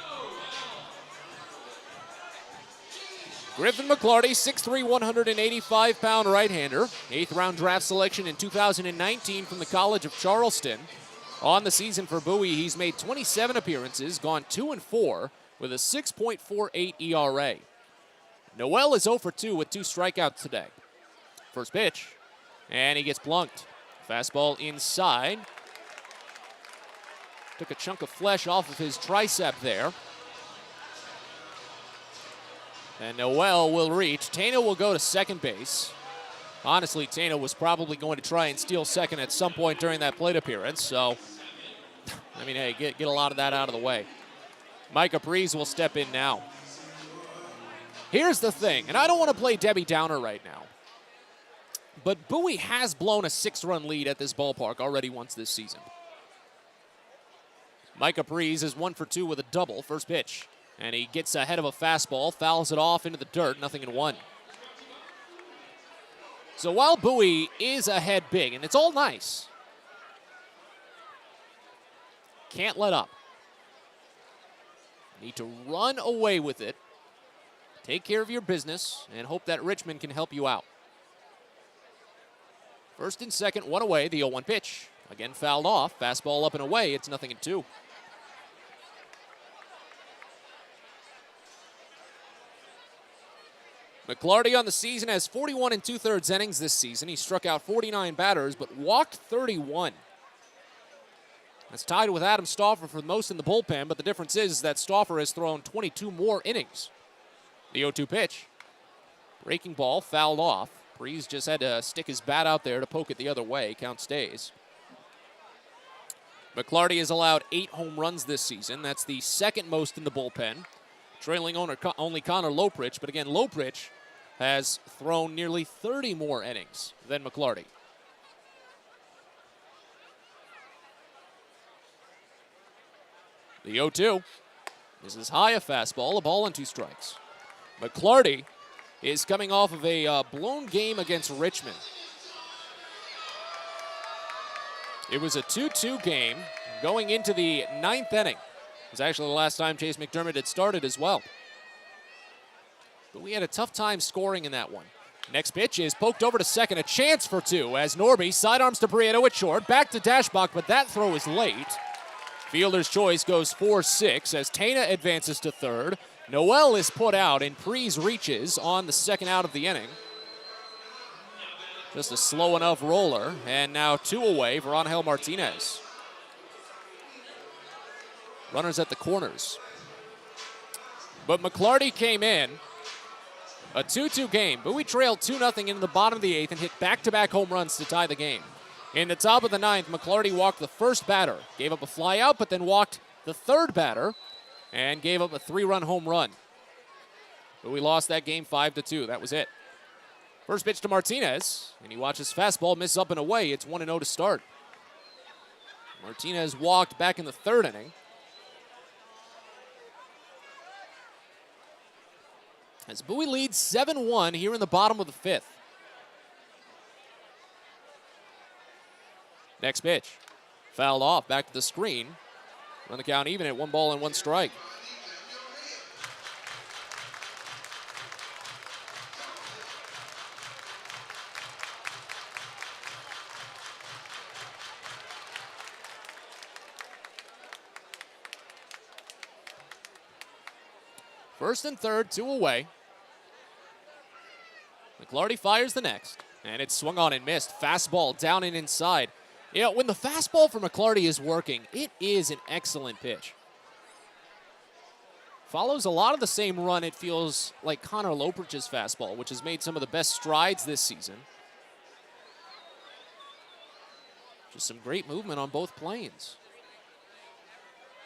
Griffin McClarty, 6'3", 185-pound right-hander. 8th round draft selection in 2019 from the College of Charleston. On the season for Bowie, he's made 27 appearances, gone 2-4 with a 6.48 ERA. Noel is 0 for 2 with 2 strikeouts today. First pitch. And he gets blunked. Fastball inside. Took a chunk of flesh off of his tricep there. And Noel will reach. Tena will go to second base. Honestly, Tena was probably going to try and steal second at some point during that plate appearance. So, I mean, hey, get a lot of that out of the way. Mike Capriz will step in now. Here's the thing, and I don't want to play Debbie Downer right now. But Bowie has blown a 6-run lead at this ballpark already once this season. Mike Capriz is 1 for 2 with a double. First pitch. And he gets ahead of a fastball, fouls it off into the dirt, 0-1. So while Bowie is ahead big, and it's all nice, can't let up. Need to run away with it, take care of your business, and hope that Richmond can help you out. First and second, one away, the 0-1 pitch. Again fouled off, fastball up and away, it's 0-2. McClarty on the season has 41 2/3 innings this season. He struck out 49 batters, but walked 31. It's tied with Adam Stauffer for most in the bullpen, but the difference is that Stauffer has thrown 22 more innings. The 0-2 pitch. Breaking ball, fouled off. Breeze just had to stick his bat out there to poke it the other way. Count stays. McClarty has allowed 8 home runs this season. That's the second most in the bullpen, trailing only Connor Loprich. But again, Loprich has thrown nearly 30 more innings than McClarty. The 0-2. This is high a fastball, a ball and 2 strikes. McClarty is coming off of a blown game against Richmond. It was a 2-2 game going into the 9th inning. It was actually the last time Chase McDermott had started as well. But we had a tough time scoring in that one. Next pitch is poked over to second, a chance for 2 as Norby sidearms to Prieto at short, back to Dashbach, but that throw is late. Fielder's choice goes 4-6 as Tana advances to third. Noel is put out and Prees reaches on the second out of the inning. Just a slow enough roller, and now 2 away for Angel Martinez. Runners at the corners. But McClarty came in. A 2-2 game. Bowie trailed 2-0 into the bottom of the 8th and hit back-to-back home runs to tie the game. In the top of the 9th, McClarty walked the first batter, gave up a fly out, but then walked the third batter and gave up a 3-run home run. Bowie lost that game 5-2. That was it. First pitch to Martinez, and he watches fastball miss up and away. It's 1-0 to start. Martinez walked back in the 3rd inning. As Bowie leads 7-1 here in the bottom of the 5th. Next pitch. Fouled off, back to the screen. Run the count even at 1 ball and 1 strike. First and third, 2 away. McClarty fires the next, and it's swung on and missed. Fastball down and inside. You know, when the fastball for McClarty is working, it is an excellent pitch. Follows a lot of the same run, it feels like Connor Loprich's fastball, which has made some of the best strides this season. Just some great movement on both planes.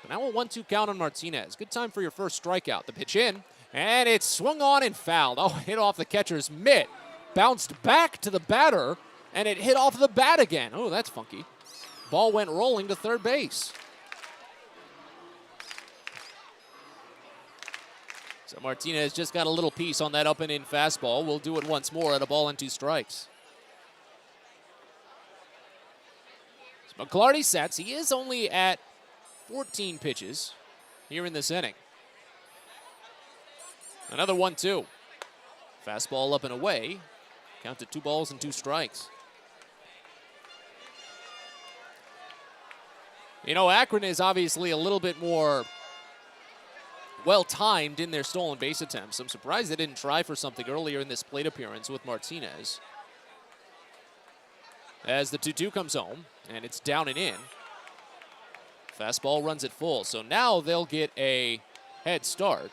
But now a 1-2 count on Martinez. Good time for your first strikeout. The pitch in, and it's swung on and fouled. Oh, hit off the catcher's mitt. Bounced back to the batter, and it hit off the bat again. Oh, that's funky. Ball went rolling to third base. So Martinez just got a little piece on that up and in fastball. We'll do it once more at a ball and 2 strikes. So McClarty sets. He is only at 14 pitches here in this inning. Another 1-2. Fastball up and away. Count to 2 balls and 2 strikes. You know, Akron is obviously a little bit more well-timed in their stolen base attempts. I'm surprised they didn't try for something earlier in this plate appearance with Martinez. As the 2-2 comes home, and it's down and in. Fastball runs it full, so now they'll get a head start.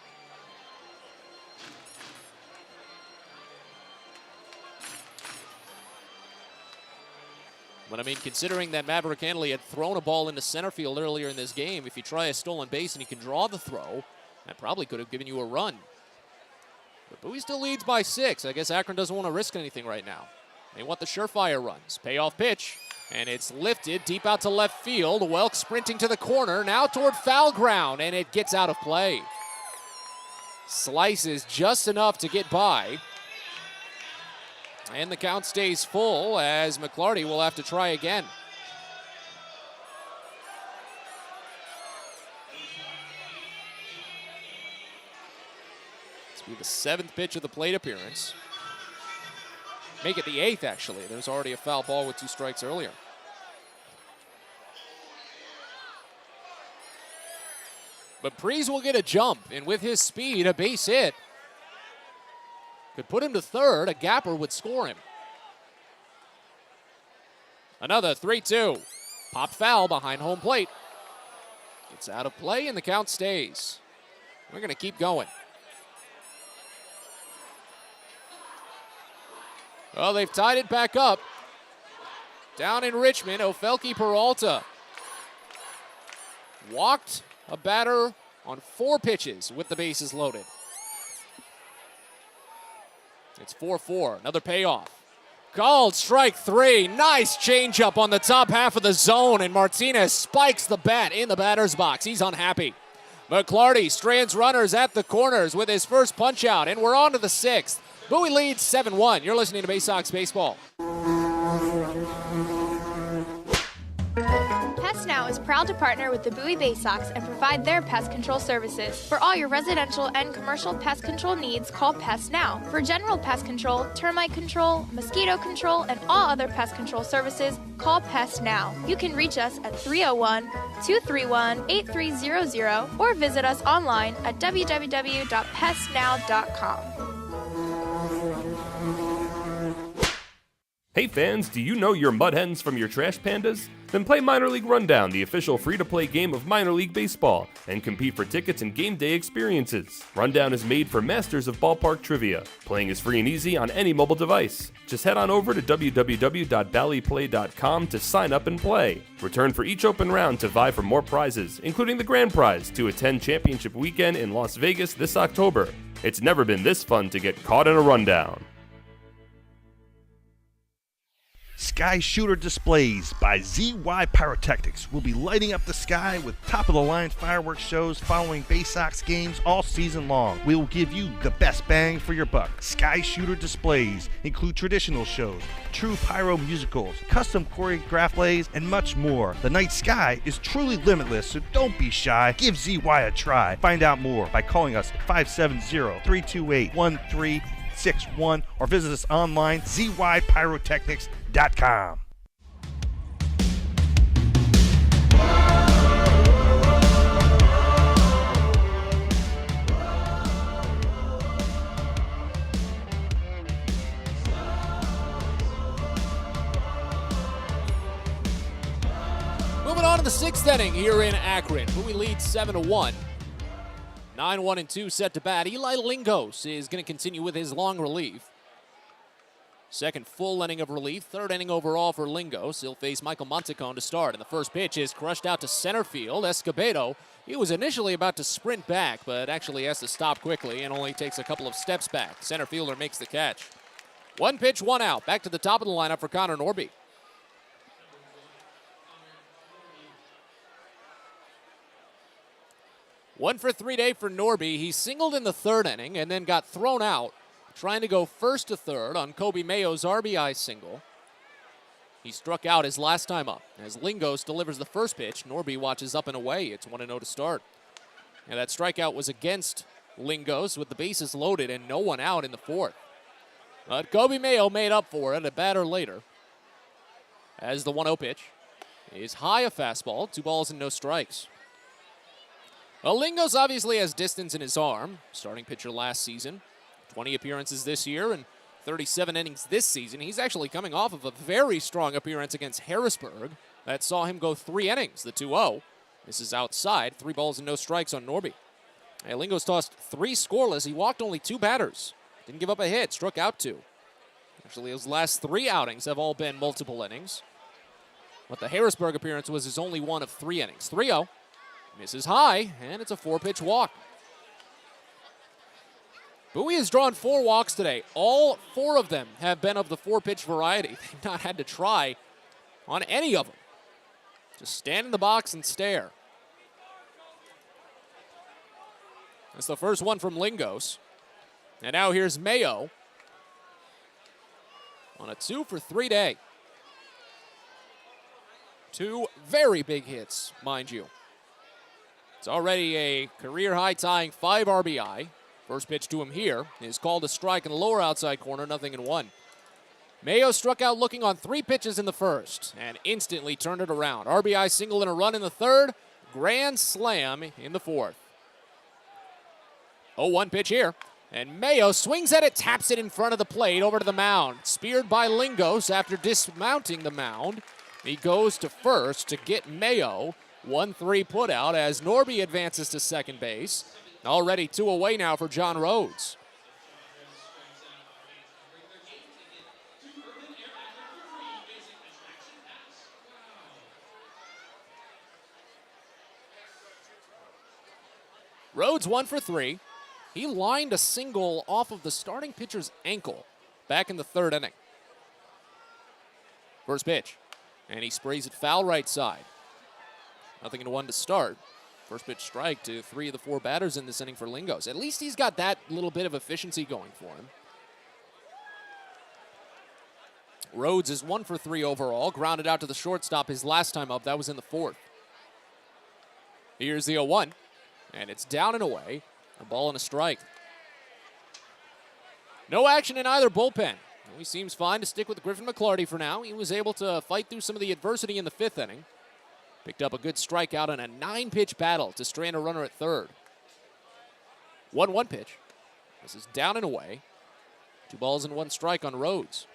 But I mean, considering that Maverick Hanley had thrown a ball into center field earlier in this game, if you try a stolen base and you can draw the throw, that probably could have given you a run. But Bowie still leads by 6. I guess Akron doesn't want to risk anything right now. They want the surefire runs. Payoff pitch, and it's lifted deep out to left field. Welk sprinting to the corner, now toward foul ground, and it gets out of play. Slices just enough to get by. And the count stays full as McClarty will have to try again. This will be the 7th pitch of the plate appearance. Make it the 8th, actually. There's already a foul ball with 2 strikes earlier. But Prees will get a jump, and with his speed, a base hit could put him to third. A gapper would score him. Another 3-2. Popped foul behind home plate. It's out of play, and the count stays. We're going to keep going. Well, they've tied it back up. Down in Richmond, Ofelke Peralta walked a batter on 4 pitches with the bases loaded. It's 4-4, another payoff. Called strike 3. Nice changeup on the top half of the zone, and Martinez spikes the bat in the batter's box. He's unhappy. McClarty strands runners at the corners with his first punch out, and we're on to the 6th. Bowie leads 7-1. You're listening to Baysox Baseball. Pest Now is proud to partner with the Bowie Baysox and provide their pest control services. For all your residential and commercial pest control needs, call Pest Now. For general pest control, termite control, mosquito control, and all other pest control services, call Pest Now. You can reach us at 301-231-8300 or visit us online at www.pestnow.com. Hey fans, do you know your mud hens from your trash pandas? Then play Minor League Rundown, the official free-to-play game of minor league baseball, and compete for tickets and game day experiences. Rundown is made for masters of ballpark trivia. Playing is free and easy on any mobile device. Just head on over to www.ballyplay.com to sign up and play. Return for each open round to vie for more prizes, including the grand prize to attend championship weekend in Las Vegas this October. It's never been this fun to get caught in a rundown. Sky Shooter Displays by ZY Pyrotechnics will be lighting up the sky with top-of-the-line fireworks shows following Baysox games all season long. We will give you the best bang for your buck. Sky Shooter Displays include traditional shows, true pyro musicals, custom choreographed plays, and much more. The night sky is truly limitless, so don't be shy. Give ZY a try. Find out more by calling us at 570-328-1361 or visit us online, zypyrotechnics.com. Moving on to the 6th inning here in Akron. Bowie leads 7-1. 9-1-2 set to bat. Eli Lingos is going to continue with his long relief. Second full inning of relief, 3rd inning overall for Lingos. He'll face Michael Montecon to start, and the first pitch is crushed out to center field. Escobedo, he was initially about to sprint back, but actually has to stop quickly and only takes a couple of steps back. Center fielder makes the catch. 1 pitch, 1 out. Back to the top of the lineup for Connor Norby. One for 3 day for Norby. He singled in the 3rd inning and then got thrown out, trying to go first to 3rd on Kobe Mayo's RBI single. He struck out his last time up. As Lingos delivers the first pitch, Norby watches up and away. It's 1-0 to start. And that strikeout was against Lingos with the bases loaded and no one out in the 4th. But Kobe Mayo made up for it a batter later. As the 1-0 pitch is high, a fastball, 2 balls and no strikes. Well, Lingos obviously has distance in his arm. Starting pitcher last season. 20 appearances this year and 37 innings this season. He's actually coming off of a very strong appearance against Harrisburg that saw him go 3 innings, the 2-0. This is outside, 3 balls and no strikes on Norby. Hey, Lingos tossed 3 scoreless. He walked only 2 batters. Didn't give up a hit, struck out 2. Actually, his last 3 outings have all been multiple innings. But the Harrisburg appearance was his only one of 3 innings. 3-0, misses high, and it's a 4-pitch walk. Bowie has drawn 4 walks today. All 4 of them have been of the 4-pitch variety. They've not had to try on any of them. Just stand in the box and stare. That's the first one from Lingos. And now here's Mayo on a 2 for 3 day. 2 very big hits, mind you. It's already a career-high tying 5 RBI. First pitch to him here is called a strike in the lower outside corner, 0-1. Mayo struck out looking on 3 pitches in the first and instantly turned it around. RBI single and a run in the 3rd, grand slam in the 4th. 0-1 pitch here, and Mayo swings at it, taps it in front of the plate over to the mound. Speared by Lingos after dismounting the mound. He goes to first to get Mayo 1-3 put out as Norby advances to second base. Already 2 away now for John Rhodes. Rhodes 1 for 3. He lined a single off of the starting pitcher's ankle back in the 3rd inning. First pitch, and he sprays it foul right side. 0-1 to start. First pitch strike to 3 of the 4 batters in this inning for Lingos. At least he's got that little bit of efficiency going for him. Rhodes is 1 for 3 overall. Grounded out to the shortstop his last time up. That was in the 4th. Here's the 0-1, and it's down and away. A ball and a strike. No action in either bullpen. He seems fine to stick with Griffin McClarty for now. He was able to fight through some of the adversity in the 5th inning. Picked up a good strikeout in a 9-pitch battle to strand a runner at 3rd. 1-1 pitch. This is down and away. 2 balls and 1 strike on Rhodes.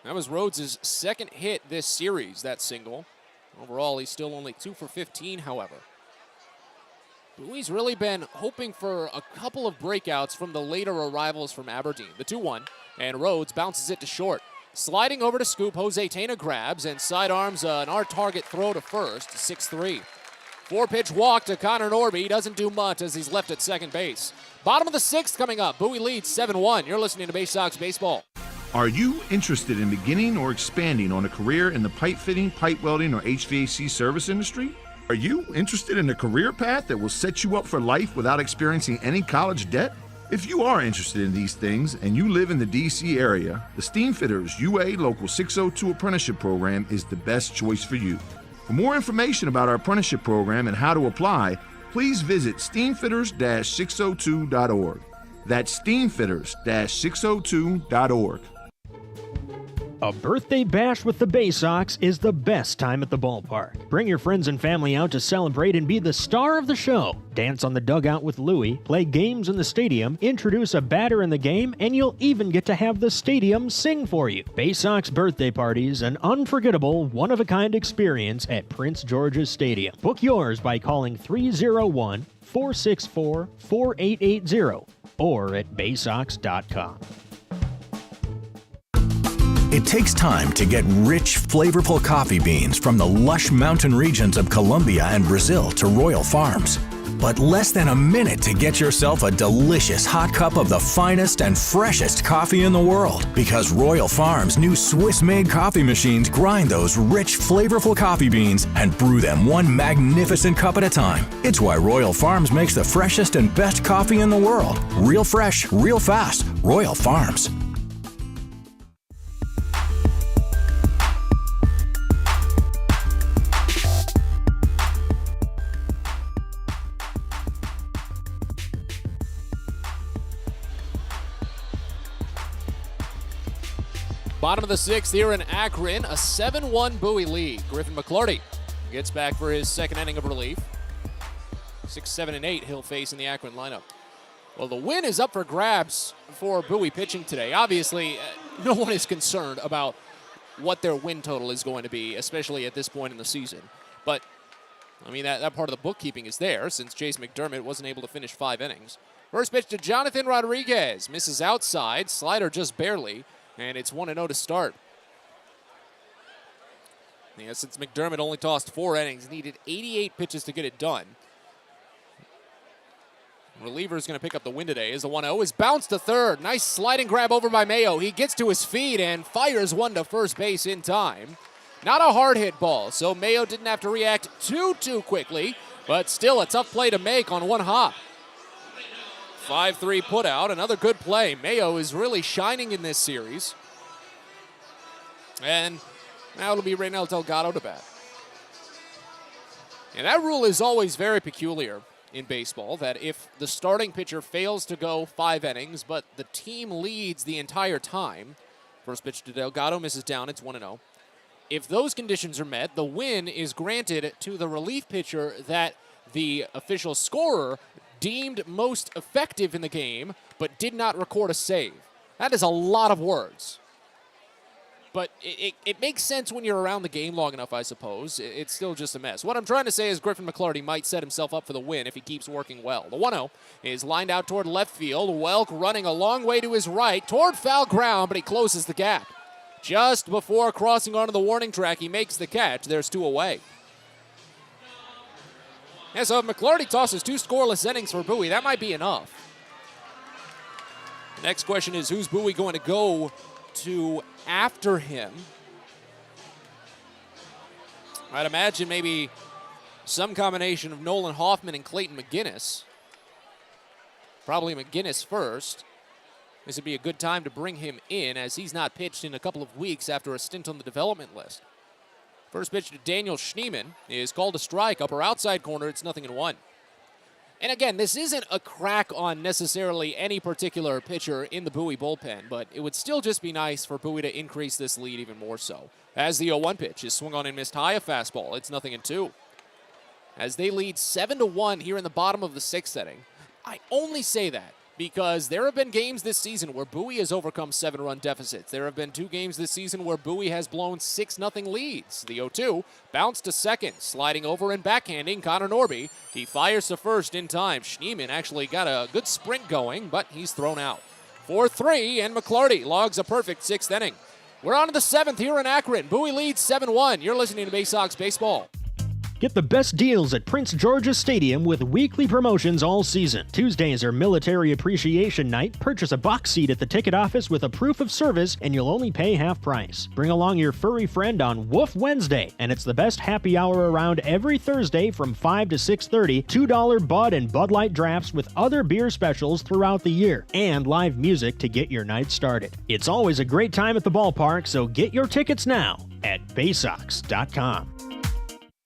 That was Rhodes' 2nd hit this series, that single. Overall, he's still only 2 for 15, however. Bowie's really been hoping for a couple of breakouts from the later arrivals from Aberdeen. The 2-1, and Rhodes bounces it to short. Sliding over to scoop, Jose Tena grabs and sidearms an art-target throw to first, 6-3. 4-pitch walk to Connor Norby. Doesn't do much as he's left at second base. Bottom of the 6th coming up. Bowie leads 7-1. You're listening to Baysox Baseball. Are you interested in beginning or expanding on a career in the pipe fitting, pipe welding, or HVAC service industry? Are you interested in a career path that will set you up for life without experiencing any college debt? If you are interested in these things and you live in the DC area, the Steamfitters UA Local 602 Apprenticeship Program is the best choice for you. For more information about our apprenticeship program and how to apply, please visit steamfitters-602.org. That's steamfitters-602.org. A birthday bash with the Baysox is the best time at the ballpark. Bring your friends and family out to celebrate and be the star of the show. Dance on the dugout with Louie, play games in the stadium, introduce a batter in the game, and you'll even get to have the stadium sing for you. Baysox birthday parties, an unforgettable, one-of-a-kind experience at Prince George's Stadium. Book yours by calling 301-464-4880 or at baysox.com. It takes time to get rich, flavorful coffee beans from the lush mountain regions of Colombia and Brazil to Royal Farms. But less than a minute to get yourself a delicious hot cup of the finest and freshest coffee in the world. Because Royal Farms' new Swiss-made coffee machines grind those rich, flavorful coffee beans and brew them one magnificent cup at a time. It's why Royal Farms makes the freshest and best coffee in the world. Real fresh, real fast. Royal Farms. Bottom of the 6th here in Akron, a 7-1 Bowie lead. Griffin McClarty gets back for his 2nd inning of relief. 6, 7, and 8 he'll face in the Akron lineup. Well, the win is up for grabs for Bowie pitching today. Obviously, no one is concerned about what their win total is going to be, especially at this point in the season. But, I mean, that part of the bookkeeping is there since Chase McDermott wasn't able to finish 5 innings. First pitch to Jonathan Rodriguez. Misses outside. Slider just barely. And it's 1-0 to start. Yeah, since McDermott only tossed 4 innings, needed 88 pitches to get it done. Reliever's going to pick up the win today. Is the 1-0. Is bounced to third. Nice sliding grab over by Mayo. He gets to his feet and fires one to first base in time. Not a hard hit ball, so Mayo didn't have to react too quickly, but still a tough play to make on one hop. 5-3 put out. Another good play. Mayo is really shining in this series. And now it'll be Reynel Delgado to bat. And that rule is always very peculiar in baseball, that if the starting pitcher fails to go 5 innings, but the team leads the entire time, first pitch to Delgado misses down, it's 1-0. If those conditions are met, the win is granted to the relief pitcher that the official scorer deemed most effective in the game, but did not record a save. That is a lot of words. But it makes sense when you're around the game long enough, I suppose. It's still just a mess. What I'm trying to say is Griffin McClarty might set himself up for the win if he keeps working well. The 1-0 is lined out toward left field. Welk running a long way to his right toward foul ground, but he closes the gap. Just before crossing onto the warning track, he makes the catch. There's 2 away. Yeah, so if McClarty tosses 2 scoreless innings for Bowie, that might be enough. The next question is, who's Bowie going to go to after him? I'd imagine maybe some combination of Nolan Hoffman and Clayton McGinnis. Probably McGinnis first. This would be a good time to bring him in, as he's not pitched in a couple of weeks after a stint on the development list. First pitch to Daniel Schneemann is called a strike. Upper outside corner, it's 0-1. And again, this isn't a crack on necessarily any particular pitcher in the Bowie bullpen, but it would still just be nice for Bowie to increase this lead even more so. As the 0-1 pitch is swung on and missed high, a fastball. It's 0-2. As they lead 7-1 here in the bottom of the 6th inning. I only say that because there have been games this season where Bowie has overcome 7-run deficits. There have been 2 games this season where Bowie has blown 6-0 leads. The 0-2 bounced to second, sliding over and backhanding Connor Norby. He fires to first in time. Schneemann actually got a good sprint going, but he's thrown out. 4-3, and McClarty logs a perfect 6th inning. We're on to the 7th here in Akron. Bowie leads 7-1. You're listening to Baysox Baseball. Get the best deals at Prince George's Stadium with weekly promotions all season. Tuesdays are Military Appreciation Night. Purchase a box seat at the ticket office with a proof of service, and you'll only pay half price. Bring along your furry friend on Woof Wednesday, and it's the best happy hour around every Thursday from 5 to 6:30. $2 Bud and Bud Light drafts with other beer specials throughout the year, and live music to get your night started. It's always a great time at the ballpark, so get your tickets now at Baysox.com.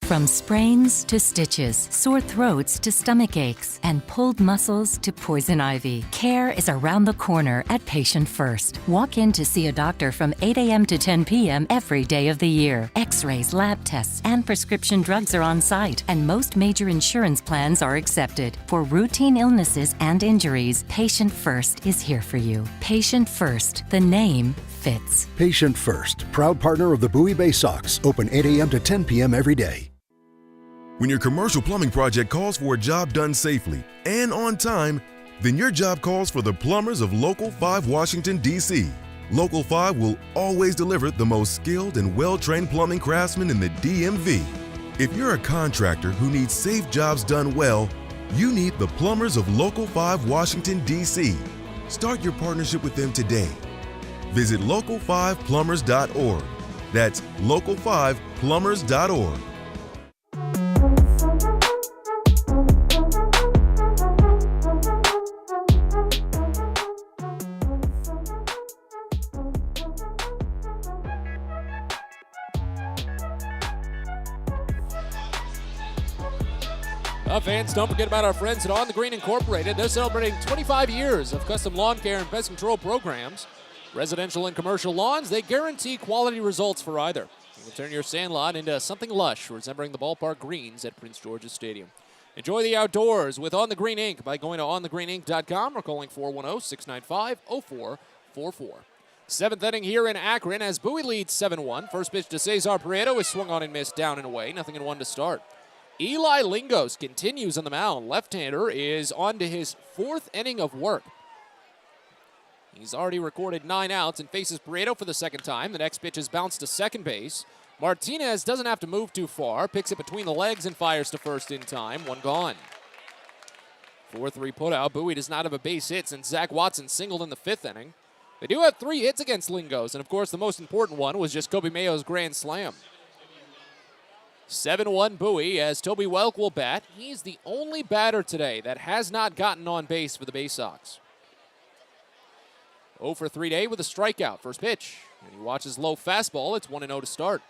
From sprains to stitches, sore throats to stomach aches, and pulled muscles to poison ivy, care is around the corner at Patient First. Walk in to see a doctor from 8 a.m. to 10 p.m. every day of the year. X-rays, lab tests, and prescription drugs are on site, and most major insurance plans are accepted. For routine illnesses and injuries, Patient First is here for you. Patient First, the name fits. Patient First, proud partner of the Bowie Baysox, open 8 a.m. to 10 p.m. every day. When your commercial plumbing project calls for a job done safely and on time, then your job calls for the plumbers of Local 5 Washington, D.C. Local 5 will always deliver the most skilled and well-trained plumbing craftsmen in the DMV. If you're a contractor who needs safe jobs done well, you need the plumbers of Local 5 Washington, D.C. Start your partnership with them today. Visit local5plumbers.org. That's local5plumbers.org. Fans, don't forget about our friends at On the Green Incorporated. They're celebrating 25 years of custom lawn care and pest control programs. Residential and commercial lawns, they guarantee quality results for either. You can turn your sandlot into something lush, resembling the ballpark greens at Prince George's Stadium. Enjoy the outdoors with On the Green Inc. by going to onthegreeninc.com or calling 410-695-0444. 7th inning here in Akron as Bowie leads 7-1. First pitch to Cesar Prieto is swung on and missed, down and away. 0-1 to start. Eli Lingos continues on the mound. Left-hander is on to his 4th inning of work. He's already recorded 9 outs and faces Prieto for the 2nd time. The next pitch is bounced to second base. Martinez doesn't have to move too far. Picks it between the legs and fires to first in time. 1 gone. 4-3 putout. Bowie does not have a base hit since Zach Watson singled in the 5th inning. They do have 3 hits against Lingos, and of course the most important one was just Kobe Mayo's grand slam. 7-1 Bowie as Toby Welk will bat. He's the only batter today that has not gotten on base for the Baysox. 0 for 3 today with a strikeout. First pitch. And he watches low fastball. It's 1-0 to start.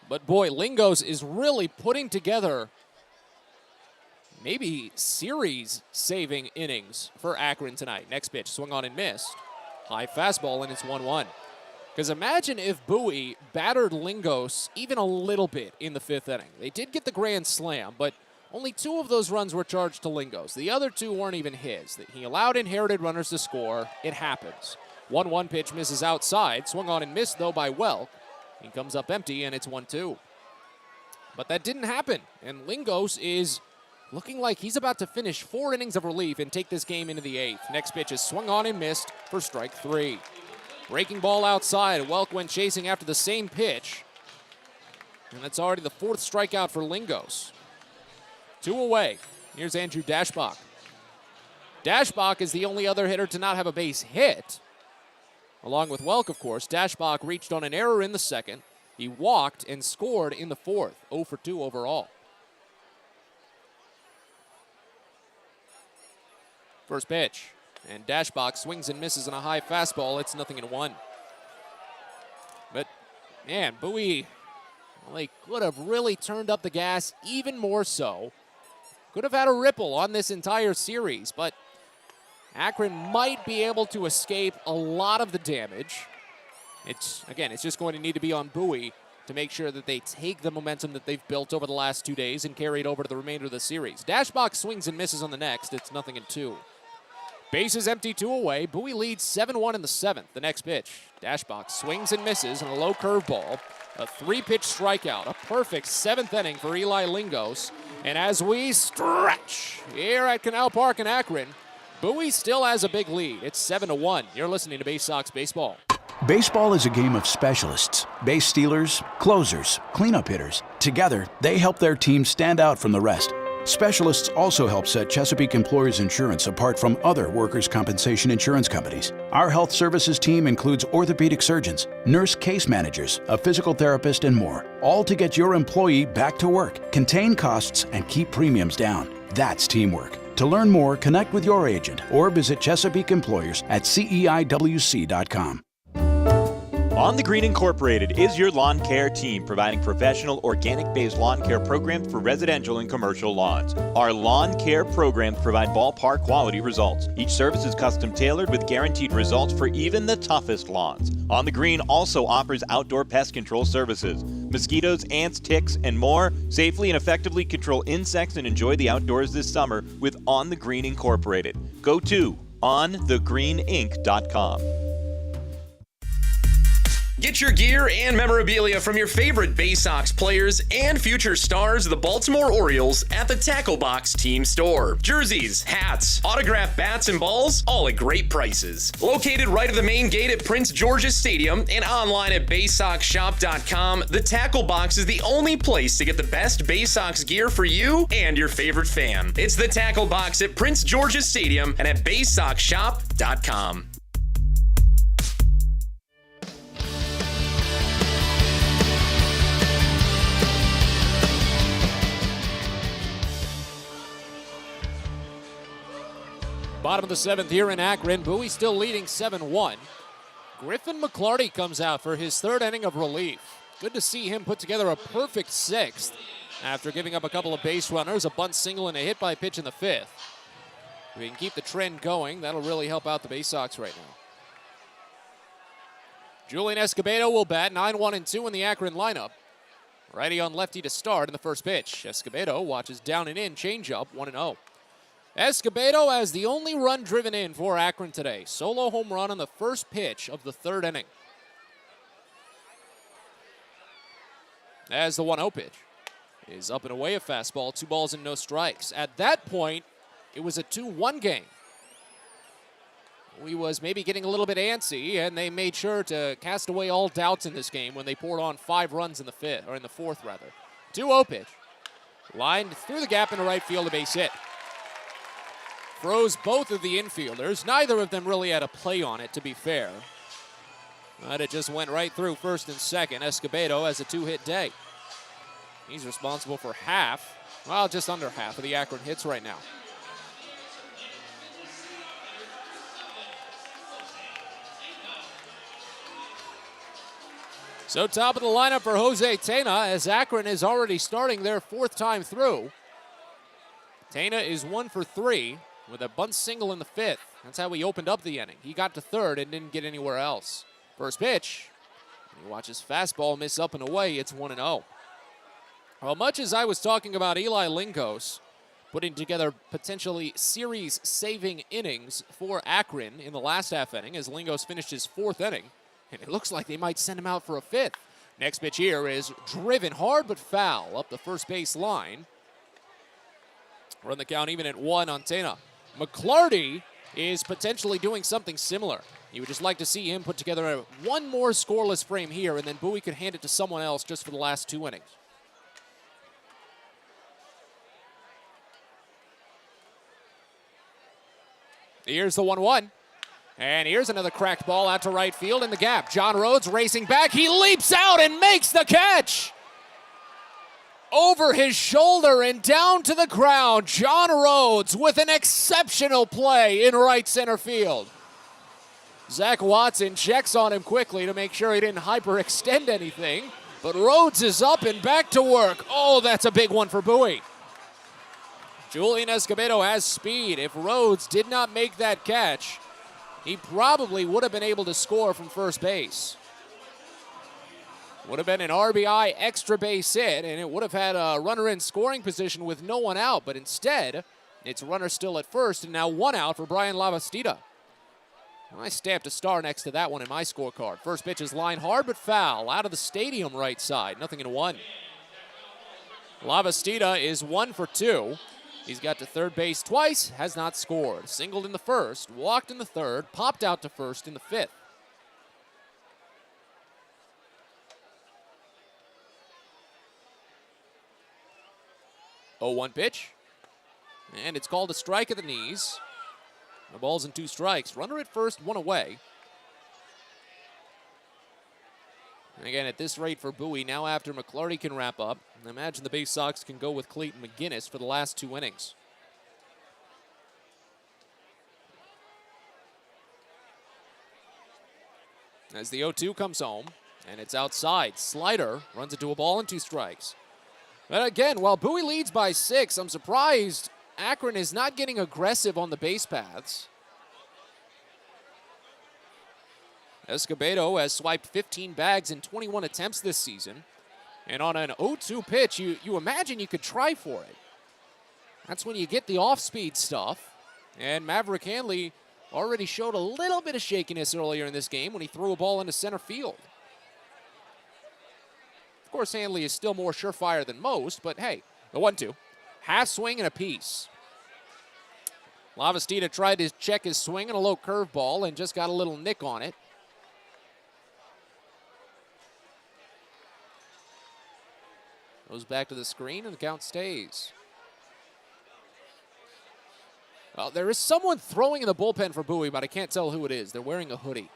But boy, Lingos is really putting together maybe series-saving innings for Akron tonight. Next pitch, swung on and missed. High fastball, and it's 1-1. Because imagine if Bowie battered Lingos even a little bit in the 5th inning. They did get the grand slam, but only 2 of those runs were charged to Lingos. The other 2 weren't even his. He allowed inherited runners to score. It happens. 1-1 pitch misses outside. Swung on and missed, though, by Welk. He comes up empty, and it's 1-2. But that didn't happen, and Lingos is looking like he's about to finish 4 innings of relief and take this game into the 8th. Next pitch is swung on and missed for strike 3. Breaking ball outside. Welk went chasing after the same pitch. And that's already the 4th strikeout for Lingos. 2 away. Here's Andrew Dashbach. Dashbach is the only other hitter to not have a base hit. Along with Welk, of course. Dashbach reached on an error in the 2nd. He walked and scored in the 4th. 0 for 2 overall. First pitch. And Dashbach swings and misses on a high fastball. It's 0-1. But, man, Bowie, well, they could have really turned up the gas even more so. Could have had a ripple on this entire series, but Akron might be able to escape a lot of the damage. It's just going to need to be on Bowie to make sure that they take the momentum that they've built over the last 2 days and carry it over to the remainder of the series. Dashbach swings and misses on the next. It's 0-2. Bases empty, 2 away. Bowie leads 7-1 in the 7th. The next pitch. Dashbach swings and misses on a low curveball. A 3-pitch strikeout. A perfect 7th inning for Eli Lingos. And as we stretch here at Canal Park in Akron, Bowie still has a big lead. It's 7-1. You're listening to Baysox Baseball. Baseball is a game of specialists. Base stealers, closers, cleanup hitters. Together, they help their team stand out from the rest. Specialists also help set Chesapeake Employers Insurance apart from other workers' compensation insurance companies. Our health services team includes orthopedic surgeons, nurse case managers, a physical therapist, and more, all to get your employee back to work, contain costs, and keep premiums down. That's teamwork. To learn more, connect with your agent or visit Chesapeake Employers at CEIWC.com. On the Green Incorporated is your lawn care team, providing professional organic-based lawn care programs for residential and commercial lawns. Our lawn care programs provide ballpark quality results. Each service is custom tailored with guaranteed results for even the toughest lawns. On the Green also offers outdoor pest control services. Mosquitoes, ants, ticks, and more. Safely and effectively control insects and enjoy the outdoors this summer with On the Green Incorporated. Go to onthegreeninc.com. Get your gear and memorabilia from your favorite Baysox players and future stars of the Baltimore Orioles at the Tackle Box Team Store. Jerseys, hats, autographed bats and balls, all at great prices. Located right at the main gate at Prince George's Stadium and online at BaysoxShop.com, the Tackle Box is the only place to get the best Baysox gear for you and your favorite fan. It's the Tackle Box at Prince George's Stadium and at BaysoxShop.com. Bottom of the 7th here in Akron. Bowie still leading 7-1. Griffin McClarty comes out for his 3rd inning of relief. Good to see him put together a perfect 6th after giving up a couple of base runners, a bunt single, and a hit by pitch in the 5th. If we can keep the trend going, that'll really help out the Baysox right now. Julian Escobedo will bat 9-1-2 in the Akron lineup. Righty on lefty to start in the first pitch. Escobedo watches down and in, changeup, 1-0. Escobedo has the only run driven in for Akron today. Solo home run on the first pitch of the 3rd inning. As the 1-0 pitch is up and away, a fastball, 2 balls and no strikes. At that point, it was a 2-1 game. He was maybe getting a little bit antsy, and they made sure to cast away all doubts in this game when they poured on 5 runs in the 5th, or in the 4th rather. 2-0 pitch. Lined through the gap into right field, a base hit. Froze both of the infielders. Neither of them really had a play on it, to be fair. But it just went right through first and second. Escobedo has a 2-hit day. He's responsible for half, well, just under half of the Akron hits right now. So top of the lineup for Jose Tena, as Akron is already starting their 4th time through. Tena is 1 for 3 with a bunt single in the 5th. That's how he opened up the inning. He got to 3rd and didn't get anywhere else. First pitch. He watches fastball miss up and away. It's 1-0. Well, much as I was talking about Eli Lingos putting together potentially series-saving innings for Akron in the last half inning as Lingos finished his 4th inning. And it looks like they might send him out for a 5th. Next pitch here is driven hard but foul up the first base line. Run the count even at 1 on Tena. McClarty is potentially doing something similar. You would just like to see him put together one more scoreless frame here, and then Bowie could hand it to someone else just for the last 2 innings. Here's the 1-1. And here's another cracked ball out to right field in the gap. John Rhodes racing back. He leaps out and makes the catch. Over his shoulder and down to the ground, John Rhodes with an exceptional play in right center field. Zach Watson checks on him quickly to make sure he didn't hyperextend anything. But Rhodes is up and back to work. Oh, that's a big one for Bowie. Julian Escobedo has speed. If Rhodes did not make that catch, he probably would have been able to score from first base. Would have been an RBI extra base hit, and it would have had a runner in scoring position with no one out. But instead, it's runner still at first, and now 1 out for Brian Lavastida. I stamped a star next to that one in my scorecard. First pitch is line hard but foul out of the stadium right side. 0-1. Lavastida is 1 for 2. He's got to third base twice, has not scored. Singled in the first, walked in the third, popped out to first in the 5th. Oh, 1 pitch. And it's called a strike at the knees. The ball's in 2 strikes. Runner at first, 1 away. And again, at this rate for Bowie, now after McClarty can wrap up, I imagine the Baysox can go with Clayton McGinnis for the last 2 innings. As the 0-2 comes home, and it's outside. Slider runs into a ball and 2 strikes. But again, while Bowie leads by 6, I'm surprised Akron is not getting aggressive on the base paths. Escobedo has swiped 15 bags in 21 attempts this season. And on an 0-2 pitch, you imagine you could try for it. That's when you get the off-speed stuff. And Maverick Hanley already showed a little bit of shakiness earlier in this game when he threw a ball into center field. Of course, Hanley is still more surefire than most, but hey, the 1-2. Half swing and a piece. Lavastida tried to check his swing on a low curveball and just got a little nick on it. Goes back to the screen and the count stays. Well, there is someone throwing in the bullpen for Bowie, but I can't tell who it is. They're wearing a hoodie.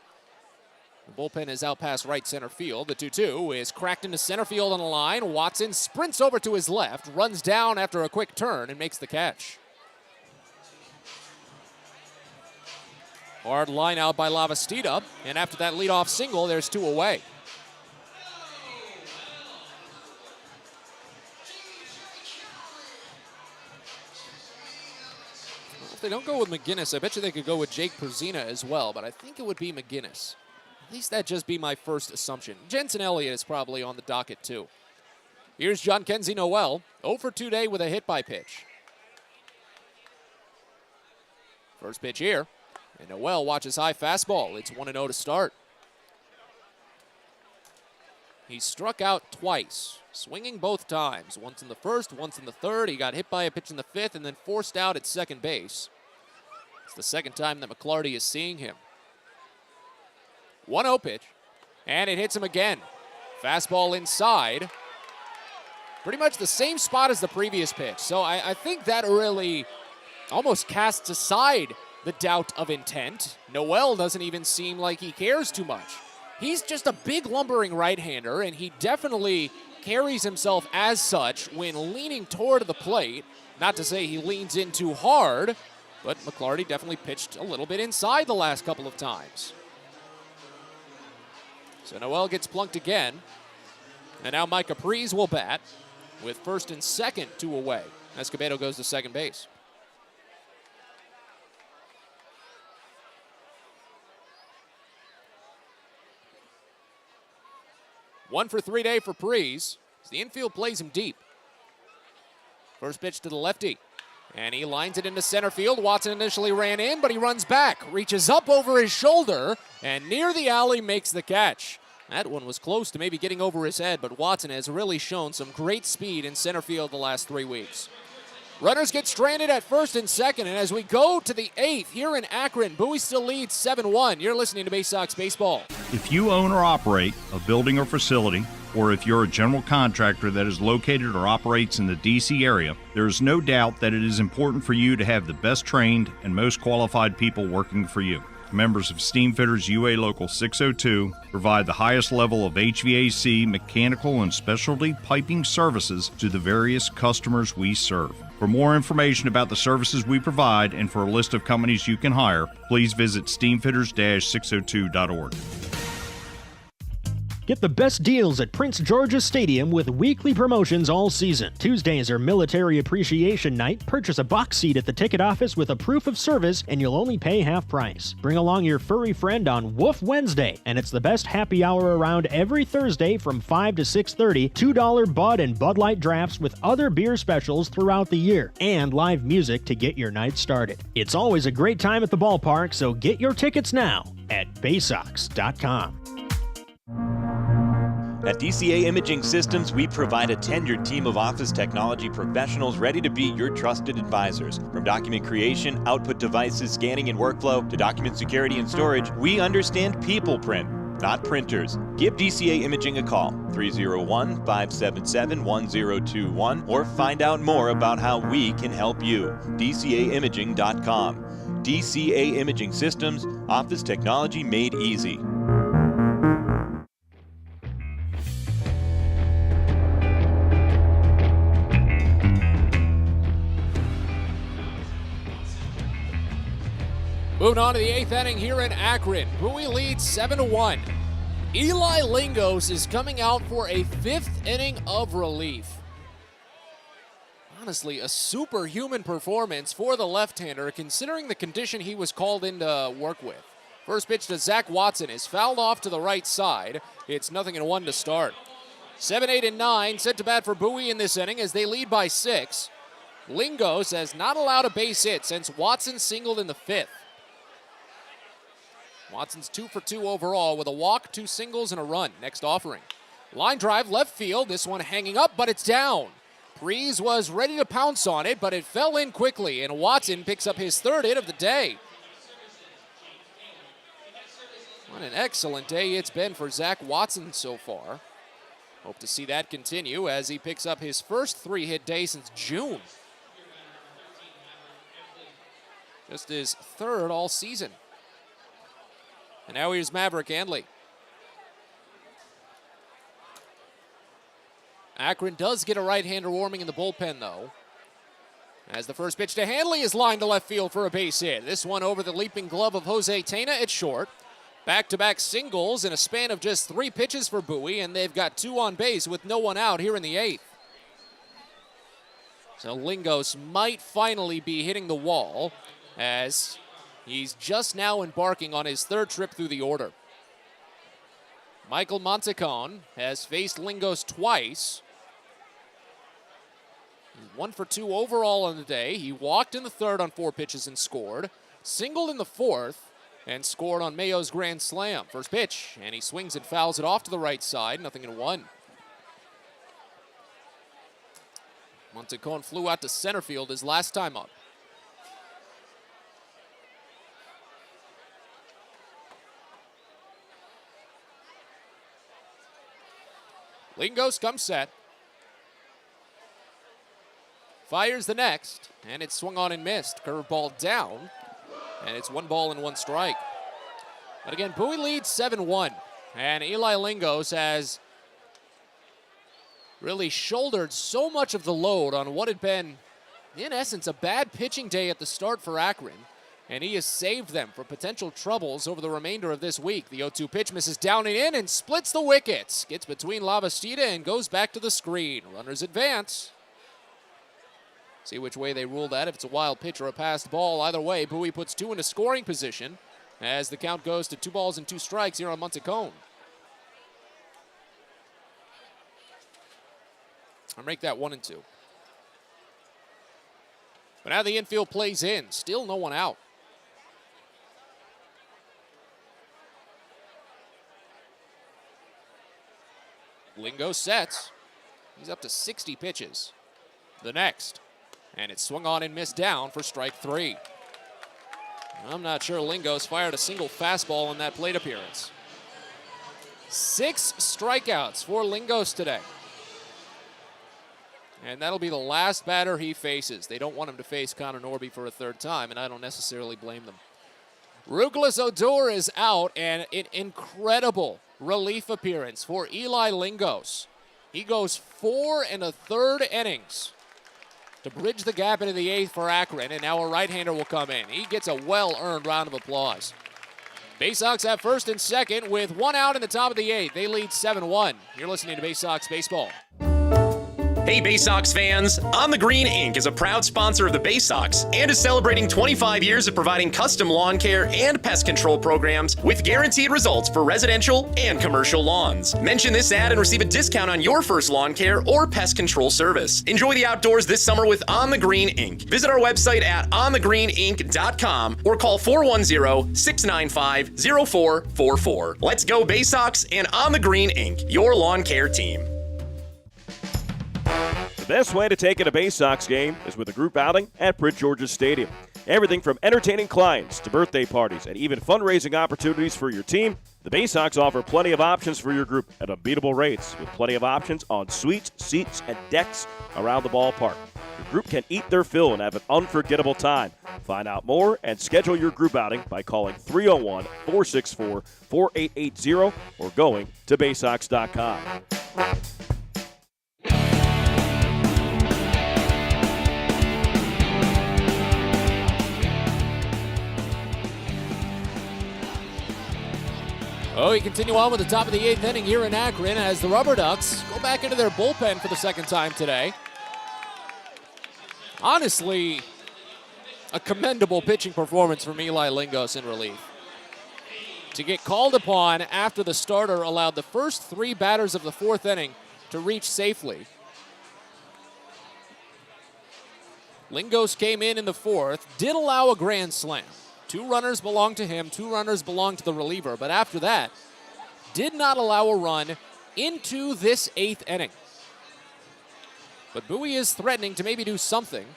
The bullpen is out past right center field. The 2-2 is cracked into center field on the line. Watson sprints over to his left, runs down after a quick turn, and makes the catch. Hard line out by Lavastida, and after that leadoff single, there's 2 away. If they don't go with McGinnis, I bet you they could go with Jake Perzina as well, but I think it would be McGinnis. At least that'd just be my first assumption. Jensen Elliott is probably on the docket too. Here's John Kenzie Noel, 0 for 2 today with a hit by pitch. First pitch here, and Noel watches high fastball. It's 1-0 to start. He struck out twice, swinging both times. Once in the first, once in the third. He got hit by a pitch in the 5th and then forced out at second base. It's the second time that McClarty is seeing him. 1-0 pitch, and it hits him again. Fastball inside. Pretty much the same spot as the previous pitch. So I think that really almost casts aside the doubt of intent. Noel doesn't even seem like he cares too much. He's just a big lumbering right-hander, and he definitely carries himself as such when leaning toward the plate. Not to say he leans in too hard, but McClarty definitely pitched a little bit inside the last couple of times. So Noel gets plunked again, and now Mike Capriz will bat with first and second 2 away. Escobedo goes to second base. One for 3 day for Prees. The infield plays him deep. First pitch to the lefty. And he lines it into center field. Watson initially ran in, but he runs back, reaches up over his shoulder, and near the alley makes the catch. That one was close to maybe getting over his head, but Watson has really shown some great speed in center field the last 3 weeks. Runners get stranded at first and second, and as we go to the 8th here in Akron, Bowie still leads 7-1. You're listening to Baysox Baseball. If you own or operate a building or facility, or if you're a general contractor that is located or operates in the D.C. area, there is no doubt that it is important for you to have the best trained and most qualified people working for you. Members of Steamfitters UA Local 602 provide the highest level of HVAC, mechanical, and specialty piping services to the various customers we serve. For more information about the services we provide and for a list of companies you can hire, please visit steamfitters-602.org. Get the best deals at Prince George's Stadium with weekly promotions all season. Tuesdays are Military Appreciation Night. Purchase a box seat at the ticket office with a proof of service and you'll only pay half price. Bring along your furry friend on Woof Wednesday, and it's the best happy hour around every Thursday from 5 to 6:30. $2 Bud and Bud Light drafts with other beer specials throughout the year, and live music to get your night started. It's always a great time at the ballpark, so get your tickets now at Baysox.com. At DCA Imaging Systems, we provide a tenured team of office technology professionals ready to be your trusted advisors. From document creation, output devices, scanning and workflow, to document security and storage, we understand people print, not printers. Give DCA Imaging a call, 301-577-1021, or find out more about how we can help you. DCAimaging.com. DCA Imaging Systems, office technology made easy. Moving on to the 8th inning here in Akron. Bowie leads 7-1. Eli Lingos is coming out for a 5th inning of relief. Honestly, a superhuman performance for the left-hander considering the condition he was called in to work with. First pitch to Zach Watson is fouled off to the right side. It's 0-1 to start. 7, 8, and 9 set to bat for Bowie in this inning as they lead by 6. Lingos has not allowed a base hit since Watson singled in the 5th. Watson's 2 for 2 overall with a walk, 2 singles, and a run. Next offering. Line drive left field. This one hanging up, but it's down. Prees was ready to pounce on it, but it fell in quickly, and Watson picks up his 3rd hit of the day. What an excellent day it's been for Zach Watson so far. Hope to see that continue as he picks up his first 3-hit day since June. Just his 3rd all season. And now here's Maverick Handley. Akron does get a right-hander warming in the bullpen, though. As the first pitch to Handley is lined to left field for a base hit. This one over the leaping glove of Jose Tena. It's short. Back-to-back singles in a span of just 3 pitches for Bowie, and they've got 2 on base with no one out here in the 8th. So Lingos might finally be hitting the wall as he's just now embarking on his 3rd trip through the order. Michael Montecon has faced Lingos twice. He's 1 for 2 overall on the day. He walked in the 3rd on 4 pitches and scored. Singled in the 4th and scored on Mayo's grand slam. First pitch, and he swings and fouls it off to the right side. 0-1. Montecon flew out to center field his last time up. Lingos comes set. Fires the next, and it's swung on and missed. Curveball down, and it's 1 ball and 1 strike. But again, Bowie leads 7-1, and Eli Lingos has really shouldered so much of the load on what had been, in essence, a bad pitching day at the start for Akron. And he has saved them from potential troubles over the remainder of this week. The 0-2 pitch misses down and in and splits the wickets. Gets between Lavastida and goes back to the screen. Runners advance. See which way they rule that. If it's a wild pitch or a passed ball, either way, Bowie puts 2 into scoring position as the count goes to 2 balls and 2 strikes here on Montecon. I'll make that 1-2. But now the infield plays in. Still no one out. Lingo sets. He's up to 60 pitches. The next. And it's swung on and missed down for strike 3. I'm not sure Lingo's fired a single fastball in that plate appearance. 6 strikeouts for Lingos today. And that'll be the last batter he faces. They don't want him to face Connor Norby for a third time, and I don't necessarily blame them. Ruglis Odor is out, and an incredible relief appearance for Eli Lingos. He goes 4 1/3 innings to bridge the gap into the 8th for Akron, and now a right-hander will come in. He gets a well-earned round of applause. Baysox have first and second with 1 out in the top of the 8th. They lead 7-1. You're listening to Baysox Baseball. Hey Baysox fans, On the Green Inc. is a proud sponsor of the Baysox and is celebrating 25 years of providing custom lawn care and pest control programs with guaranteed results for residential and commercial lawns. Mention this ad and receive a discount on your first lawn care or pest control service. Enjoy the outdoors this summer with On the Green Inc. Visit our website at onthegreeninc.com or call 410-695-0444. Let's go Baysox and On the Green Inc., your lawn care team. The best way to take in a Baysox game is with a group outing at Prince George's Stadium. Everything from entertaining clients to birthday parties and even fundraising opportunities for your team, the Baysox offer plenty of options for your group at unbeatable rates with plenty of options on suites, seats, and decks around the ballpark. Your group can eat their fill and have an unforgettable time. Find out more and schedule your group outing by calling 301-464-4880 or going to Baysox.com. Oh, we continue on with the top of the 8th inning here in Akron as the Rubber Ducks go back into their bullpen for the second time today. Honestly, a commendable pitching performance from Eli Lingos in relief. To get called upon after the starter allowed the first 3 batters of the 4th inning to reach safely. Lingos came in the 4th, did allow a grand slam. 2 runners belong to him, 2 runners belong to the reliever, but after that, did not allow a run into this 8th inning. But Bowie is threatening to maybe do something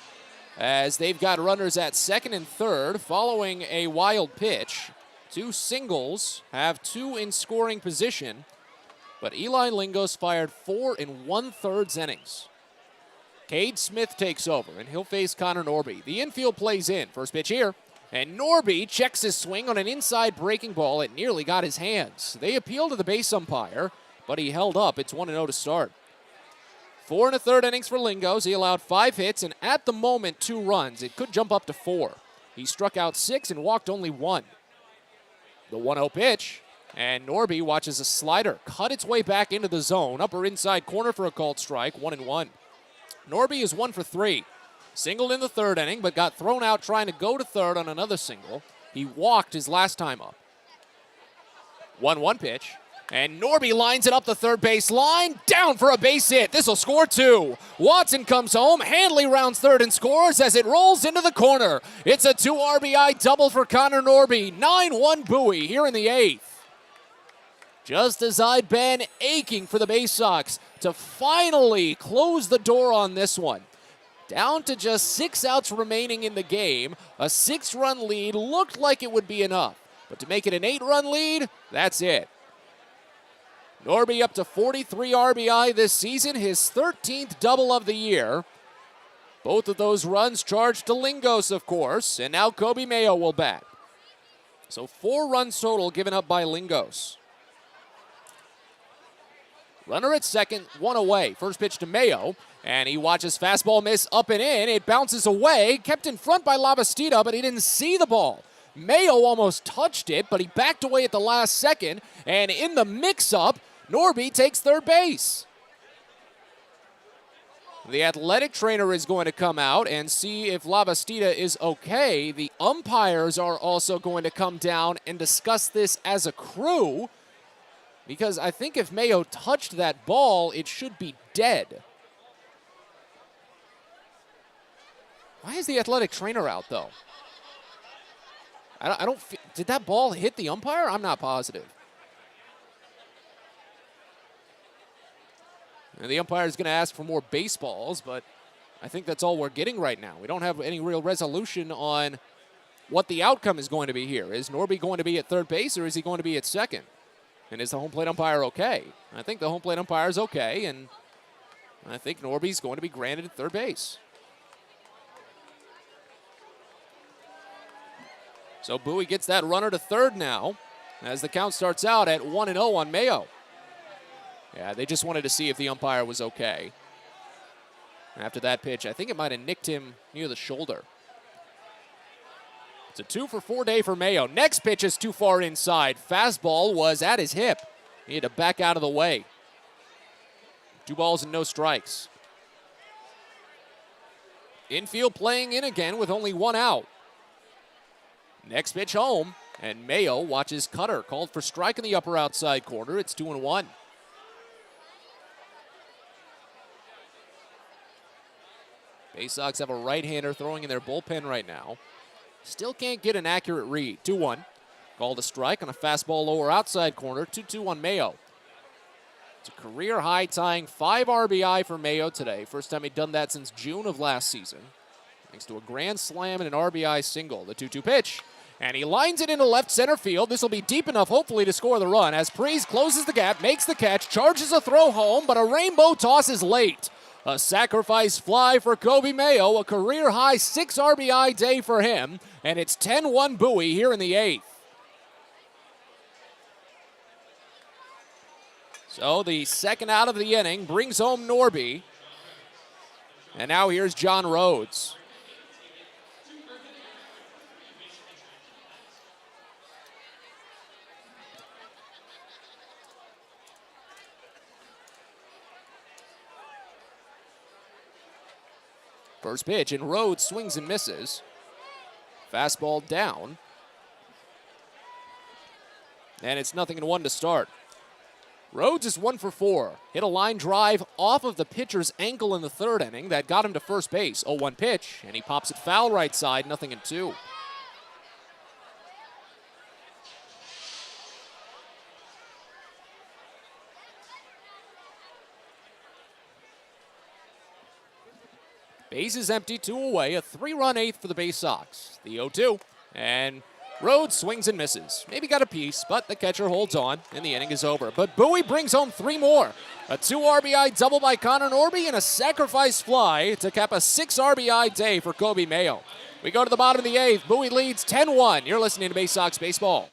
as they've got runners at 2nd and 3rd following a wild pitch. 2 singles, have 2 in scoring position, but Eli Lingos fired 4 1/3 innings. Cade Smith takes over, and he'll face Connor Norby. The infield plays in. First pitch here. And Norby checks his swing on an inside breaking ball. It nearly got his hands. They appeal to the base umpire, but he held up. It's 1-0 to start. 4 1/3 innings for Lingos. He allowed 5 hits, and at the moment, 2 runs. It could jump up to 4. He struck out 6 and walked only 1. The 1-0 pitch, and Norby watches a slider cut its way back into the zone. Upper inside corner for a called strike, 1-1. Norby is 1 for 3. Singled in the 3rd inning, but got thrown out trying to go to 3rd on another single. He walked his last time up. 1-1 pitch, and Norby lines it up the third base line, down for a base hit. This will score 2. Watson comes home, Handley rounds 3rd and scores as it rolls into the corner. It's a 2 RBI double for Connor Norby. 9-1 Bowie here in the 8th. Just as I'd been aching for the Baysox to finally close the door on this one. Down to just 6 outs remaining in the game. A 6-run lead looked like it would be enough. But to make it an 8-run lead, that's it. Norby up to 43 RBI this season, his 13th double of the year. Both of those runs charged to Lingos, of course, and now Kobe Mayo will bat. So 4 runs total given up by Lingos. Runner at 2nd, 1 away. First pitch to Mayo. And he watches fastball miss up and in. It bounces away, kept in front by Lavastida, but he didn't see the ball. Mayo almost touched it, but he backed away at the last second. And in the mix-up, Norby takes 3rd base. The athletic trainer is going to come out and see if Lavastida is okay. The umpires are also going to come down and discuss this as a crew, because I think if Mayo touched that ball, it should be dead. Why is the athletic trainer out, though? I don't did that ball hit the umpire? I'm not positive. And the umpire is going to ask for more baseballs, but I think that's all we're getting right now. We don't have any real resolution on what the outcome is going to be here. Is Norby going to be at third base, or is he going to be at second? And is the home plate umpire okay? I think the home plate umpire is okay, and I think Norby's going to be granted at third base. So Bowie gets that runner to third now as the count starts out at 1-0 on Mayo. Yeah, they just wanted to see if the umpire was okay. After that pitch, I think it might have nicked him near the shoulder. It's a 2-for-4 day for Mayo. Next pitch is too far inside. Fastball was at his hip. He had to back out of the way. 2 balls and no strikes. Infield playing in again with only 1 out. Next pitch home, and Mayo watches Cutter. Called for strike in the upper outside corner. It's 2-1. Baysox have a right-hander throwing in their bullpen right now. Still can't get an accurate read. 2-1. Called a strike on a fastball lower outside corner. 2-2 on Mayo. It's a career high tying 5 RBI for Mayo today. First time he'd done that since June of last season. Thanks to a grand slam and an RBI single. The 2-2 pitch. And he lines it into left center field. This will be deep enough, hopefully, to score the run. As Prees closes the gap, makes the catch, charges a throw home, but a rainbow toss is late. A sacrifice fly for Kobe Mayo, a career-high 6 RBI day for him, and it's 10-1 Bowie here in the 8th. So the second out of the inning brings home Norby. And now here's John Rhodes. First pitch, and Rhodes swings and misses. Fastball down. And it's 0-1 to start. Rhodes is 1 for 4. Hit a line drive off of the pitcher's ankle in the third inning. That got him to first base. 0-1 pitch, and he pops it foul right side, 0-2. Base is empty, 2 away, a 3-run 8th for the Baysox. The 0-2, and Rhodes swings and misses. Maybe got a piece, but the catcher holds on, and the inning is over. But Bowie brings home 3 more. A 2 RBI double by Connor Norby and a sacrifice fly to cap a 6 RBI day for Kobe Mayo. We go to the bottom of the 8th. Bowie leads 10-1. You're listening to Baysox Baseball.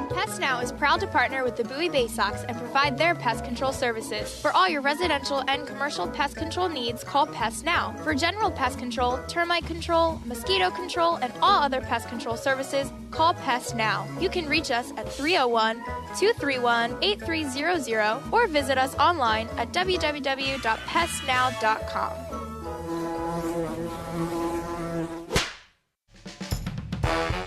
Pest Now is proud to partner with the Bowie Baysox and provide their pest control services. For all your residential and commercial pest control needs, call Pest Now. For general pest control, termite control, mosquito control, and all other pest control services, call Pest Now. You can reach us at 301-231-8300 or visit us online at www.pestnow.com.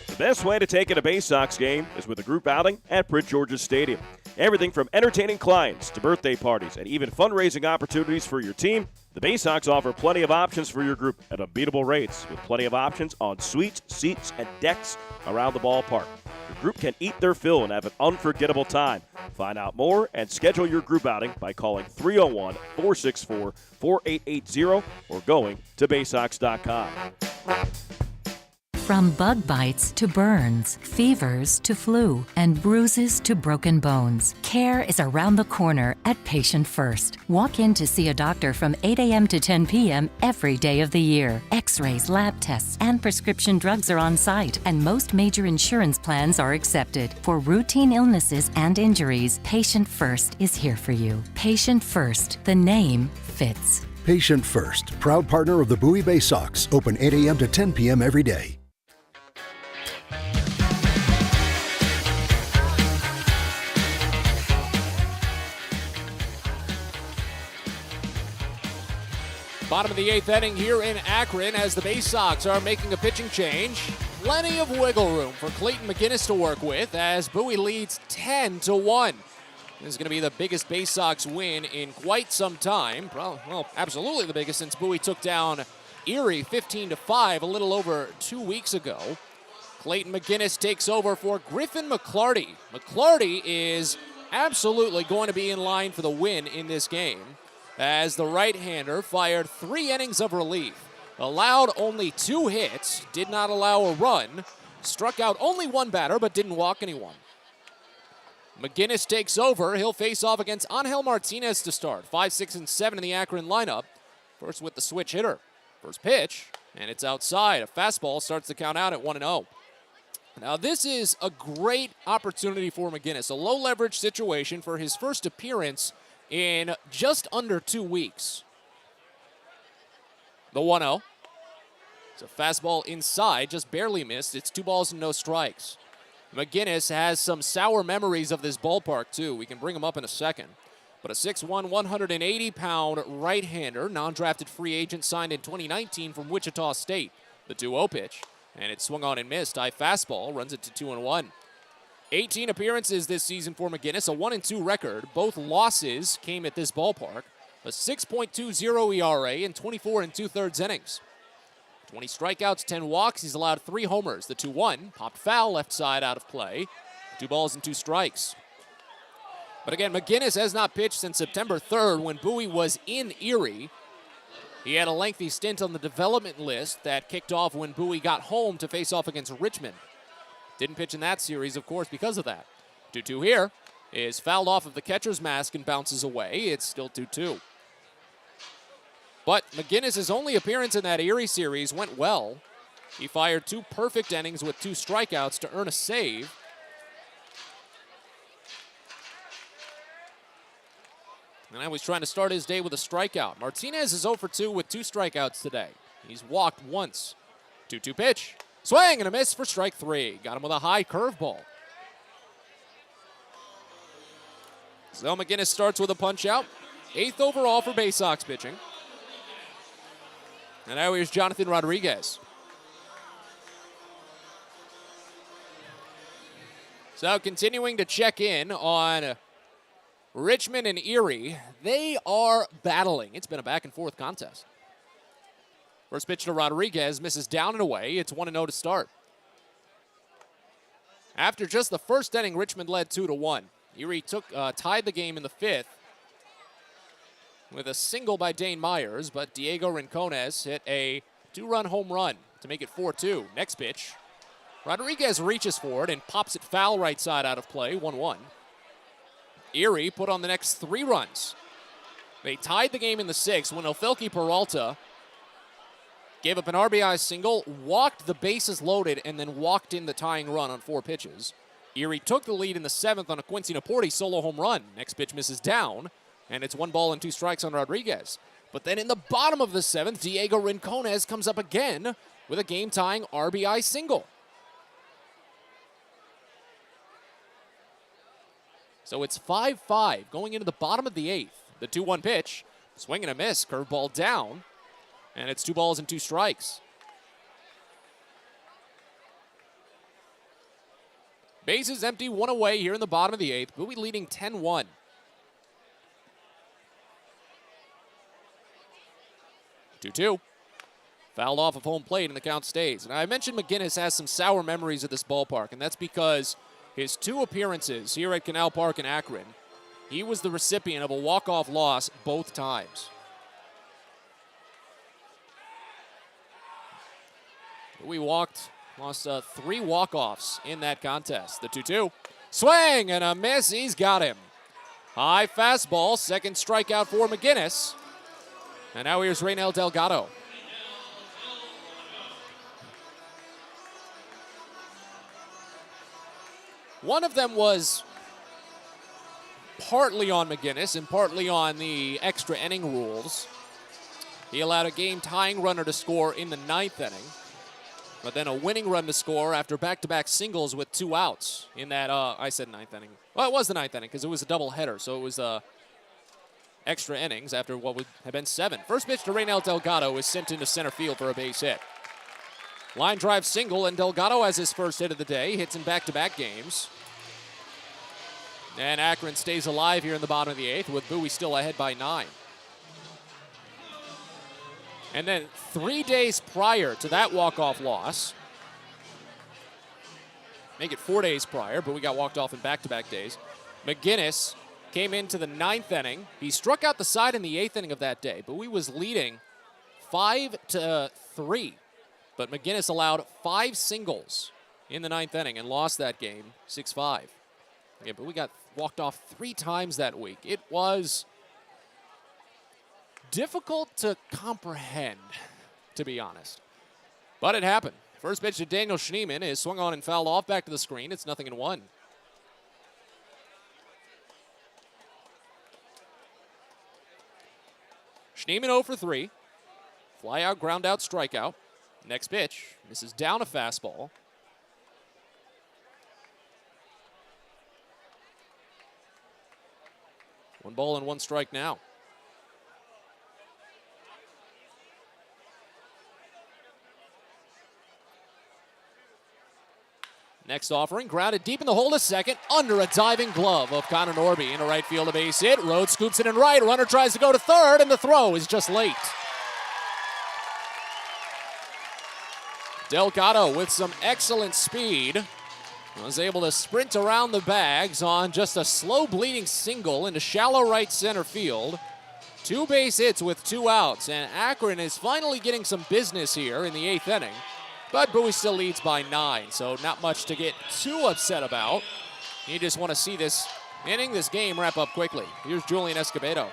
The best way to take in a Baysox game is with a group outing at Prince George's Stadium. Everything from entertaining clients to birthday parties and even fundraising opportunities for your team, the Baysox offer plenty of options for your group at unbeatable rates with plenty of options on suites, seats, and decks around the ballpark. Your group can eat their fill and have an unforgettable time. Find out more and schedule your group outing by calling 301-464-4880 or going to Baysox.com. From bug bites to burns, fevers to flu, and bruises to broken bones, care is around the corner at Patient First. Walk in to see a doctor from 8 a.m. to 10 p.m. every day of the year. X-rays, lab tests, and prescription drugs are on site, and most major insurance plans are accepted. For routine illnesses and injuries, Patient First is here for you. Patient First, the name fits. Patient First, proud partner of the Bowie Baysox, open 8 a.m. to 10 p.m. every day. Bottom of the 8th inning here in Akron as the Baysox are making a pitching change. Plenty of wiggle room for Clayton McGinnis to work with as Bowie leads 10-1. This is going to be the biggest Baysox win in quite some time. Well, absolutely the biggest since Bowie took down Erie 15-5 a little over 2 weeks ago. Clayton McGinnis takes over for Griffin McClarty. McClarty is absolutely going to be in line for the win in this game, as the right-hander fired 3 innings of relief, allowed only 2 hits, did not allow a run, struck out only 1 batter but didn't walk anyone. McGinnis takes over. He'll face off against Angel Martinez to start. 5, 6, and 7 in the Akron lineup. First with the switch hitter. First pitch, and it's outside. A fastball starts the count out at 1-0. Now this is a great opportunity for McGinnis. A low leverage situation for his first appearance in just under 2 weeks. The 1-0. It's a fastball inside, just barely missed. It's 2 balls and no strikes. McGinnis has some sour memories of this ballpark, too. We can bring him up in a second. But a 6'1", 180-pound right-hander, non-drafted free agent signed in 2019 from Wichita State. The 2-0 pitch, and it swung on and missed. High fastball, runs it to 2-1. 18 appearances this season for McGinnis, a 1-2 record. Both losses came at this ballpark. A 6.20 ERA in 24 2/3 innings. 20 strikeouts, 10 walks. He's allowed 3 homers. The 2-1 popped foul left side out of play. 2 balls and 2 strikes. But again, McGinnis has not pitched since September 3rd when Bowie was in Erie. He had a lengthy stint on the development list that kicked off when Bowie got home to face off against Richmond. Didn't pitch in that series, of course, because of that. 2-2 here is fouled off of the catcher's mask and bounces away. It's still 2-2. But McGinnis' only appearance in that Erie series went well. He fired 2 perfect innings with 2 strikeouts to earn a save. And now he's trying to start his day with a strikeout. Martinez is 0 for 2 with 2 strikeouts today. He's walked once. 2-2 pitch. Swing and a miss for strike 3. Got him with a high curveball. So McGinnis starts with a punch out. 8th overall for Baysox pitching. And now here's Jonathan Rodriguez. So continuing to check in on Richmond and Erie. They are battling. It's been a back-and-forth contest. First pitch to Rodriguez, misses down and away. It's 1-0 to start. After just the first inning, Richmond led 2-1. Erie tied the game in the 5th. With a single by Dane Myers, but Diego Rincones hit a 2-run home run to make it 4-2. Next pitch, Rodriguez reaches for it and pops it foul right side out of play, 1-1. Erie put on the next 3 runs. They tied the game in the 6th when Ofelky Peralta gave up an RBI single, walked the bases loaded, and then walked in the tying run on 4 pitches. Erie took the lead in the 7th on a Quincy Naporti solo home run. Next pitch misses down. And it's 1 ball and 2 strikes on Rodriguez. But then in the bottom of the 7th, Diego Rincones comes up again with a game-tying RBI single. So it's 5-5 going into the bottom of the 8th. The 2-1 pitch, swing and a miss, curveball down, and it's 2 balls and 2 strikes. Bases empty, 1 away here in the bottom of the 8th. Bowie leading 10-1. 2-2. Fouled off of home plate and the count stays. And I mentioned McGinnis has some sour memories of this ballpark, and that's because his 2 appearances here at Canal Park in Akron, he was the recipient of a walk-off loss both times. We lost 3 walk-offs in that contest. The 2-2. Swing and a miss. He's got him. High fastball. Second strikeout for McGinnis. And now here's Reynel Delgado. One of them was partly on McGinnis and partly on the extra inning rules. He allowed a game-tying runner to score in the 9th inning, but then a winning run to score after back-to-back singles with 2 outs in that, I said 9th inning. Well, it was the 9th inning because it was a doubleheader, so it was extra innings after what would have been 7. First pitch to Reynel Delgado is sent into center field for a base hit. Line drive single, and Delgado has his first hit of the day. Hits in back-to-back games. And Akron stays alive here in the bottom of the 8th with Bowie still ahead by 9. And then 3 days prior to that walk-off loss, make it 4 days prior, but we got walked off in back-to-back days, McGinnis came into the 9th inning. He struck out the side in the 8th inning of that day. Bowie was leading 5-3, but McGinnis allowed 5 singles in the 9th inning and lost that game 6-5. Yeah, but we got walked off 3 times that week. It was difficult to comprehend, to be honest. But it happened. First pitch to Daniel Schneemann is swung on and fouled off back to the screen. It's 0-1. Schneemann 0 for 3. Fly out, ground out, strikeout. Next pitch misses down a fastball. One ball and 1 strike now. Next offering, grounded deep in the hole to second, under a diving glove of Connor Norby. In a right field, a base hit. Rhodes scoops it in right. Runner tries to go to third, and the throw is just late. Delgado with some excellent speed was able to sprint around the bags on just a slow bleeding single into shallow right center field. 2 base hits with 2 outs, and Akron is finally getting some business here in the 8th inning. But Bowie still leads by 9, so not much to get too upset about. You just want to see this inning, this game wrap up quickly. Here's Julian Escobedo.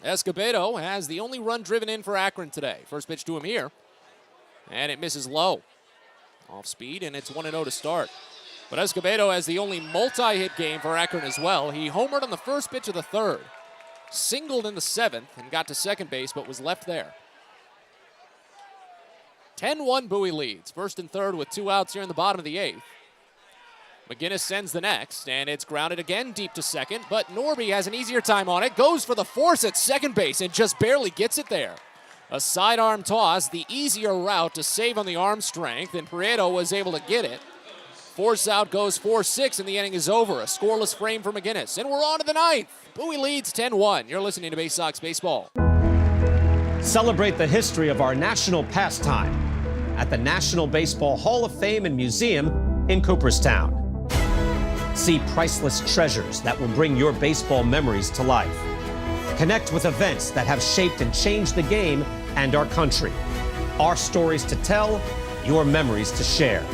Escobedo has the only run driven in for Akron today. First pitch to him here, and it misses low. Off speed, and it's 1-0 to start. But Escobedo has the only multi-hit game for Akron as well. He homered on the first pitch of the 3rd, singled in the 7th, and got to second base, but was left there. 10-1 Bowie leads. First and third with 2 outs here in the bottom of the 8th. McGinnis sends the next, and it's grounded again deep to second, but Norby has an easier time on it, goes for the force at second base, and just barely gets it there. A sidearm toss, the easier route to save on the arm strength, and Prieto was able to get it. Force out goes 4-6, and the inning is over. A scoreless frame for McGinnis, and we're on to the 9th. Bowie leads 10-1. You're listening to Baysox Baseball. Celebrate the history of our national pastime at the National Baseball Hall of Fame and Museum in Cooperstown. See priceless treasures that will bring your baseball memories to life. Connect with events that have shaped and changed the game and our country. Our stories to tell, your memories to share.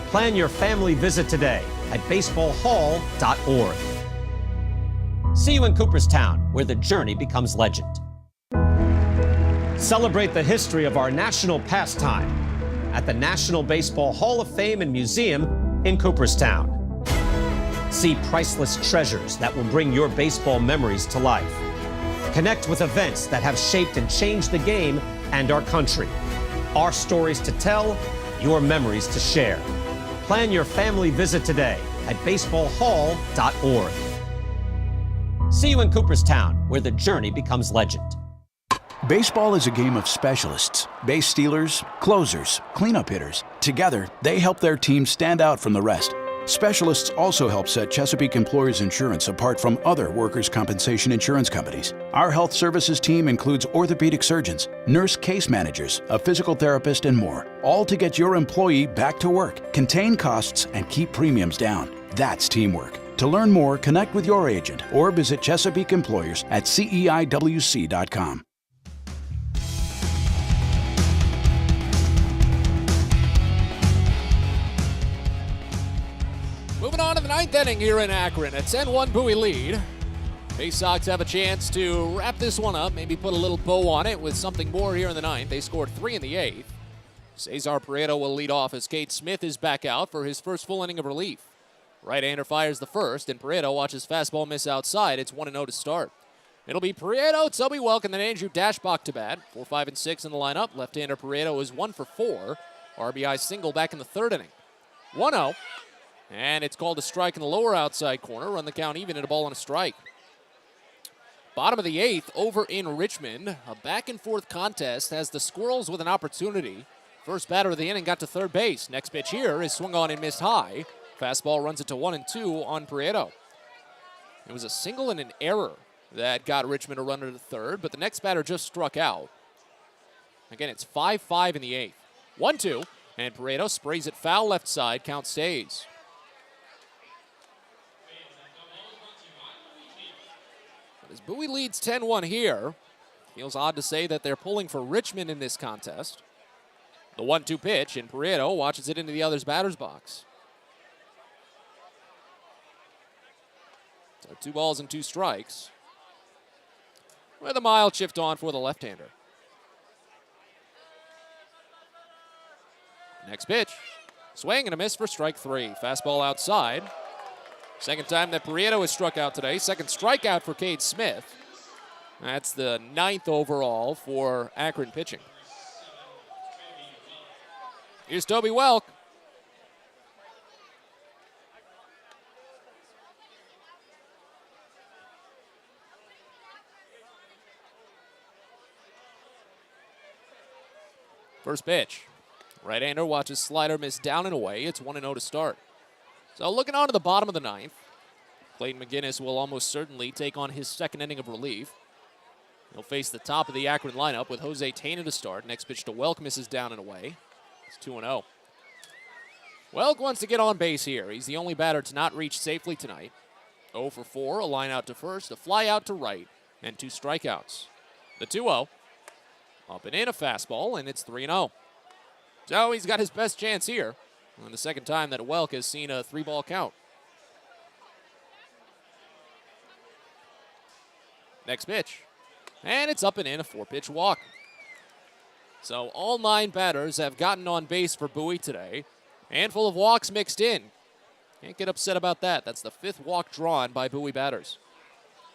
Plan your family visit today at baseballhall.org. See you in Cooperstown, where the journey becomes legend. Celebrate the history of our national pastime at the National Baseball Hall of Fame and Museum in Cooperstown. See priceless treasures that will bring your baseball memories to life. Connect with events that have shaped and changed the game and our country. Our stories to tell, your memories to share. Plan your family visit today at baseballhall.org. See you in Cooperstown, where the journey becomes legend. Baseball is a game of specialists. Base stealers, closers, cleanup hitters. Together, they help their team stand out from the rest. Specialists also help set Chesapeake Employers Insurance apart from other workers' compensation insurance companies. Our health services team includes orthopedic surgeons, nurse case managers, a physical therapist, and more, all to get your employee back to work, contain costs, and keep premiums down. That's teamwork. To learn more, connect with your agent or visit Chesapeake Employers at CEIWC.com. Moving on to the 9th inning here in Akron. A 10-1 Bowie lead. Baysox have a chance to wrap this one up, maybe put a little bow on it with something more here in the 9th. They scored 3 in the 8th. Cesar Prieto will lead off as Cade Smith is back out for his first full inning of relief. Right-hander fires the first, and Prieto watches fastball miss outside. It's 1-0 to start. It'll be Prieto, Toby Welk, and then Andrew Dashbach to bat. 4, 5, and 6 in the lineup. Left-hander Prieto is 1 for 4. RBI single back in the 3rd inning. 1-0. And it's called a strike in the lower outside corner. Run the count even and a ball and a strike. Bottom of the 8th over in Richmond. A back-and-forth contest has the Squirrels with an opportunity. First batter of the inning got to third base. Next pitch here is swung on and missed high. Fastball runs it to 1-2 on Prieto. It was a single and an error that got Richmond a runner to third, but the next batter just struck out. Again, it's 5-5 in the 8th. 1-2, and Prieto sprays it foul left side. Count stays. But as Bowie leads 10-1 here, feels odd to say that they're pulling for Richmond in this contest. The 1-2 pitch, and Prieto watches it into the other's batter's box. So 2 balls and 2 strikes. With a mild shift on for the left-hander. Next pitch. Swing and a miss for strike 3. Fastball outside. Second time that Prieto has struck out today. Second strikeout for Cade Smith. That's the 9th overall for Akron pitching. Here's Toby Welk. First pitch. Right-hander watches slider miss down and away. It's 1-0 to start. So looking on to the bottom of the 9th, Clayton McGinnis will almost certainly take on his second inning of relief. He'll face the top of the Akron lineup with Jose Tena to start. Next pitch to Welk misses down and away. It's 2-0. Welk wants to get on base here. He's the only batter to not reach safely tonight. 0 for 4, a line out to first, a fly out to right, and 2 strikeouts. The 2-0. Up and in, a fastball, and it's 3-0. So he's got his best chance here. And the second time that Welk has seen a 3-ball count. Next pitch. And it's up and in, a 4-pitch walk. So all 9 batters have gotten on base for Bowie today. Handful of walks mixed in. Can't get upset about that. That's the 5th walk drawn by Bowie batters.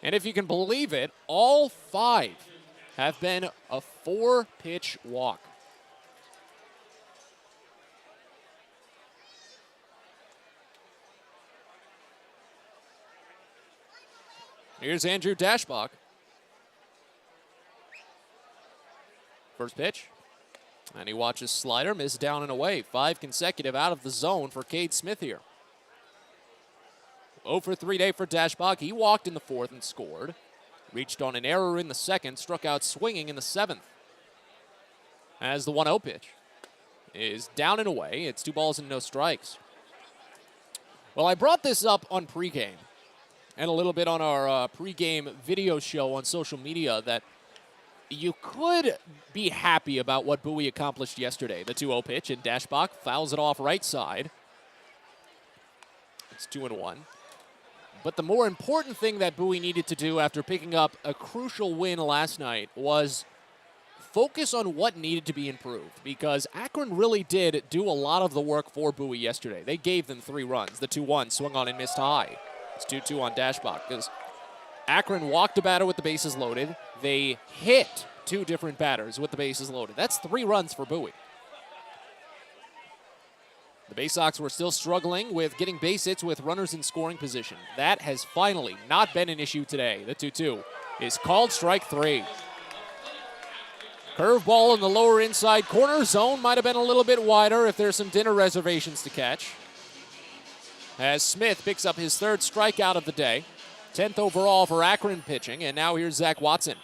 And if you can believe it, all 5 have been a 4-pitch walk. Here's Andrew Dashbach. First pitch. And he watches slider miss down and away. 5 consecutive out of the zone for Cade Smith here. 0 for 3 day for Dashbach. He walked in the 4th and scored. Reached on an error in the 2nd, struck out swinging in the 7th. As the 1-0 pitch is down and away. It's 2 balls and no strikes. Well, I brought this up on pregame and a little bit on our pregame video show on social media that you could be happy about what Bowie accomplished yesterday. The 2-0 pitch, and Dashbach fouls it off right side. It's 2-1. But the more important thing that Bowie needed to do after picking up a crucial win last night was focus on what needed to be improved, because Akron really did do a lot of the work for Bowie yesterday. They gave them 3 runs. The 2-1 swung on and missed high. It's 2-2 on Dashbach because Akron walked a batter with the bases loaded. They hit 2 different batters with the bases loaded. That's 3 runs for Bowie. The Baysox were still struggling with getting base hits with runners in scoring position. That has finally not been an issue today. The 2-2 is called strike 3. Curveball in the lower inside corner. Zone might have been a little bit wider if there's some dinner reservations to catch. As Smith picks up his 3rd strikeout of the day. 10th overall for Akron pitching, and now here's Zach Watson.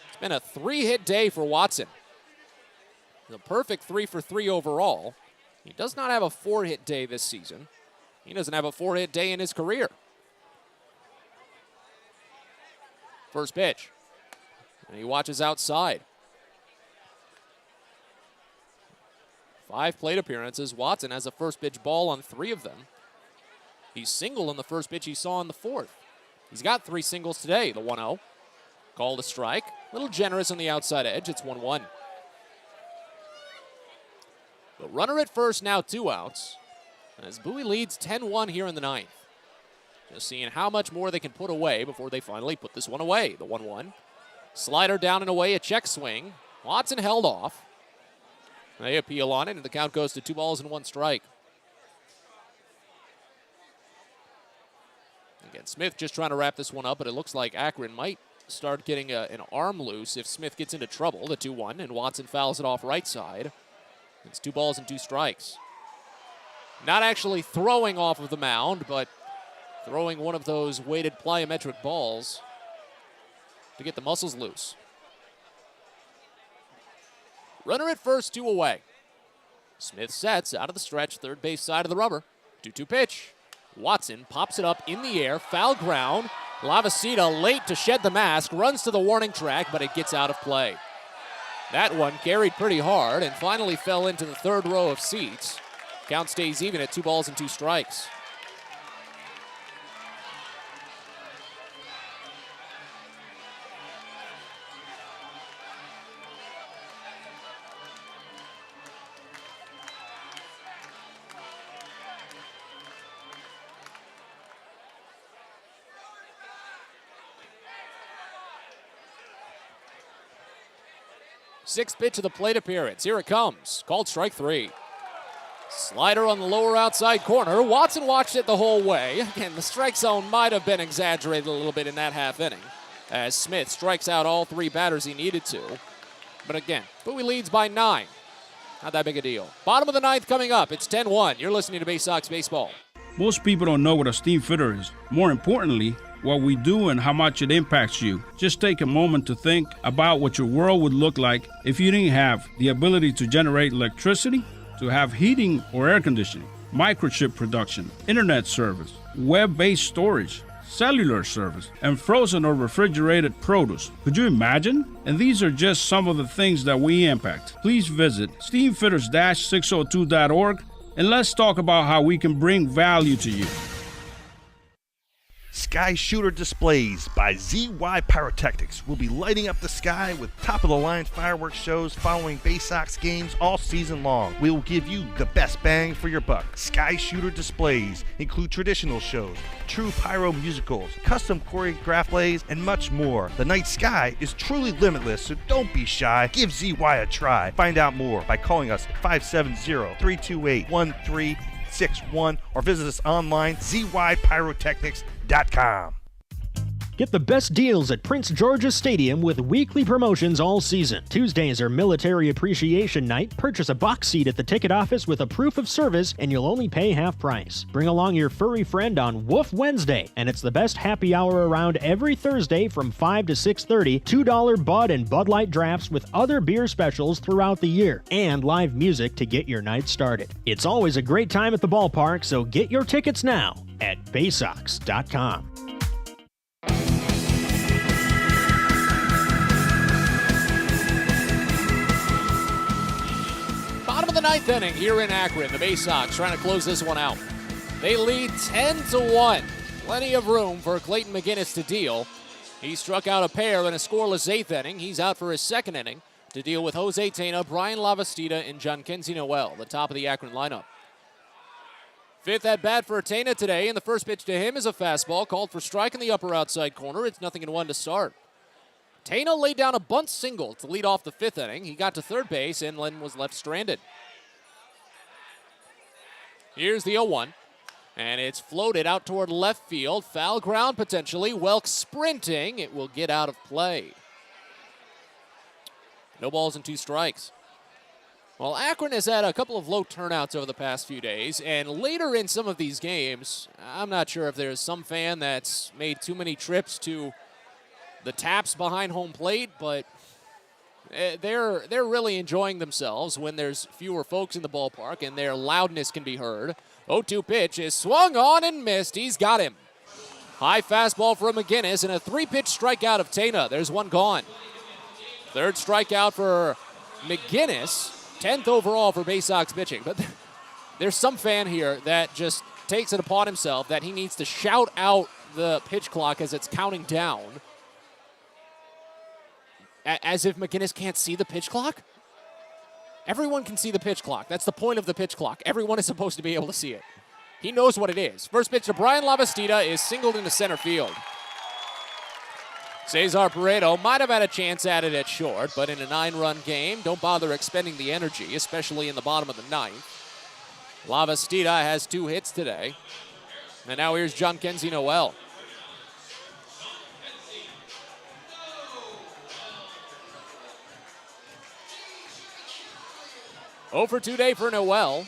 It's been a 3-hit day for Watson. The perfect 3 for 3 overall. He does not have a 4-hit day this season. He doesn't have a 4-hit day in his career. First pitch. And he watches outside. 5 plate appearances. Watson has a first pitch ball on 3 of them. He's single in the first pitch he saw in the 4th. He's got 3 singles today. The 1-0. Called a strike. A little generous on the outside edge. It's 1-1. The runner at first, now 2 outs. As Bowie leads 10-1 here in the 9th. Just seeing how much more they can put away before they finally put this one away. The 1-1. Slider down and away, a check swing. Watson held off. They appeal on it, and the count goes to 2 balls and 1 strike. Again, Smith just trying to wrap this one up, but it looks like Akron might start getting an arm loose if Smith gets into trouble. The 2-1, and Watson fouls it off right side. It's 2 balls and 2 strikes. Not actually throwing off of the mound, but throwing one of those weighted plyometric balls to get the muscles loose. Runner at first, 2 away. Smith sets out of the stretch, third base side of the rubber. 2-2 pitch. Watson pops it up in the air, foul ground. Lavasita late to shed the mask, runs to the warning track, but it gets out of play. That one carried pretty hard and finally fell into the third row of seats. Count stays even at 2 balls and 2 strikes. Sixth pitch of the plate appearance. Here it comes. Called strike 3. Slider on the lower outside corner. Watson watched it the whole way. Again, the strike zone might have been exaggerated a little bit in that half inning as Smith strikes out all 3 batters he needed to. But again, Bowie leads by 9. Not that big a deal. Bottom of the 9th coming up. It's 10-1. You're listening to Baysox Baseball. Most people don't know what a steam fitter is. More importantly, what we do and how much it impacts you. Just take a moment to think about what your world would look like if you didn't have the ability to generate electricity, to have heating or air conditioning, microchip production, internet service, web-based storage, cellular service, and frozen or refrigerated produce. Could you imagine? And these are just some of the things that we impact. Please visit steamfitters-602.org and let's talk about how we can bring value to you. Sky Shooter Displays by ZY Pyrotechnics will be lighting up the sky with top-of-the-line fireworks shows following Baysox games all season long. We will give you the best bang for your buck. Sky Shooter Displays include traditional shows, true pyro musicals, custom choreographed plays, and much more. The night sky is truly limitless, so don't be shy. Give ZY a try. Find out more by calling us at 570-328-1361 or visit us online, zypyrotechnics.com. Get the best deals at Prince George's Stadium with weekly promotions all season. Tuesdays are Military Appreciation Night. Purchase a box seat at the ticket office with a proof of service and you'll only pay half price. Bring along your furry friend on Woof Wednesday, and it's the best happy hour around every Thursday from 5 to 6:30. $2 Bud and Bud Light drafts with other beer specials throughout the year, and live music to get your night started. It's always a great time at the ballpark, so get your tickets now at Baysox.com. Bottom of the 9th inning here in Akron. The Baysox trying to close this one out. They lead 10-1. Plenty of room for Clayton McGinnis to deal. He struck out a pair in a scoreless 8th inning. He's out for his 2nd inning to deal with Jose Tena, Brian Lavastida, and Jhonkensy Noel, the top of the Akron lineup. 5th at bat for Tena today, and the first pitch to him is a fastball called for strike in the upper outside corner. It's 0-1 to start. Tena laid down a bunt single to lead off the 5th inning. He got to third base and then was left stranded. Here's the 0-1, and it's floated out toward left field. Foul ground potentially. Welk sprinting. It will get out of play. No balls and 2 strikes. Well, Akron has had a couple of low turnouts over the past few days, and later in some of these games, I'm not sure if there's some fan that's made too many trips to the taps behind home plate, but they're really enjoying themselves when there's fewer folks in the ballpark and their loudness can be heard. 0-2 pitch is swung on and missed. He's got him. High fastball for McGinnis and a 3-pitch strikeout of Tena. There's one gone. Third strikeout for McGinnis. 10th overall for Baysox pitching. But there's some fan here that just takes it upon himself that he needs to shout out the pitch clock as it's counting down. As if McGinnis can't see the pitch clock? Everyone can see the pitch clock. That's the point of the pitch clock. Everyone is supposed to be able to see it. He knows what it is. First pitch to Brian Lavastida is singled into center field. Cesar Pareto might have had a chance at it at short, but in a 9-run game, don't bother expending the energy, especially in the bottom of the 9th. Lavastida has 2 hits today. And now here's Jhonkensy Noel. 0 for 2 day for Noel.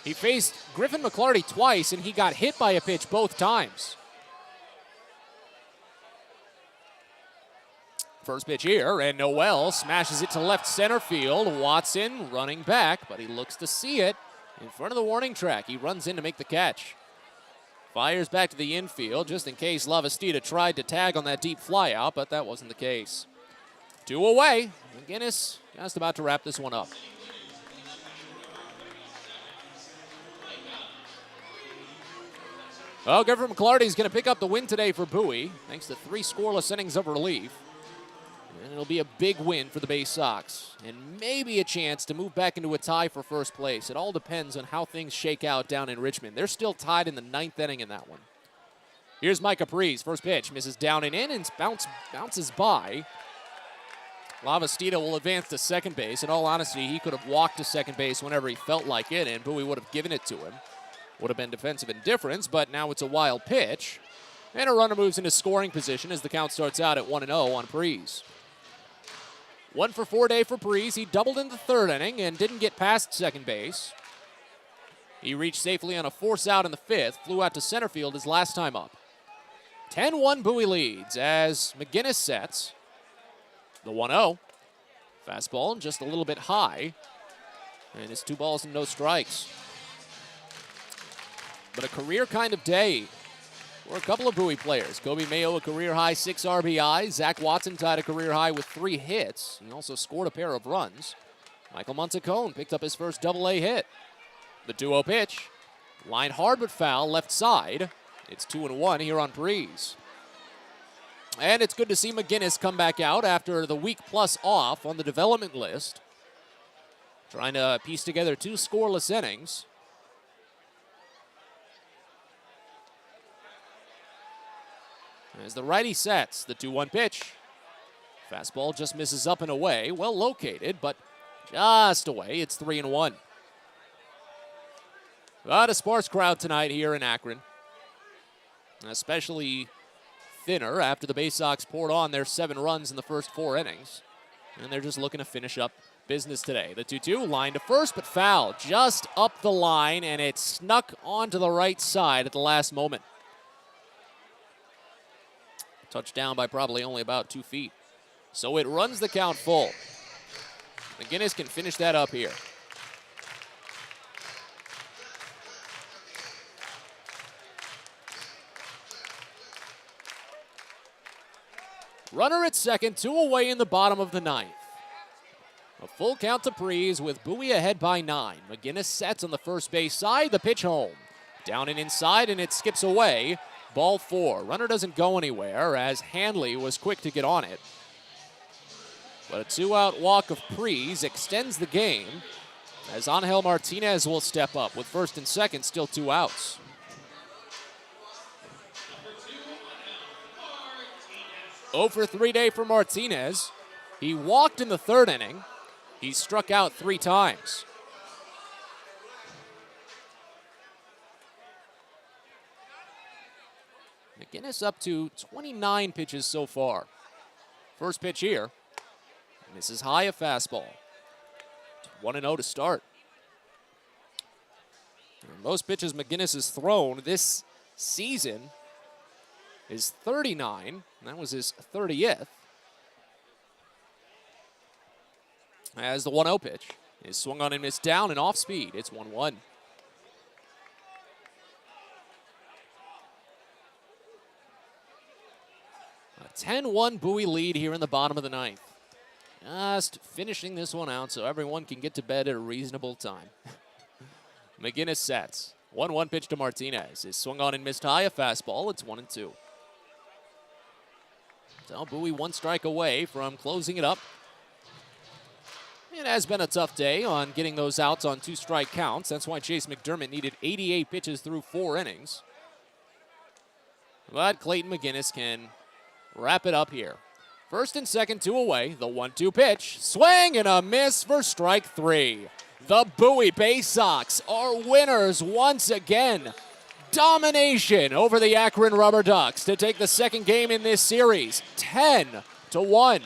He faced Griffin McClarty twice, and he got hit by a pitch both times. First pitch here, and Noel smashes it to left center field. Watson running back, but he looks to see it in front of the warning track. He runs in to make the catch. Fires back to the infield just in case Lavastida tried to tag on that deep flyout, but that wasn't the case. 2 away. McGinnis just about to wrap this one up. Well, Griffin McClarty is going to pick up the win today for Bowie, thanks to 3 scoreless innings of relief. And it'll be a big win for the Baysox, and maybe a chance to move back into a tie for first place. It all depends on how things shake out down in Richmond. They're still tied in the 9th inning in that one. Here's Mike Capri's first pitch. Misses down and in and bounces by. Lavastida will advance to second base. In all honesty, he could have walked to second base whenever he felt like it, and Bowie would have given it to him. Would have been defensive indifference, but now it's a wild pitch. And a runner moves into scoring position as the count starts out at 1-0 on Prees. 1 for 4 day for Prees. He doubled in the 3rd inning and didn't get past second base. He reached safely on a force out in the 5th, flew out to center field his last time up. 10-1 Bowie leads as McGinnis sets. The 1-0. Fastball just a little bit high. And it's 2 balls and no strikes. But a career kind of day for a couple of Bowie players. Kobe Mayo, a career-high 6 RBIs. Zach Watson tied a career-high with 3 hits. He also scored a pair of runs. Michael Montacone picked up his first double-A hit. The 2-0 pitch. Line hard but foul, left side. It's 2-1 here on Prees. And it's good to see McGinnis come back out after the week plus off on the development list. Trying to piece together 2 scoreless innings. As the righty sets, the 2-1 pitch. Fastball just misses up and away. Well located, but just away. It's 3-1. But a sparse crowd tonight here in Akron. Especially thinner after the Baysox poured on their 7 runs in the first 4 innings. And they're just looking to finish up business today. The 2-2, line to first, but foul. Just up the line, and it snuck onto the right side at the last moment. Touchdown by probably only about 2 feet. So it runs the count full. McGinnis can finish that up here. Runner at second, 2 away in the bottom of the 9th. A full count to Prees with Bowie ahead by 9. McGinnis sets on the first base side, the pitch home. Down and inside, and it skips away. Ball 4. Runner doesn't go anywhere as Hanley was quick to get on it. But a 2-out walk of Prees extends the game as Angel Martinez will step up with first and second, still 2 outs. For 3 day for Martinez. He walked in the 3rd inning. He struck out 3 times. McGinnis up to 29 pitches so far. First pitch here. Misses high, a fastball. 1-0 to start. And most pitches McGinnis has thrown this season is 39. And that was his 30th. As the 1-0 pitch is swung on and missed down and off speed. It's 1-1. A 10-1 Bowie lead here in the bottom of the 9th. Just finishing this one out so everyone can get to bed at a reasonable time. McGinnis sets. 1-1 pitch to Martinez. Is swung on and missed high, a fastball. It's 1-2. So Bowie 1 strike away from closing it up. It has been a tough day on getting those outs on 2 strike counts. That's why Chase McDermott needed 88 pitches through 4 innings. But Clayton McGinnis can wrap it up here. First and second, 2 away. The 1-2 pitch. Swing and a miss for strike 3. The Bowie Baysox are winners once again. Domination over the Akron Rubber Ducks to take the second game in this series. 10-1.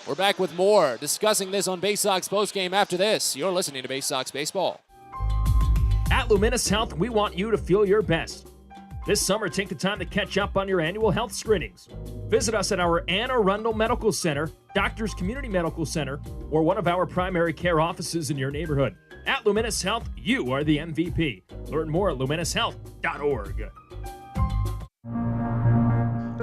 We're back with more, discussing this on Baysox postgame after this. You're listening to Baysox Baseball. At Luminous Health, we want you to feel your best. This summer, take the time to catch up on your annual health screenings. Visit us at our Anne Arundel Medical Center, Doctors Community Medical Center, or one of our primary care offices in your neighborhood. At Luminous Health, you are the MVP. Learn more at luminoushealth.org.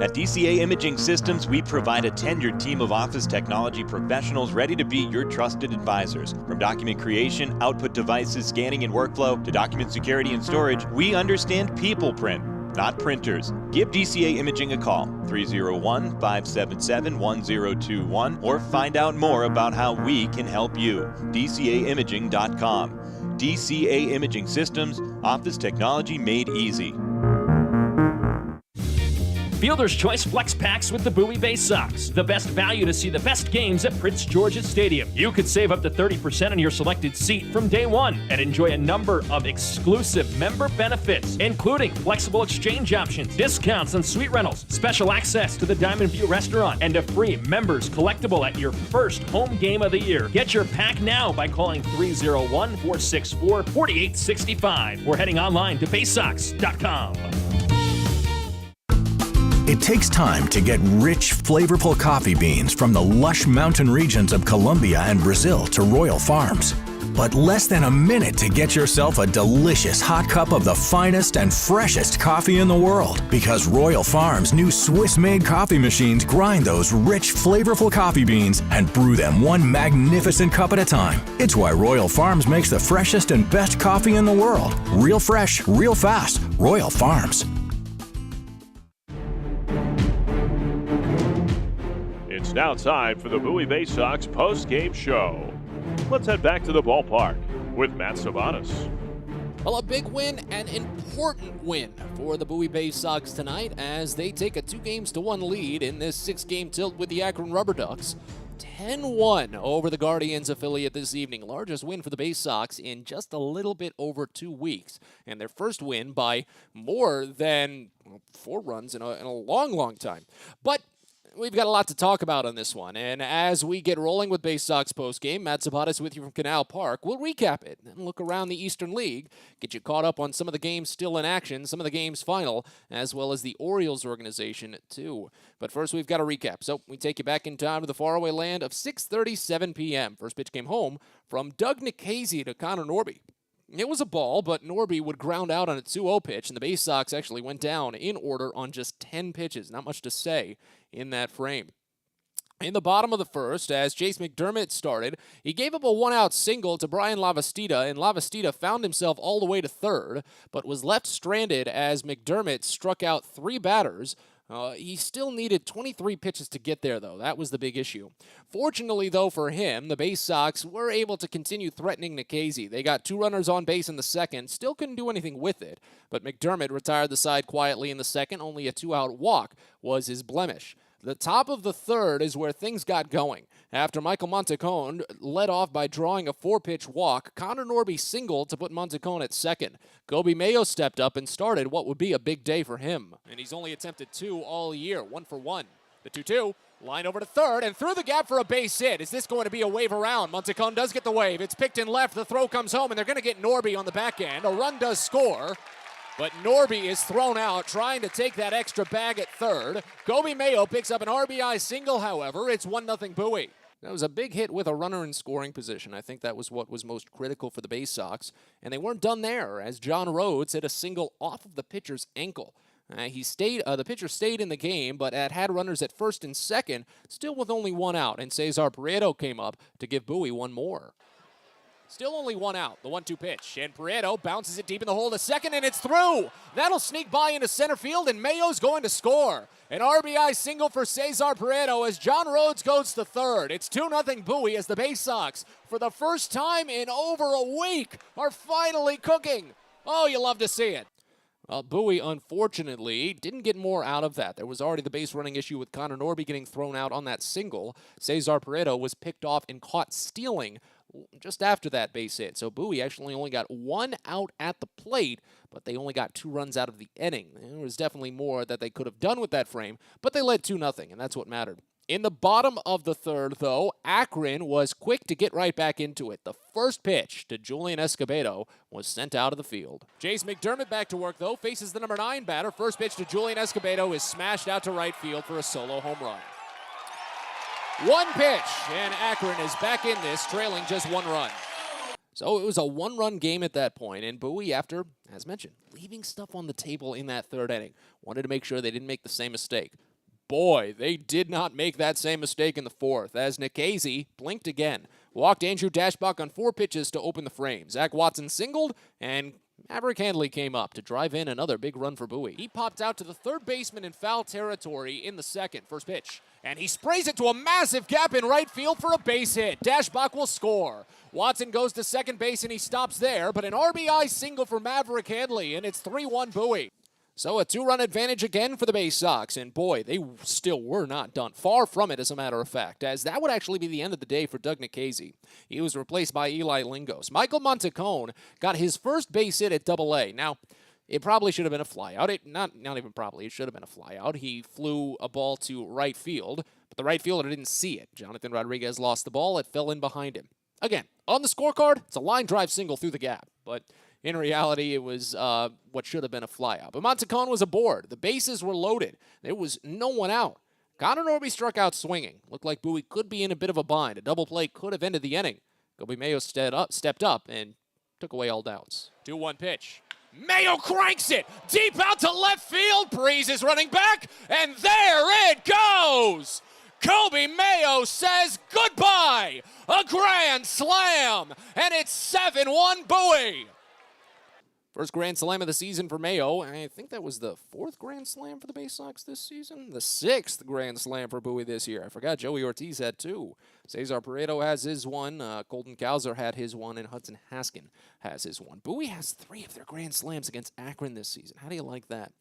At DCA Imaging Systems, we provide a tenured team of office technology professionals ready to be your trusted advisors. From document creation, output devices, scanning and workflow, to document security and storage, we understand people print, not printers. Give DCA Imaging a call, 301-577-1021, or find out more about how we can help you. DCAimaging.com. DCA Imaging Systems, office technology made easy. Fielder's Choice Flex Packs with the Bowie Baysox. The best value to see the best games at Prince George's Stadium. You could save up to 30% on your selected seat from day one and enjoy a number of exclusive member benefits, including flexible exchange options, discounts on suite rentals, special access to the Diamond View restaurant, and a free members collectible at your first home game of the year. Get your pack now by calling 301-464-4865 or heading online to baysox.com. It takes time to get rich, flavorful coffee beans from the lush mountain regions of Colombia and Brazil to Royal Farms. But less than a minute to get yourself a delicious hot cup of the finest and freshest coffee in the world. Because Royal Farms' new Swiss-made coffee machines grind those rich, flavorful coffee beans and brew them one magnificent cup at a time. It's why Royal Farms makes the freshest and best coffee in the world. Real fresh, real fast. Royal Farms. It's now time for the Bowie Baysox post-game show. Let's head back to the ballpark with Matt Savanas. Well, a big win, an important win for the Bowie Baysox tonight as they take a 2-1 lead in this 6-game tilt with the Akron Rubber Ducks. 10-1 over the Guardians affiliate this evening. Largest win for the Baysox in just a little bit over 2 weeks. And their first win by more than 4 runs in a long, long time. But we've got a lot to talk about on this one, and as we get rolling with Baysox postgame, Matt Zapatas with you from Canal Park. We'll recap it and look around the Eastern League, get you caught up on some of the games still in action, some of the games final, as well as the Orioles organization too. But first, we've got a recap. So we take you back in time to the faraway land of 6:37 p.m. First pitch came home from Doug Nikhazy to Connor Norby. It was a ball, but Norby would ground out on a 2-0 pitch, and the Baysox actually went down in order on just 10 pitches. Not much to say in that frame. In the bottom of the first, as Chase McDermott started, he gave up a 1-out single to Brian Lavastida, and Lavastida found himself all the way to third, but was left stranded as McDermott struck out 3 batters. He still needed 23 pitches to get there, though. That was the big issue. Fortunately, though, for him, the Baysox were able to continue threatening Nikhazy. They got 2 runners on base in the second, still couldn't do anything with it, but McDermott retired the side quietly in the second. Only a 2-out walk was his blemish. The top of the third is where things got going. After Michael Montecone led off by drawing a 4-pitch walk, Connor Norby singled to put Montecone at second. Gobi Mayo stepped up and started what would be a big day for him. And he's only attempted 2 all year, 1 for 1. The 2-2, line over to third, and through the gap for a base hit. Is this going to be a wave around? Montecone does get the wave. It's picked in left. The throw comes home, and they're going to get Norby on the back end. A run does score. But Norby is thrown out, trying to take that extra bag at third. Gobi Mayo picks up an RBI single, however. It's 1-0 Bowie. That was a big hit with a runner in scoring position. I think that was what was most critical for the Baysox. And they weren't done there, as John Rhodes hit a single off of the pitcher's ankle. The pitcher stayed in the game, but had runners at first and second, still with only 1 out. And Cesar Prieto came up to give Bowie 1 more. Still only 1 out, the 1-2 pitch, and Prieto bounces it deep in the hole to second, and it's through. That'll sneak by into center field, and Mayo's going to score. An RBI single for Cesar Prieto as John Rhodes goes to third. It's 2-0 Bowie as the Baysox, for the first time in over a week, are finally cooking. Oh, you love to see it. Bowie, unfortunately, didn't get more out of that. There was already the base running issue with Connor Norby getting thrown out on that single. Cesar Prieto was picked off and caught stealing just after that base hit. So Bowie actually only got 1 out at the plate, but they only got 2 runs out of the inning. There was definitely more that they could have done with that frame, but they led 2-0, and that's what mattered. In the bottom of the third, though, Akron was quick to get right back into it. The first pitch to Julian Escobedo was sent out of the field. Jace McDermott back to work, though, faces the number 9 batter. First pitch to Julian Escobedo is smashed out to right field for a solo home run. One pitch, and Akron is back in this, trailing just 1 run. So it was a 1-run game at that point, and Bowie, after, as mentioned, leaving stuff on the table in that third inning, wanted to make sure they didn't make the same mistake. Boy, they did not make that same mistake in the fourth, as Nikhazy blinked again. Walked Andrew Dashbach on 4 pitches to open the frame. Zach Watson singled, and Maverick Handley came up to drive in another big run for Bowie. He popped out to the third baseman in foul territory in the second. First pitch. And he sprays it to a massive gap in right field for a base hit. Dashbach will score. Watson goes to second base and he stops there, but an RBI single for Maverick Handley, and it's 3-1 Bowie. So a 2-run advantage again for the Baysox, and boy, they still were not done. Far from it, as a matter of fact, as that would actually be the end of the day for Doug Nikhazy. He was replaced by Eli Lingos. Michael Montecone got his first base hit at Double-A. Now, it probably should have been a flyout. Not even probably, it should have been a flyout. He flew a ball to right field, but the right fielder didn't see it. Jonathan Rodriguez lost the ball. It fell in behind him. Again, on the scorecard, it's a line drive single through the gap, but in reality, it was what should have been a flyout. But Montecone was aboard. The bases were loaded. There was no one out. Connor Norby struck out swinging. Looked like Bowie could be in a bit of a bind. A double play could have ended the inning. Kobe Mayo stepped up and took away all doubts. 2-1 pitch. Mayo cranks it deep out to left field. Breeze is running back, and there it goes. Kobe Mayo says goodbye. A grand slam, and it's 7-1 Bowie. First grand slam of the season for Mayo. I think that was the 4th grand slam for the Baysox this season. The 6th grand slam for Bowie this year. I forgot Joey Ortiz had 2. Cesar Pareto has his 1. Colton Cowser had his 1. And Hudson Haskin has his 1. Bowie has 3 of their grand slams against Akron this season. How do you like that?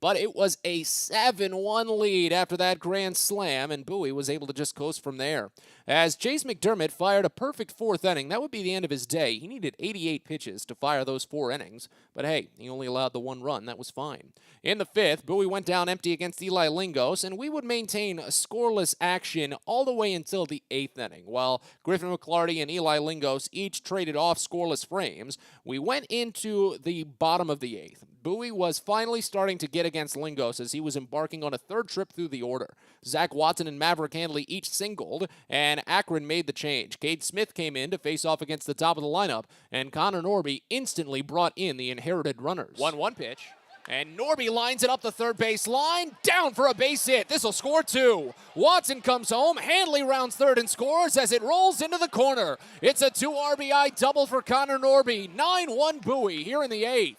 But it was a 7-1 lead after that grand slam, and Bowie was able to just coast from there. As Jace McDermott fired a perfect 4th inning, that would be the end of his day. He needed 88 pitches to fire those 4 innings, but hey, he only allowed the 1 run. That was fine. In the 5th, Bowie went down empty against Eli Lingos, and we would maintain a scoreless action all the way until the 8th inning. While Griffin McClarty and Eli Lingos each traded off scoreless frames, we went into the bottom of the 8th. Bowie was finally starting to get against Lingos as he was embarking on a 3rd trip through the order. Zach Watson and Maverick Handley each singled, and Akron made the change. Cade Smith came in to face off against the top of the lineup, and Connor Norby instantly brought in the inherited runners. 1-1 pitch. And Norby lines it up the third base line, down for a base hit. This will score 2. Watson comes home, Handley rounds third and scores as it rolls into the corner. It's a 2 RBI double for Connor Norby. 9-1 Bowie here in the 8th.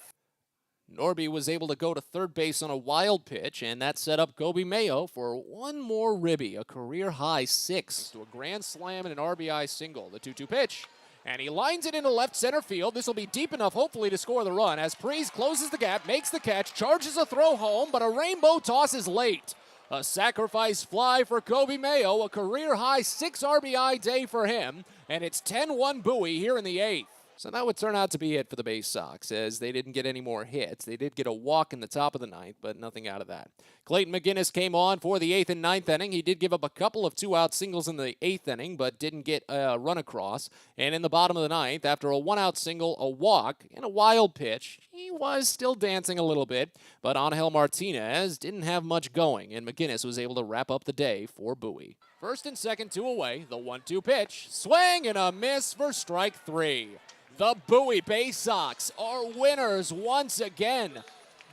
Norby was able to go to third base on a wild pitch, and that set up Kobe Mayo for 1 more ribby, a career-high 6 to a grand slam and an RBI single. The 2-2 pitch. And he lines it into left center field. This will be deep enough, hopefully, to score the run as Preece closes the gap, makes the catch, charges a throw home, but a rainbow toss is late. A sacrifice fly for Kobe Mayo, a career-high 6 RBI day for him, and it's 10-1 Bowie here in the 8th. So that would turn out to be it for the Baysox, as they didn't get any more hits. They did get a walk in the top of the 9th, but nothing out of that. Clayton McGinnis came on for the 8th and 9th inning. He did give up a couple of 2-out singles in the 8th inning, but didn't get a run across. And in the bottom of the 9th, after a 1-out single, a walk, and a wild pitch, he was still dancing a little bit, but Angel Martinez didn't have much going, and McGinnis was able to wrap up the day for Bowie. First and second, 2 away, the 1-2 pitch. Swing and a miss for strike 3. The Bowie Baysox are winners once again.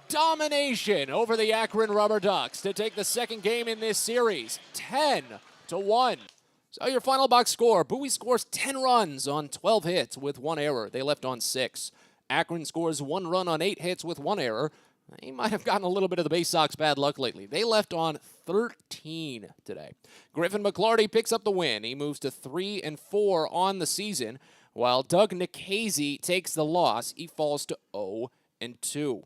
Domination over the Akron Rubber Ducks to take the second game in this series, 10-1. So your final box score, Bowie scores 10 runs on 12 hits with 1 error. They left on 6. Akron scores 1 run on 8 hits with 1 error. He might have gotten a little bit of the Baysox bad luck lately. They left on 13 today. Griffin McClarty picks up the win. He moves to 3-4 on the season, while Doug Nikhazy takes the loss. He falls to 0-2.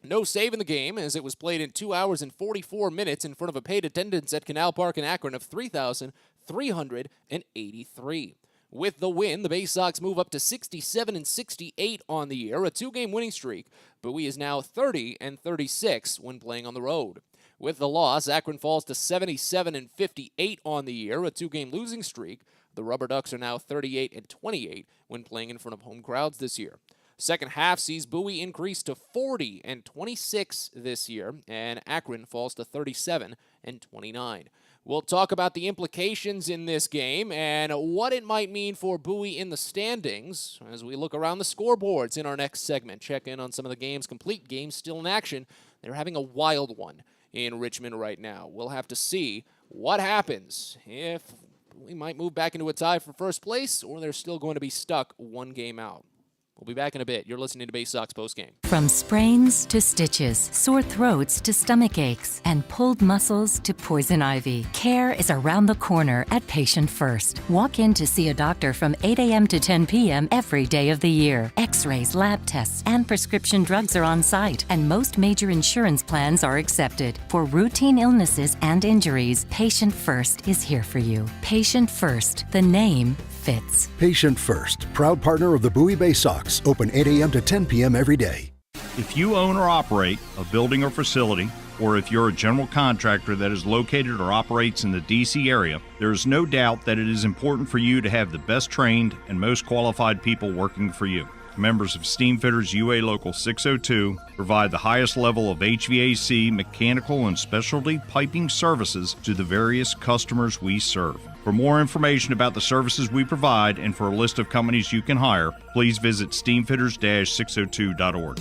No save in the game, as it was played in 2 hours and 44 minutes in front of a paid attendance at Canal Park in Akron of 3,383. With the win, the Baysox move up to 67-68 on the year, a 2-game winning streak. Bowie is now 30-36 when playing on the road. With the loss, Akron falls to 77-58 on the year, a 2-game losing streak. The Rubber Ducks are now 38-28 when playing in front of home crowds this year. Second half sees Bowie increase to 40-26 this year, and Akron falls to 37-29. We'll talk about the implications in this game and what it might mean for Bowie in the standings as we look around the scoreboards in our next segment. Check in on some of the games, complete games still in action. They're having a wild one in Richmond right now. We'll have to see what happens if we might move back into a tie for first place or they're still going to be stuck one game out. We'll be back in a bit. You're listening to Baysox Postgame. From sprains to stitches, sore throats to stomach aches, and pulled muscles to poison ivy, care is around the corner at Patient First. Walk in to see a doctor from 8 a.m. to 10 p.m. every day of the year. X-rays, lab tests, and prescription drugs are on site, and most major insurance plans are accepted. For routine illnesses and injuries, Patient First is here for you. Patient First, the name fits. Patient First, proud partner of the Bowie Baysox, open 8 a.m. to 10 p.m. every day. If you own or operate a building or facility, or if you're a general contractor that is located or operates in the D.C. area, there is no doubt that it is important for you to have the best trained and most qualified people working for you. Members of Steamfitters UA Local 602 provide the highest level of HVAC, mechanical, and specialty piping services to the various customers we serve. For more information about the services we provide and for a list of companies you can hire, please visit steamfitters-602.org.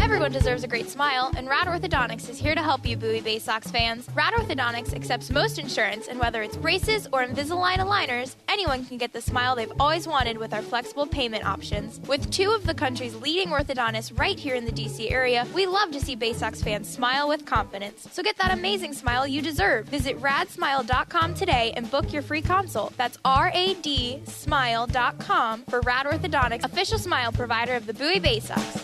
Everyone deserves a great smile, and Rad Orthodontics is here to help you, Bowie Baysox fans. Rad Orthodontics accepts most insurance, and whether it's braces or Invisalign aligners, anyone can get the smile they've always wanted with our flexible payment options. With 2 of the country's leading orthodontists right here in the D.C. area, we love to see Baysox fans smile with confidence. So get that amazing smile you deserve. Visit radsmile.com today and book your free consult. That's radsmile.com for Rad Orthodontics, official smile provider of the Bowie Baysox.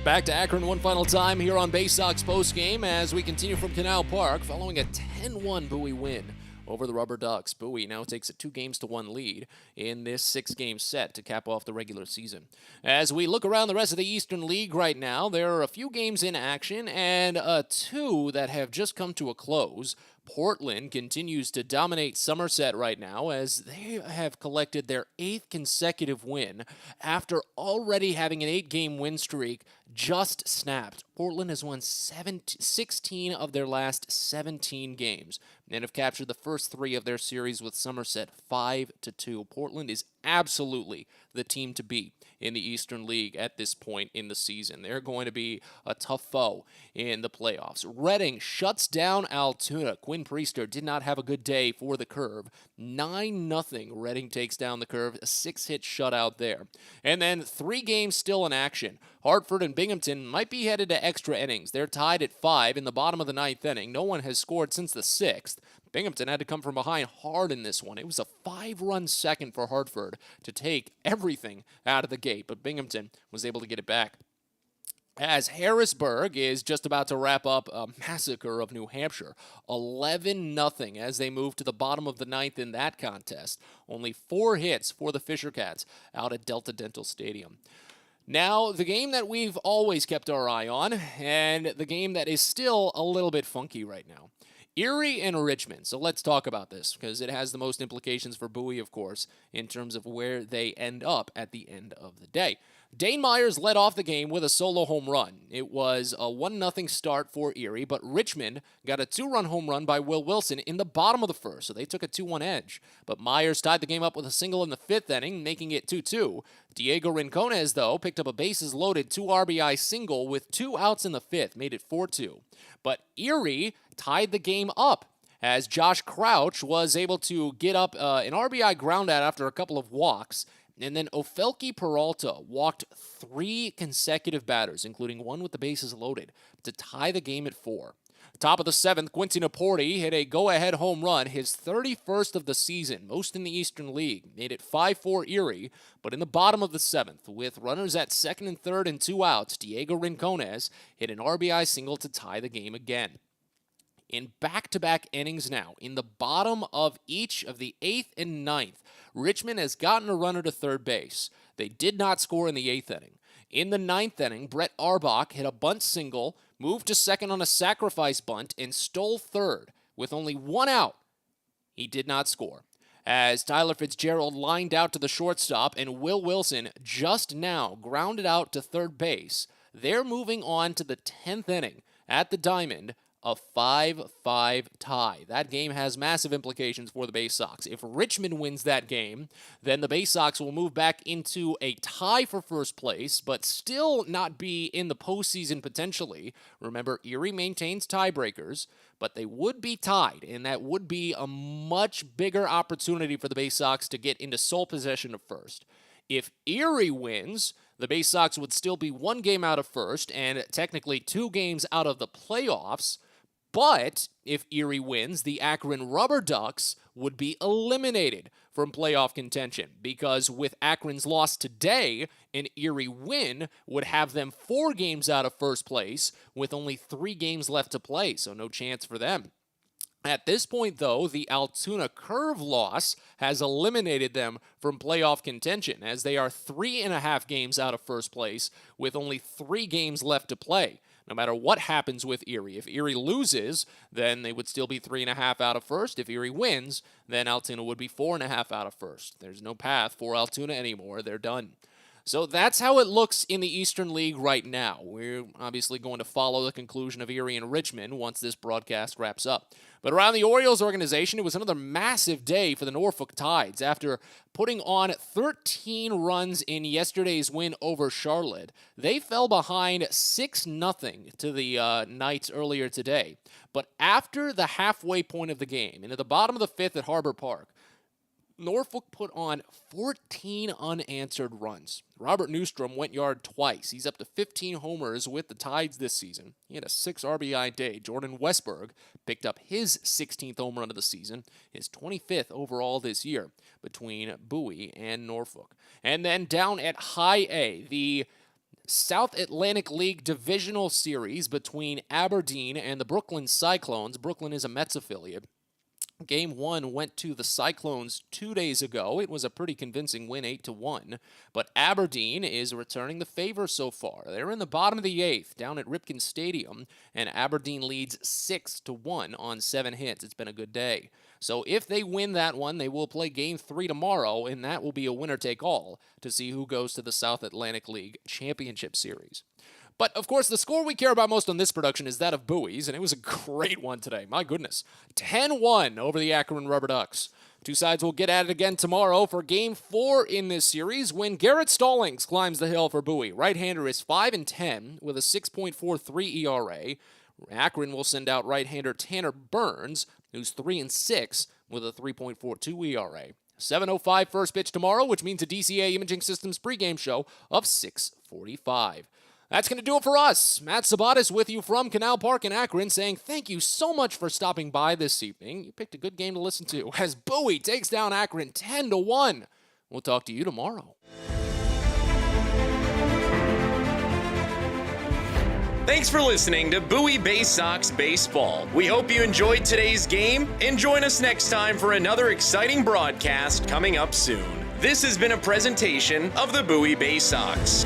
Back to Akron one final time here on Baysox Postgame as we continue from Canal Park following a 10-1 Bowie win over the Rubber Ducks. Bowie now takes a 2-1 lead in this 6-game set to cap off the regular season. As we look around the rest of the Eastern League right now, there are a few games in action and 2 that have just come to a close. Portland continues to dominate Somerset right now as they have collected their 8th consecutive win after already having an 8-game win streak just snapped. Portland has won 16 of their last 17 games and have captured the first 3 of their series with Somerset 5-2. Portland is absolutely the team to beat in the Eastern League at this point in the season. They're going to be a tough foe in the playoffs. Reading shuts down Altoona. Quinn Priester did not have a good day for the Curve. 9-0. Reading takes down the Curve. A 6-hit shutout there. And then 3 games still in action. Hartford and Binghamton might be headed to extra innings. They're tied at 5 in the bottom of the 9th inning. No one has scored since the 6th. Binghamton had to come from behind hard in this one. It was a 5-run second for Hartford to take everything out of the gate, but Binghamton was able to get it back. As Harrisburg is just about to wrap up a massacre of New Hampshire, 11-0 as they move to the bottom of the 9th in that contest. Only 4 hits for the Fisher Cats out at Delta Dental Stadium. Now, the game that we've always kept our eye on, and the game that is still a little bit funky right now. Erie and Richmond. So let's talk about this because it has the most implications for Bowie, of course, in terms of where they end up at the end of the day. Dane Myers led off the game with a solo home run. It was a 1-0 start for Erie, but Richmond got a 2-run home run by Will Wilson in the bottom of the first, so they took a 2-1 edge. But Myers tied the game up with a single in the 5th inning, making it 2-2. Diego Rincones, though, picked up a bases-loaded 2 RBI single with 2 outs in the 5th, made it 4-2. But Erie tied the game up as Josh Crouch was able to get up an RBI ground out after a couple of walks. And then Ofelky Peralta walked 3 consecutive batters, including one with the bases loaded, to tie the game at 4. Top of the 7th, Quincy Naporti hit a go-ahead home run, his 31st of the season, most in the Eastern League. Made it 5-4 Erie, but in the bottom of the 7th, with runners at 2nd and 3rd and 2 outs, Diego Rincones hit an RBI single to tie the game again. in back-to-back innings now. In the bottom of each of the 8th and 9th, Richmond has gotten a runner to third base. They did not score in the 8th inning. In the 9th inning, Brett Arbach hit a bunt single, moved to second on a sacrifice bunt, and stole third. With only one out, he did not score. As Tyler Fitzgerald lined out to the shortstop and Will Wilson just now grounded out to third base, they're moving on to the 10th inning at the Diamond, a 5-5 tie. That game has massive implications for the Baysox. If Richmond wins that game, then the Baysox will move back into a tie for first place, but still not be in the postseason potentially. Remember, Erie maintains tiebreakers, but they would be tied, and that would be a much bigger opportunity for the Baysox to get into sole possession of first. If Erie wins, the Baysox would still be 1 game out of first and technically 2 games out of the playoffs. But if Erie wins, the Akron Rubber Ducks would be eliminated from playoff contention because with Akron's loss today, an Erie win would have them 4 games out of first place with only 3 games left to play, so no chance for them. At this point, though, the Altoona Curve loss has eliminated them from playoff contention as they are 3.5 games out of first place with only 3 games left to play. No matter what happens with Erie. If Erie loses, then they would still be 3.5 out of first. If Erie wins, then Altoona would be 4.5 out of first. There's no path for Altoona anymore. They're done. So that's how it looks in the Eastern League right now. We're obviously going to follow the conclusion of Erie and Richmond once this broadcast wraps up. But around the Orioles organization, it was another massive day for the Norfolk Tides. After putting on 13 runs in yesterday's win over Charlotte, they fell behind 6-0 to the Knights earlier today. But after the halfway point of the game, and at the bottom of the 5th at Harbor Park, Norfolk put on 14 unanswered runs. Robert Newstrom went yard twice. He's up to 15 homers with the Tides this season. He had a 6 RBI day. Jordan Westberg picked up his 16th home run of the season, his 25th overall this year between Bowie and Norfolk. And then down at High A, the South Atlantic League Divisional Series between Aberdeen and the Brooklyn Cyclones. Brooklyn is a Mets affiliate. Game 1 went to the Cyclones 2 days ago. It was a pretty convincing win, 8-1. But Aberdeen is returning the favor so far. They're in the bottom of the 8th down at Ripken Stadium, and Aberdeen leads 6-1 on 7 hits. It's been a good day. So if they win that one, they will play Game 3 tomorrow, and that will be a winner-take-all to see who goes to the South Atlantic League Championship Series. But, of course, the score we care about most on this production is that of Bowie's, and it was a great one today. My goodness. 10-1 over the Akron Rubber Ducks. Two sides will get at it again tomorrow for Game 4 in this series when Garrett Stallings climbs the hill for Bowie. Right-hander is 5-10 with a 6.43 ERA. Akron will send out right-hander Tanner Burns, who's 3-6 with a 3.42 ERA. 7:05 first pitch tomorrow, which means a DCA Imaging Systems pregame show of 6:45. That's going to do it for us. Matt Sabatis with you from Canal Park in Akron saying thank you so much for stopping by this evening. You picked a good game to listen to as Bowie takes down Akron 10-1. We'll talk to you tomorrow. Thanks for listening to Bowie Baysox Baseball. We hope you enjoyed today's game and join us next time for another exciting broadcast coming up soon. This has been a presentation of the Bowie Baysox.